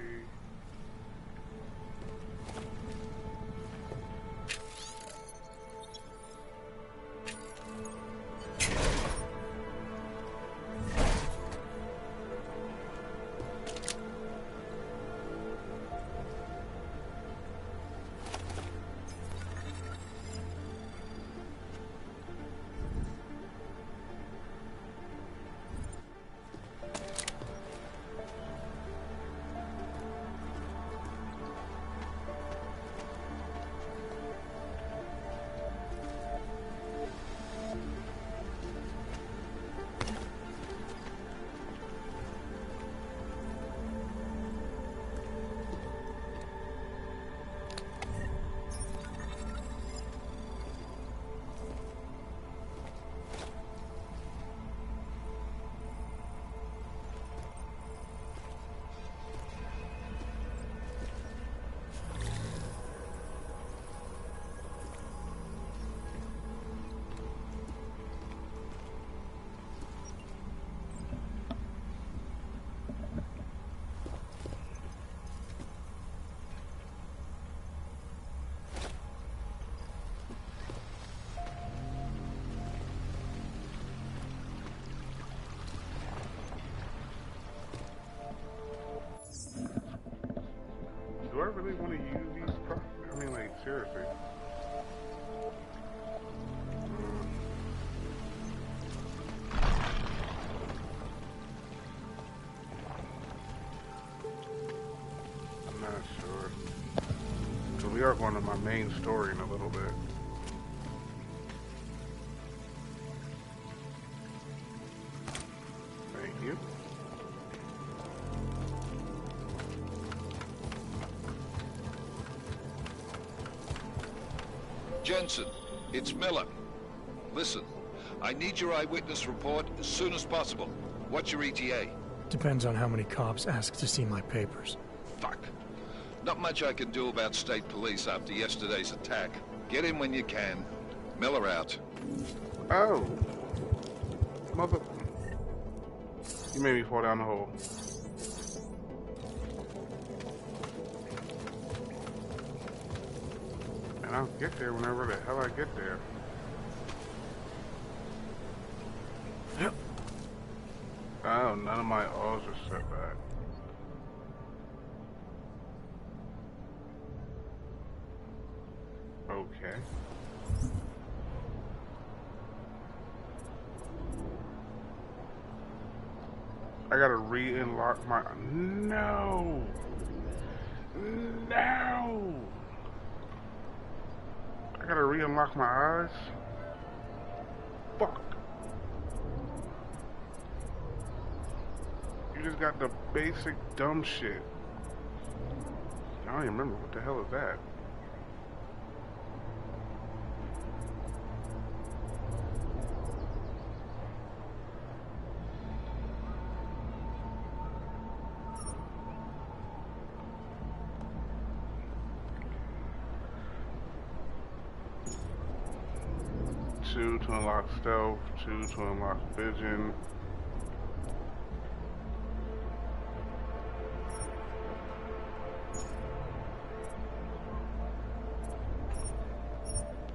S1: Do I really want to use these products? I mean, like, seriously. I'm not sure. So we are going to my main story in a little bit. Thank you.
S12: Jensen, it's Miller. Listen, I need your eyewitness report as soon as possible. What's your ETA?
S2: Depends on how many cops ask to see my papers.
S12: Fuck. Not much I can do about state police after yesterday's attack. Get in when you can. Miller out.
S1: Oh. Mother... You made me fall down the hole. And I'll get there whenever the hell I get there. Yep. Oh, none of my O's are set back. Okay. I gotta re-unlock my... No! No! I gotta re-unlock my eyes? Fuck. You just got the basic dumb shit. I don't even remember what the hell is that. Two to unlock stealth, 2 to unlock vision.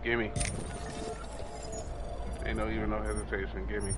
S1: Gimme. Ain't no even no hesitation, gimme.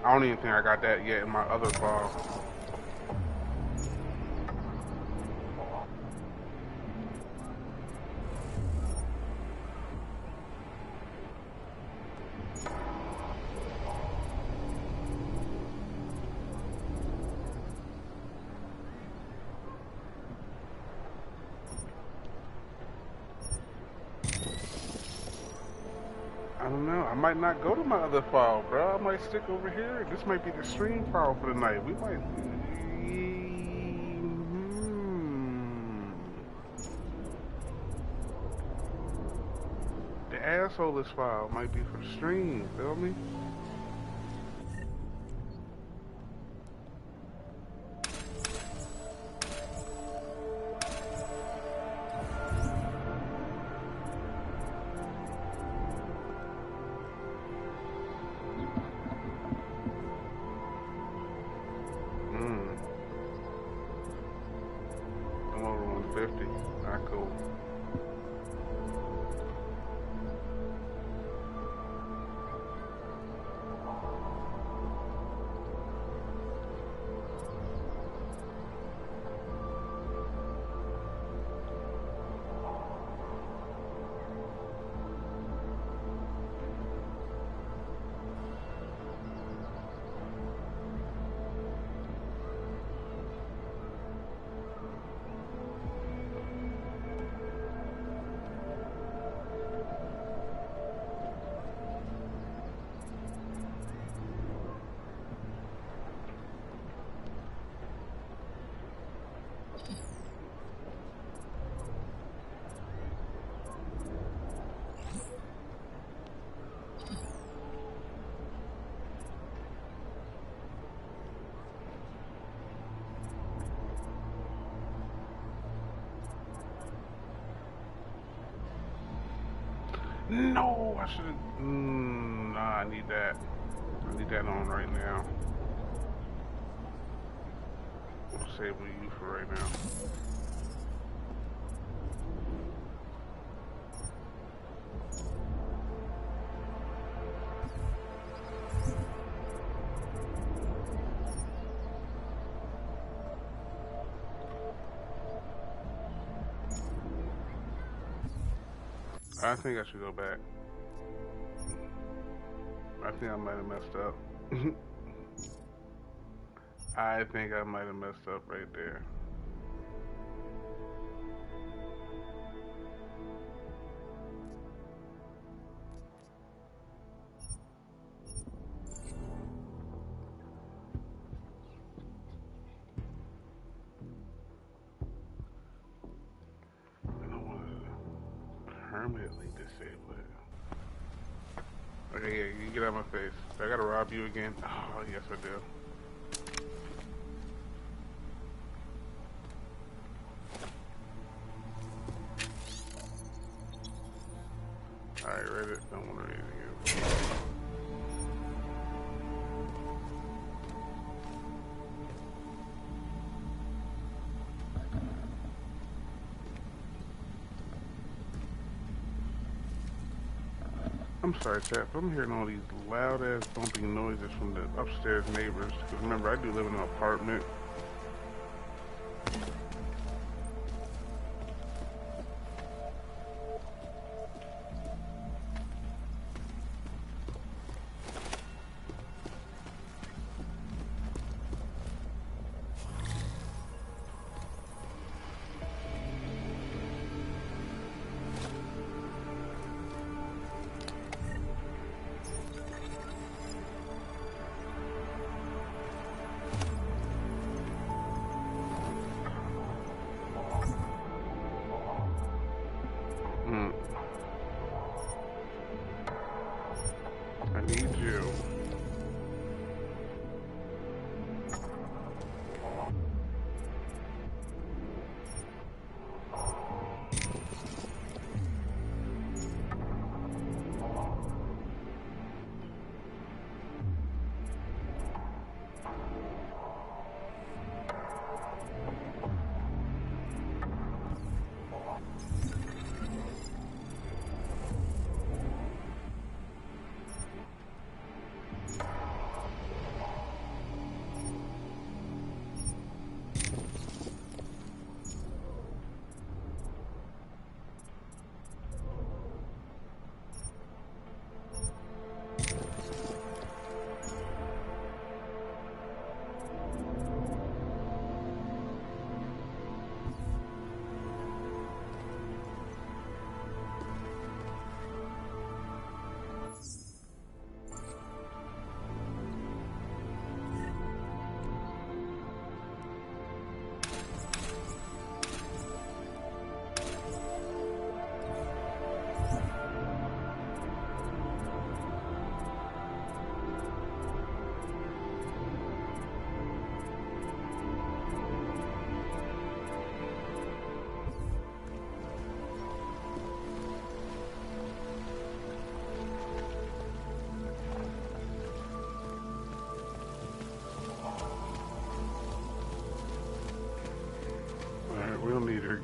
S1: I don't even think I got that yet in my other file. I don't know. I might not go to my other file, bro. I might stick over here. This might be the stream file for the night. We might. The assholeless file might be for the stream. Feel me? I'm over 150. Alright, cool. No, I should have. Nah, I need that. I need that on right now. I'll save you for right now. I think I should go back. I think I might have messed up. I think I might have messed up right there. I don't want to permanently disable it. Okay, yeah, you get out of my face. I gotta rob you again? Oh, yes I do. Alright, Reddit, don't want to read it again. I'm sorry, chat, but I'm hearing all these loud-ass bumping noises from the upstairs neighbors. Because remember, I do live in an apartment.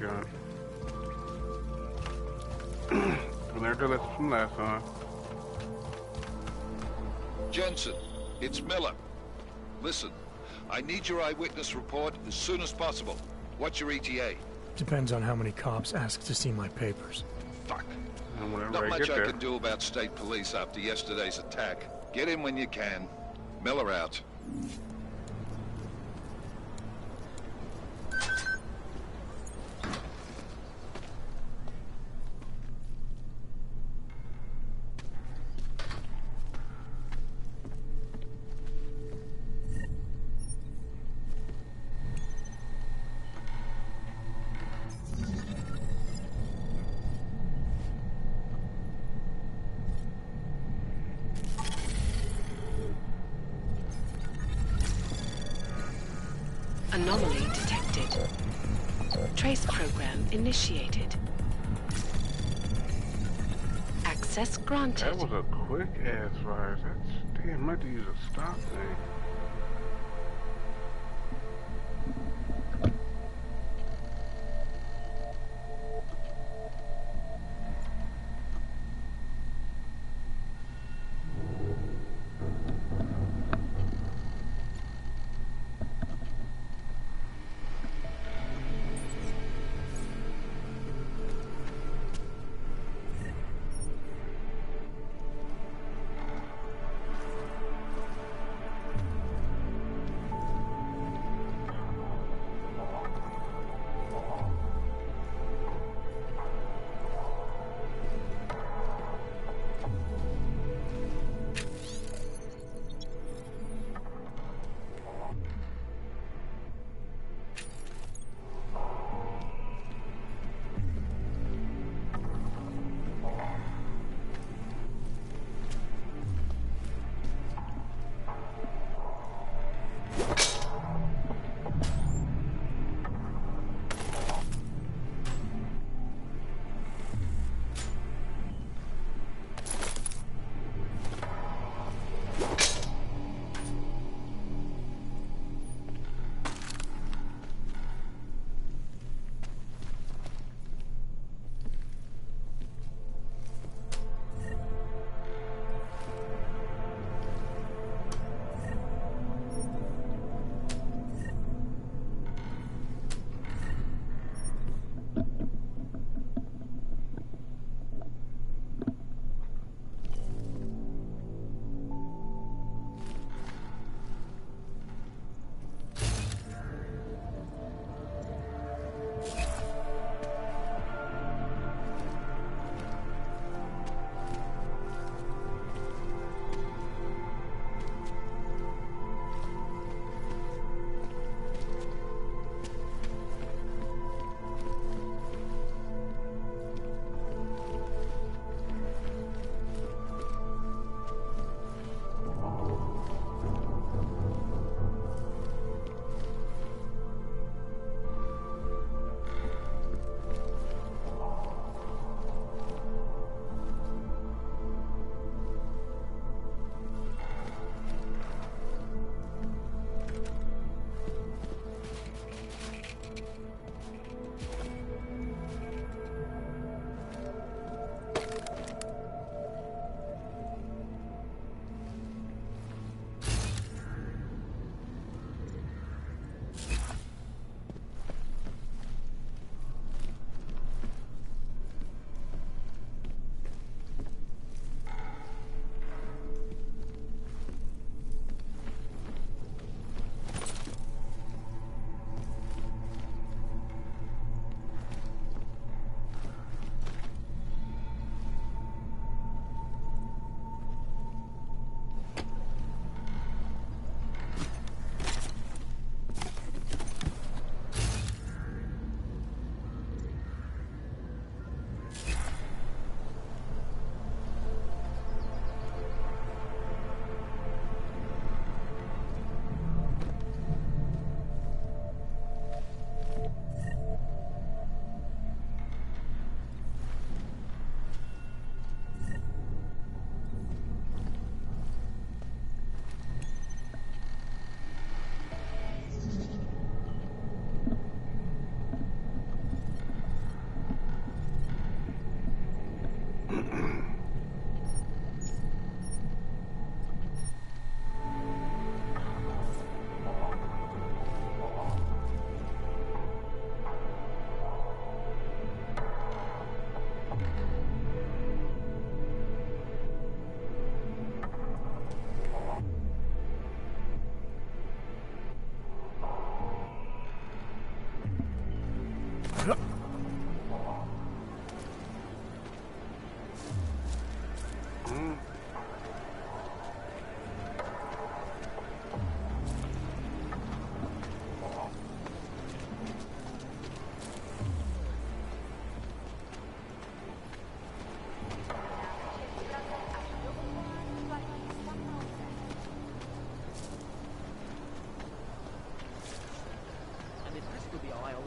S1: gun. We learned our lesson from last time.
S12: Jensen, it's Miller. Listen, I need your eyewitness report as soon as possible. What's your ETA?
S2: Depends on how many cops ask to see my papers.
S12: Fuck.
S1: Not
S12: Not much I can do about state police after yesterday's attack. Get in when you can. Miller out.
S17: Anomaly detected. Trace program initiated. Access granted.
S1: That was a quick ass fire. That's damn. I meant to use a stop thing.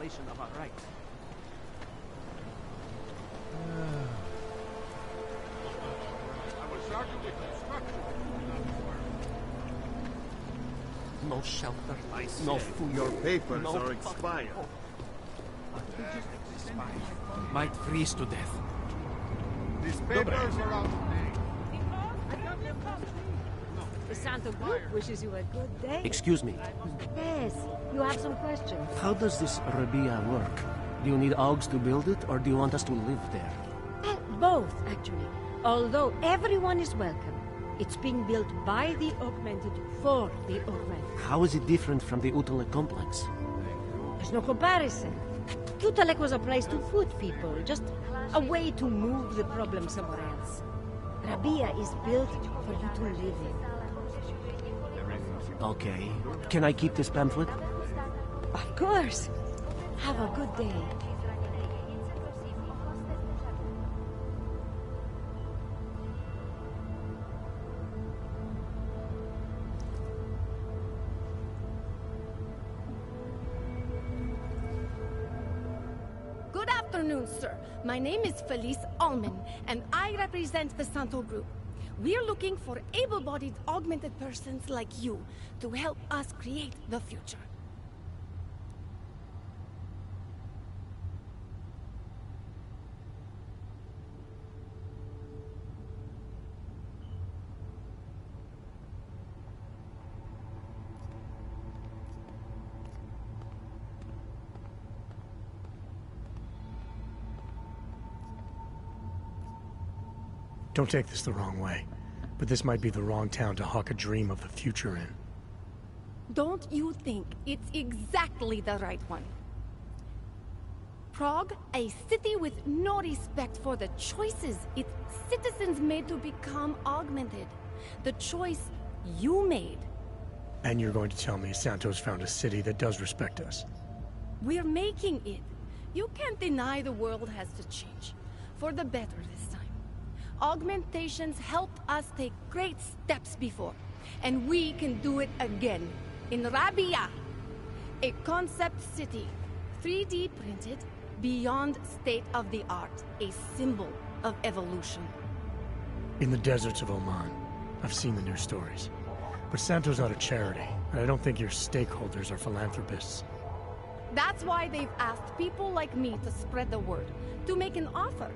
S14: violation of our rights.
S10: I was charged with construction.
S8: No shelter.
S24: I
S8: No
S24: said,
S8: food.
S24: your papers
S8: no
S24: are expired.
S8: Might freeze to death.
S10: These papers are out of date.
S19: The Santo Group wishes you a good day.
S5: Excuse me.
S19: Yes, you have some questions.
S5: How does this Rabia work? Do you need Augs to build it, or do you want us to live there?
S19: Both, actually. Although everyone is welcome. It's being built by the Augmented for the Augmented.
S5: How is it different from the Utulek complex?
S19: There's no comparison. Utalek was a place to put people, just a way to move the problem somewhere else. Rabia is built for you to live in.
S5: Okay. Can I keep this pamphlet?
S19: Of course. Have a good day.
S16: Good afternoon, sir. My name is Felice Allman, and I represent the Santo Group. We're looking for able-bodied augmented persons like you to help us create the future.
S2: Don't take this the wrong way, but this might be the wrong town to hawk a dream of the future in.
S16: Don't you think it's exactly the right one? Prague, a city with no respect for the choices its citizens made to become augmented. The choice you made.
S2: And you're going to tell me Santos found a city that does respect us.
S16: We're making it. You can't deny the world has to change. For the better this time. Augmentations helped us take great steps before. And we can do it again. In Rabia. A concept city. 3D printed. Beyond state-of-the-art. A symbol of evolution.
S2: In the deserts of Oman, I've seen the news stories. But Santo's not a charity, and I don't think your stakeholders are philanthropists.
S16: That's why they've asked people like me to spread the word. To make an offer.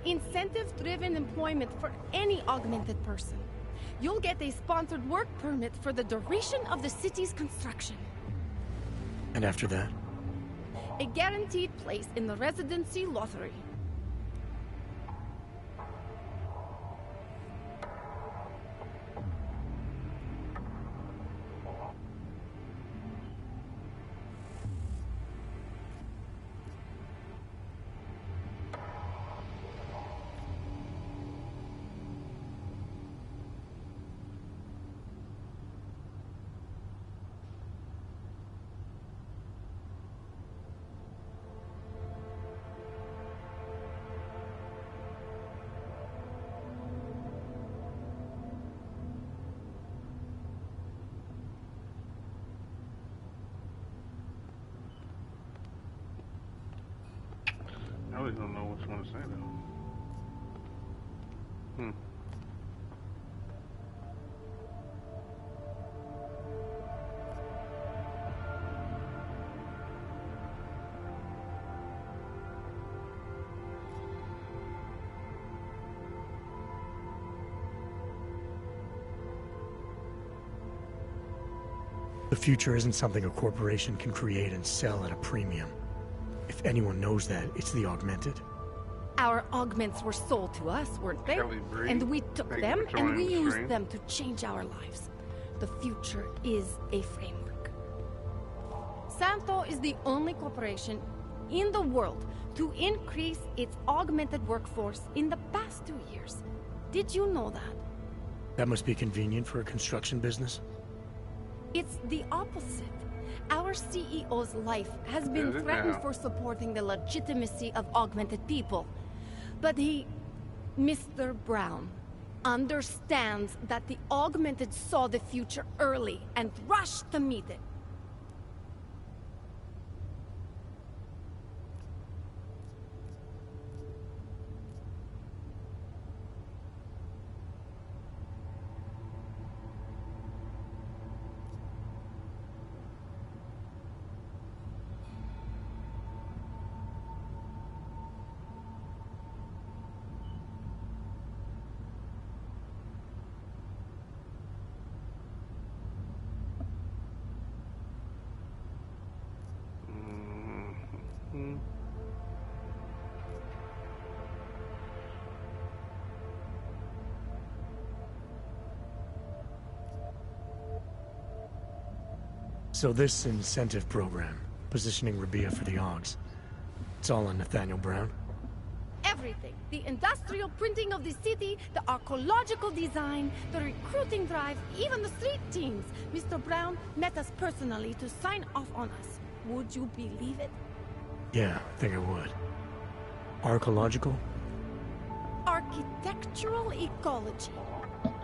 S16: Incentive-driven employment for any augmented person. You'll get a sponsored work permit for the duration of the city's construction.
S2: And after that?
S16: A guaranteed place in the residency lottery.
S1: I really don't know what you want to say though.
S2: The future isn't something a corporation can create and sell at a premium. If anyone knows that, it's the Augmented.
S16: Our augments were sold to us, weren't they? And we took them and we used them to change our lives. The future is a framework. Santo is the only corporation in the world to increase its augmented workforce in the past 2 years. Did you know that?
S2: That must be convenient for a construction business.
S16: It's the opposite. Our CEO's life has been threatened for supporting the legitimacy of augmented people. But he, Mr. Brown, understands that the augmented saw the future early and rushed to meet it.
S2: So this incentive program, positioning Rabia for the Augs, it's all on Nathaniel Brown?
S16: Everything. The industrial printing of the city, the archaeological design, the recruiting drive, even the street teams. Mr. Brown met us personally to sign off on us. Would you believe it?
S2: Yeah, I think I would. Archaeological?
S16: Architectural ecology.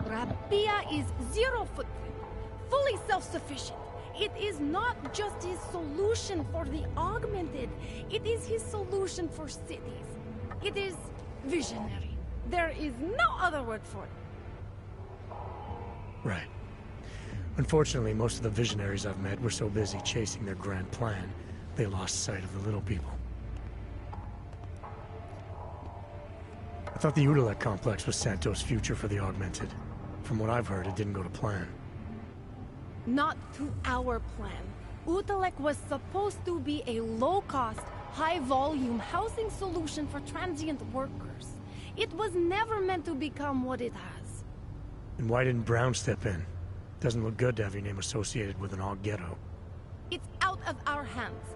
S16: Rabia is zero footprint, fully self-sufficient. It is not just his solution for the augmented. It is his solution for cities. It is visionary. There is no other word for it.
S2: Right. Unfortunately, most of the visionaries I've met were so busy chasing their grand plan, they lost sight of the little people. I thought the Udalek complex was Santos' future for the augmented. From what I've heard, it didn't go to plan.
S16: Not to our plan. Udalek was supposed to be a low-cost, high-volume housing solution for transient workers. It was never meant to become what it has.
S2: And why didn't Brown step in? Doesn't look good to have your name associated with an Aug ghetto.
S16: It's out of our hands.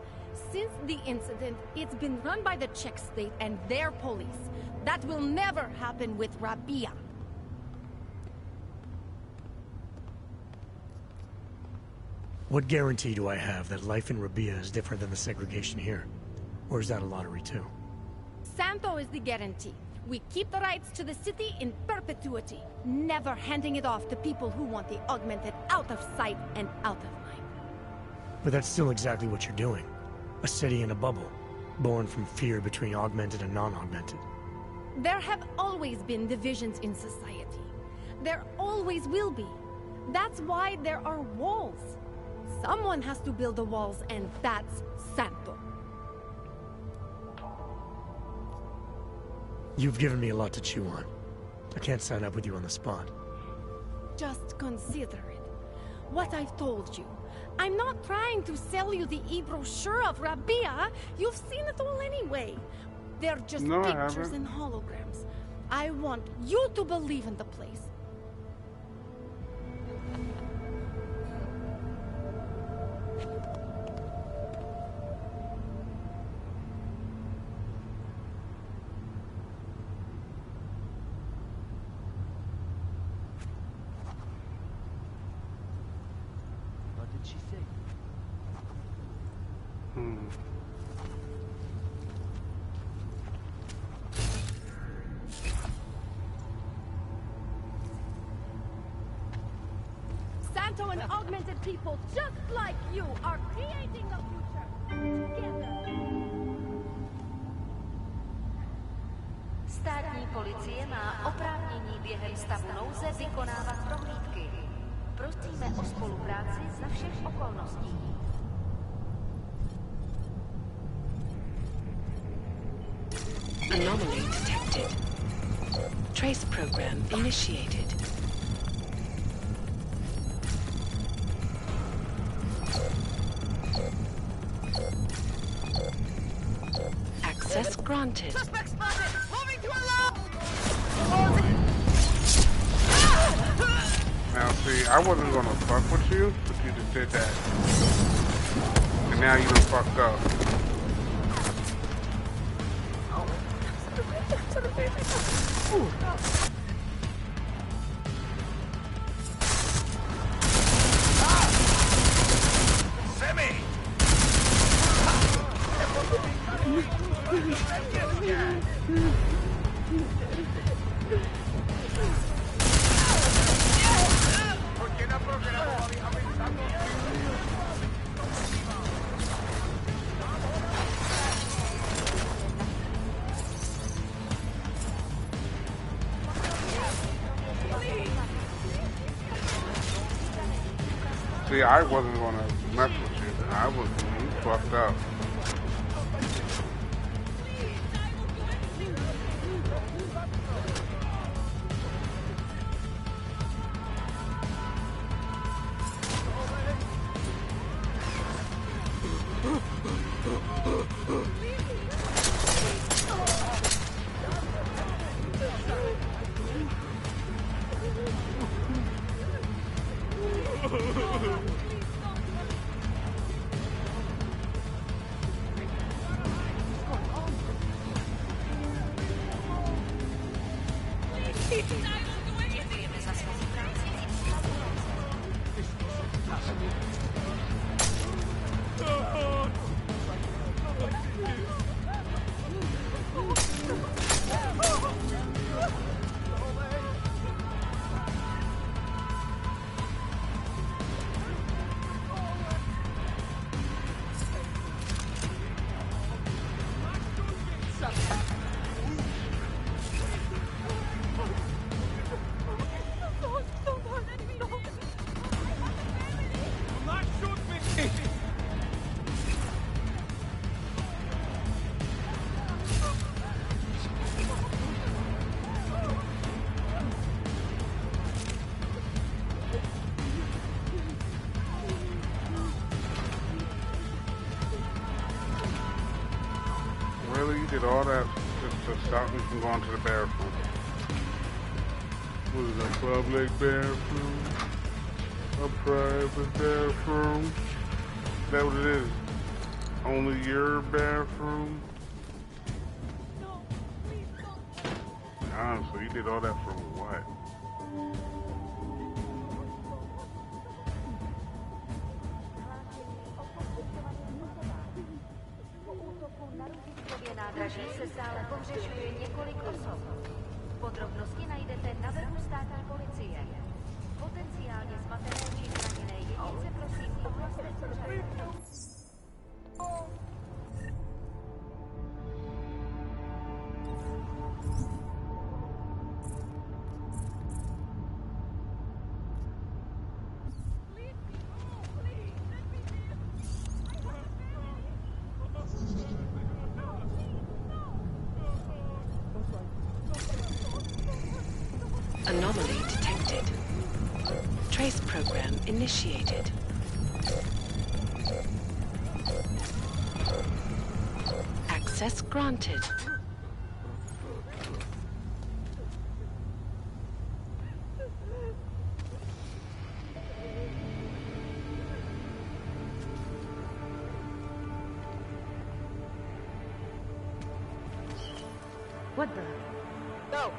S16: Since the incident, it's been run by the Czech state and their police. That will never happen with Rabia.
S2: What guarantee do I have that life in Rabia is different than the segregation here? Or is that a lottery too?
S16: Santo is the guarantee. We keep the rights to the city in perpetuity, never handing it off to people who want the augmented out of sight and out of mind.
S2: But that's still exactly what you're doing. A city in a bubble, born from fear between augmented and non-augmented.
S16: There have always been divisions in society. There always will be. That's why there are walls. Someone has to build the walls, and that's Santo.
S2: You've given me a lot to chew on. I can't sign up with you on the spot.
S16: Just consider it. What I've told you. I'm not trying to sell you the e-brochure of Rabia. You've seen it all anyway. They're just pictures and holograms. I want you to believe in the place.
S5: What did she say?
S16: Santo and augmented people just like you are creating the future together.
S4: Státní policie má oprávnění během stavu nouze vykonávat prohlídky. Prosíme o spolupráci za všech okolností.
S17: Anomaly detected. Trace program initiated. Access granted.
S6: Suspect spotted! Moving to alarm!
S1: Now see, I wasn't gonna fuck with you, but you just did that. And now you done fucked up.
S6: Semi!
S1: See, I wasn't gonna mess with you. I was fucked up. did all that to stop me from going to the bathroom. What is a public bathroom? A private bathroom? Is that what it is? Only your bathroom? Honestly, you did all that for what?
S4: Nádraží se stále pohřešuje několik osob. Podrobnosti najdete na webu státní policie. Potenciálně zmatené či zraněné jedince prosím ohlaste pořadatelům.
S17: Anomaly detected. Trace program initiated. Access granted.
S19: What the?
S9: Go!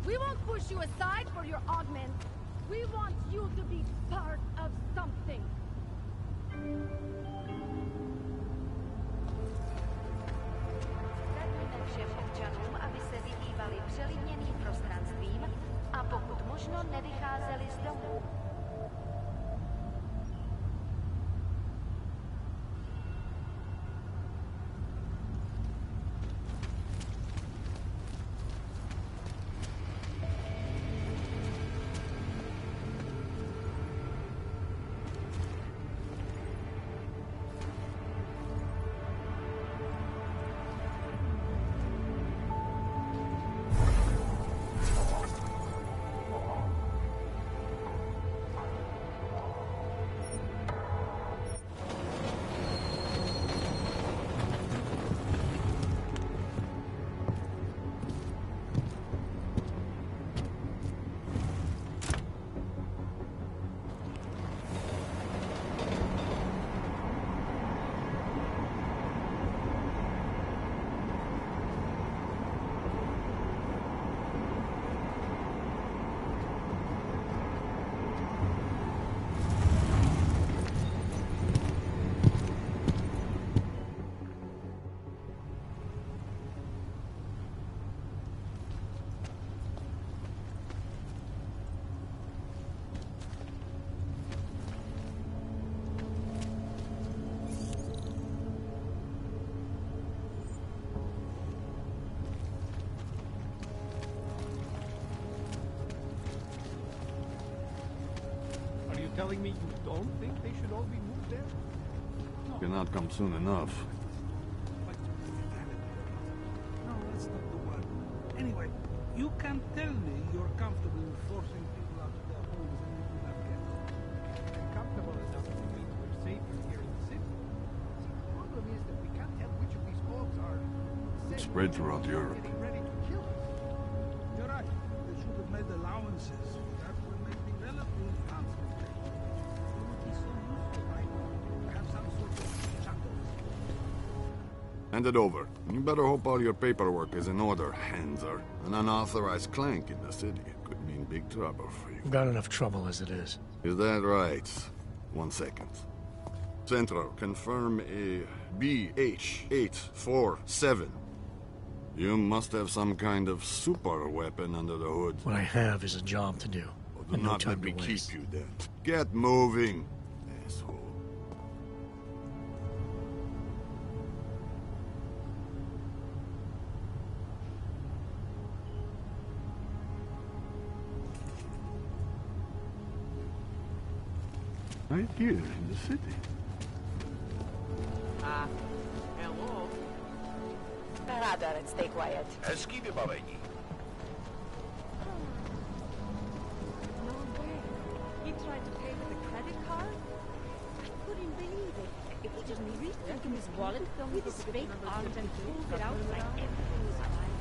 S16: We won't push you aside for your augment. We want you to be part of something.
S4: Radíme všem občanům, aby se vyhýbali přelidněným prostranstvím a pokud možno nevycházeli z domu.
S14: Telling me you don't think they should all be moved there?
S24: Cannot come soon enough.
S3: No, that's not the word. Anyway, you can't tell me you're comfortable in forcing people out of their homes and you do not get them.
S14: I'm comfortable enough to mean we're safer here in the city. See, the problem is that we can't tell which of these orcs are
S24: It's spread throughout Europe.
S14: getting ready to kill us.
S3: You're right. They should have made allowances for that when they developed the concentrated. It would be so useful right now to have some sort of shuttle.
S24: Hand it over. You better hope all your paperwork is in order, Hanser. An unauthorized clank in the city could mean big trouble for you.
S2: We've got enough trouble as it is.
S24: Is that right? 1 second. Central, confirm a BH-847. You must have some kind of super weapon under the hood.
S2: What I have is a job to do.
S24: Do
S2: And no
S24: not
S2: time
S24: let me
S2: to
S24: keep
S2: waste.
S24: you then. Get moving, asshole.
S25: Right here in the city.
S9: Hello?
S13: Radar and stay quiet.
S6: Skibby bavení.
S9: No way. He tried to pay with a credit card? I couldn't believe it. If he just reached into his wallet with his fake arms and pulled it out like everything was fine.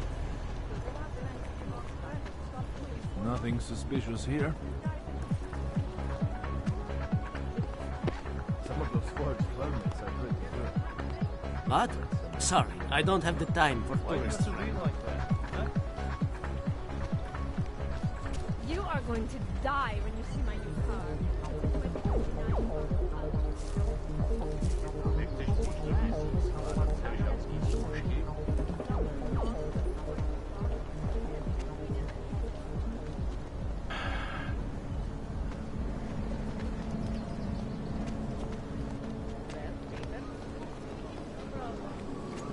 S20: Nothing suspicious here.
S25: Some of those forged permits are pretty good.
S5: What? Sorry, I don't have the time for
S25: Why
S5: tourists.
S25: used to read like that? Huh?
S16: You are going to die when you see my new car.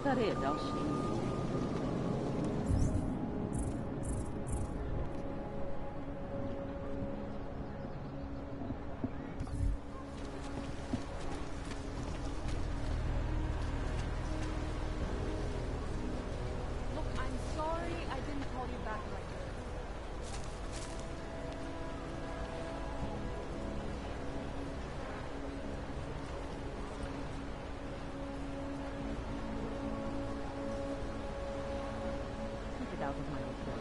S9: Tady je další.
S16: Look, I'm sorry I didn't call you back right away.
S9: Keep it out of my way.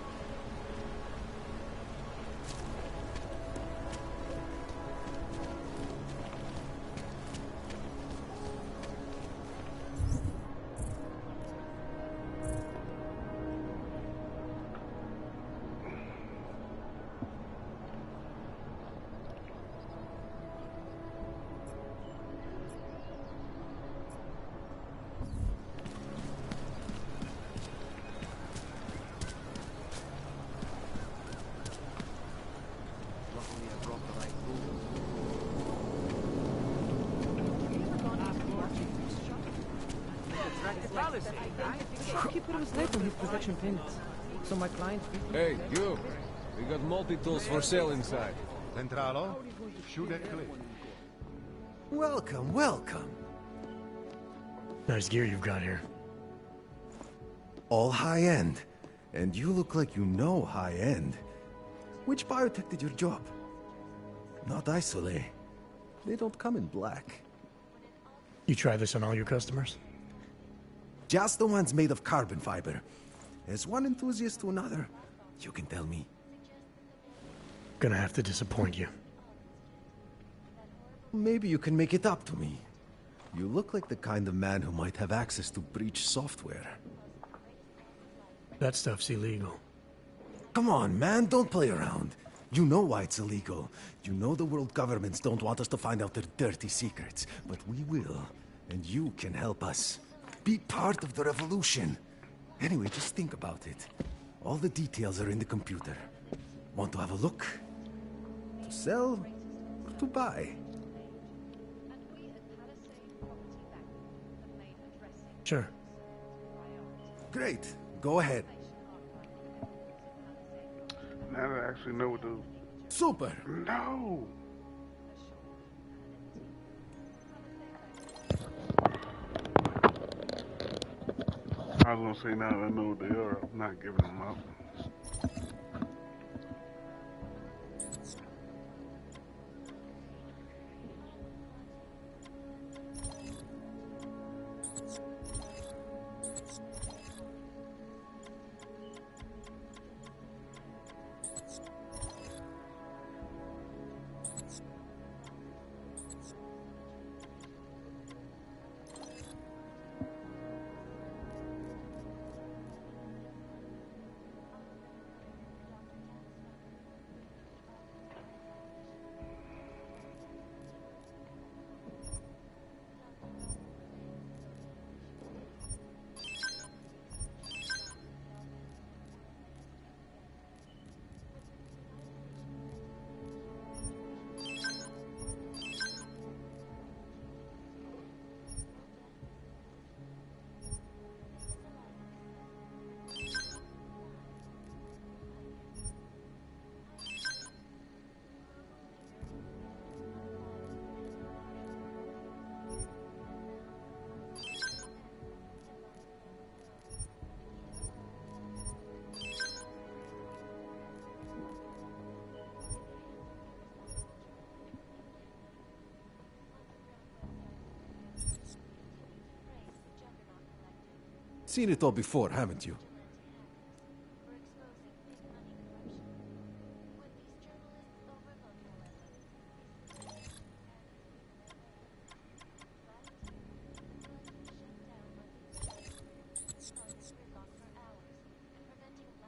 S5: Keeper was late on his protection payments. So my client...
S7: Hey, you! We got multi-tools for sale inside.
S6: Centralo, shoot that clip.
S24: Welcome, welcome.
S2: Nice gear you've got here.
S24: All high-end. And you look like you know high-end. Which biotech did your job? Not Isolate. They don't come in black.
S2: You try this on all your customers?
S24: Just the ones made of carbon fiber. As one enthusiast to another, you can tell me.
S2: Gonna have to disappoint you.
S24: Maybe you can make it up to me. You look like the kind of man who might have access to breach software.
S2: That stuff's illegal.
S24: Come on, man, don't play around. You know why it's illegal. You know the world governments don't want us to find out their dirty secrets. But we will, and you can help us. Be part of the revolution. Anyway, just think about it. All the details are in the computer. Want to have a look? To sell or to buy?
S2: Sure.
S24: Great. Go ahead.
S1: Now that I actually know what to...
S24: Super!
S1: No! I was gonna say now that I know what they are, I'm not giving them up.
S24: Seen it all before, haven't you?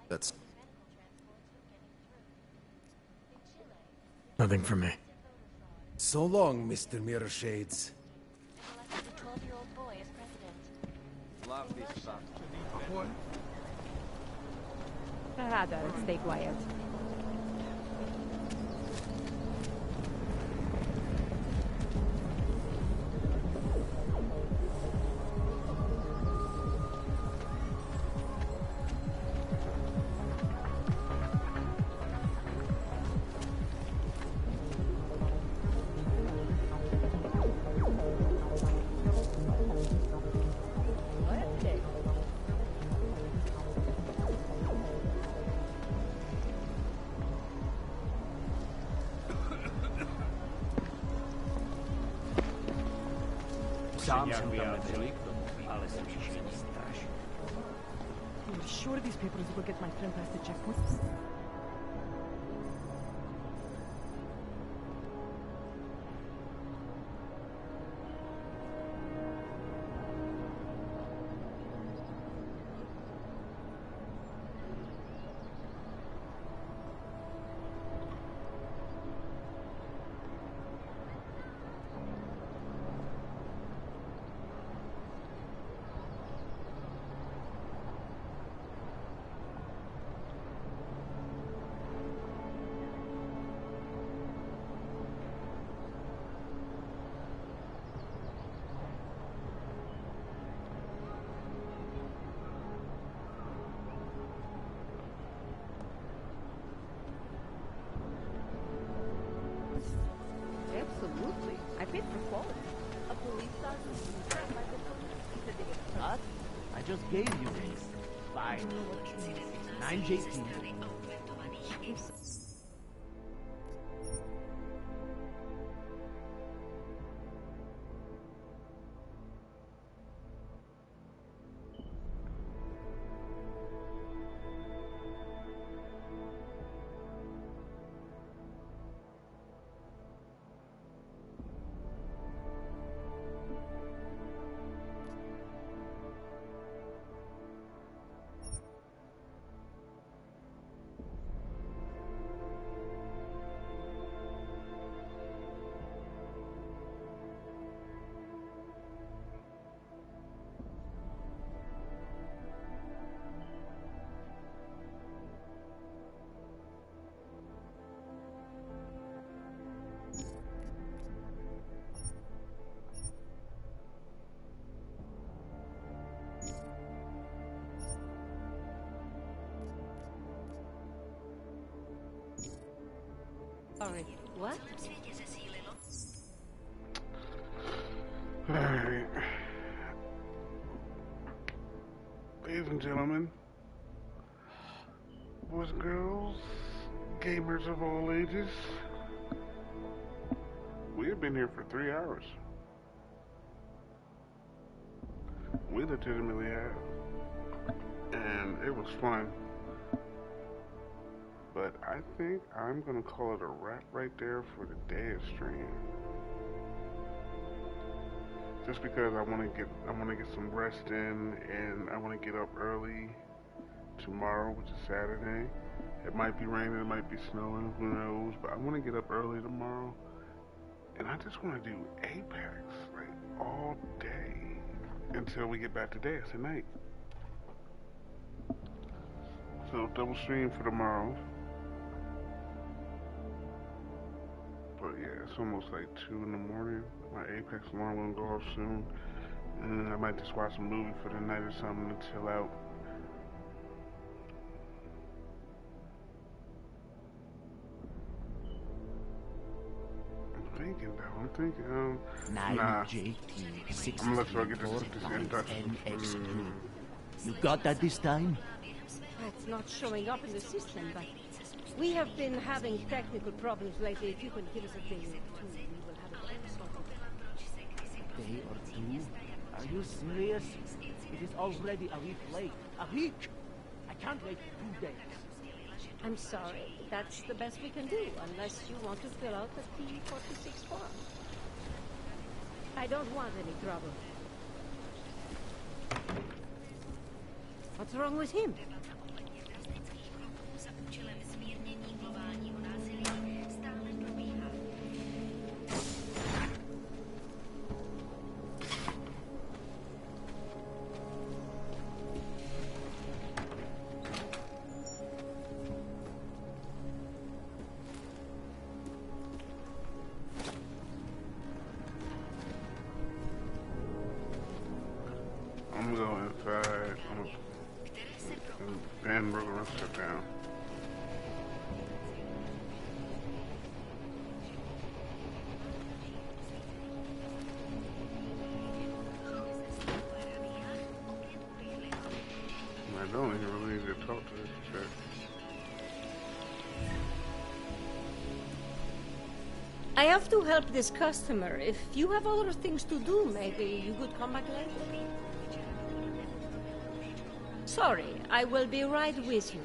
S24: That's...
S2: Nothing for me.
S24: So long, Mr. Mirror Shades.
S15: Love this stuff.
S9: Rather, stay quiet. You're sure these papers will get my friend past the checkpoint?
S14: gave you this. Fine. 9JT.
S19: Sorry, what?
S1: Alright. Ladies and gentlemen, boys and girls, gamers of all ages, we have been here for 3 hours. We legitimately have. And it was fun. But I think I'm gonna call it a wrap right there for the Deus stream. Just because I wanna get some rest in, and I wanna get up early tomorrow, which is Saturday. It might be raining, it might be snowing, who knows, but I wanna get up early tomorrow. And I just wanna do Apex, like, all day until we get back to Deus at night. So double stream for tomorrow. But yeah, it's almost like 2 in the morning. My Apex alarm will go off soon. And I might just watch a movie for the night or something to chill out. I'm thinking, nah.
S14: 9JT,
S1: I'm gonna let y'all get this induction.
S14: You got that this time?
S19: It's not showing up in the system, but we have been having technical problems lately. If you can give us a day or two, we will have it sorted.
S14: Day or two? Are you serious? It is already a week late. A week? I can't wait 2 days.
S19: I'm sorry. That's the best we can do, unless you want to fill out the P46 form. I don't want any trouble. What's wrong with him?
S1: I'm gonna go inside. And we're gonna sit down. I don't even really need to talk to this chick.
S19: I have to help this customer. If you have other things to do, maybe you could come back later. Sorry, I will be right with you.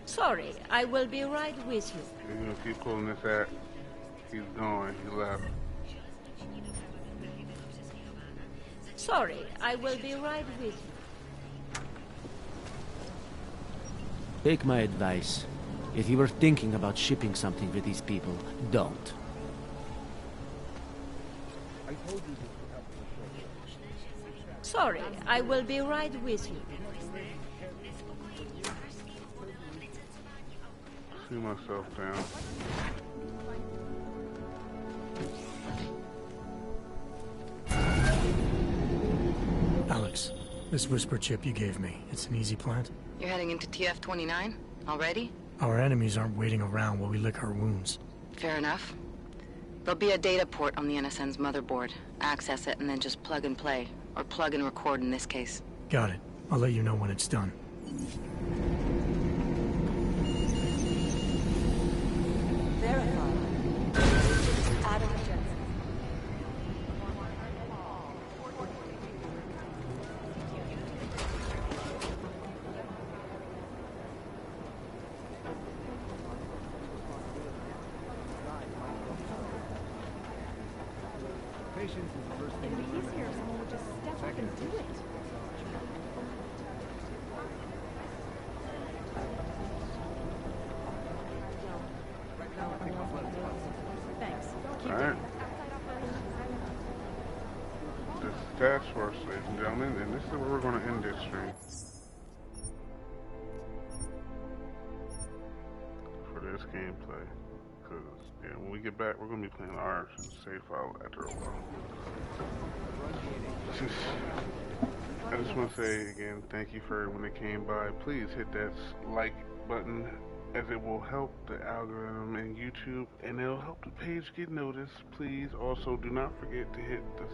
S19: Sorry, I will be right with you.
S1: He's gonna keep pulling this at. He's going. He left.
S19: Sorry, I will be right with you.
S5: Take my advice. If you were thinking about shipping something with these people, don't.
S3: I told you this would happen.
S19: Sorry, I will be right with you.
S1: See myself down.
S2: Alex, this whisper chip you gave me, it's an easy plant?
S13: You're heading into TF-29? Already?
S2: Our enemies aren't waiting around while we lick our wounds.
S13: Fair enough. There'll be a data port on the NSN's motherboard. Access it and then just plug and play. Or plug and record in this case.
S2: Got it. I'll let you know when it's done.
S9: Verify. Adam Jensen.
S25: Patience is the first thing.
S9: It'd be easier if someone would just step up and do it. Thanks. Keep
S1: All right. This is Task Force, ladies and gentlemen, and this is where we're going to end this stream. For this gameplay. Because, yeah, when we get back, we're going to be playing our save file after a while. I just want to say again, thank you for everyone that came by. Please hit that like button, as it will help the algorithm in YouTube and it'll help the page get noticed. Please also do not forget to hit the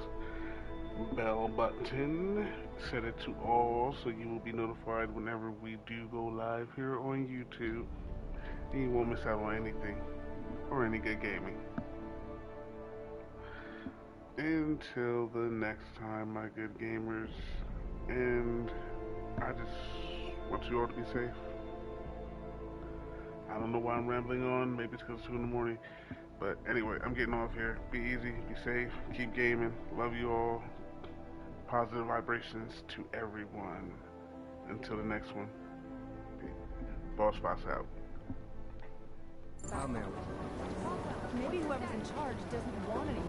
S1: bell button, set it to all so you will be notified whenever we do go live here on YouTube, and you won't miss out on anything or any good gaming. Until the next time, my good gamers, and I just want you all to be safe. I don't know why I'm rambling on, maybe it's because it's 2 in the morning, but anyway, I'm getting off here. Be easy, be safe, keep gaming, love you all, positive vibrations to everyone. Until the next one, Boss Spots out.
S9: Maybe whoever's in charge doesn't want any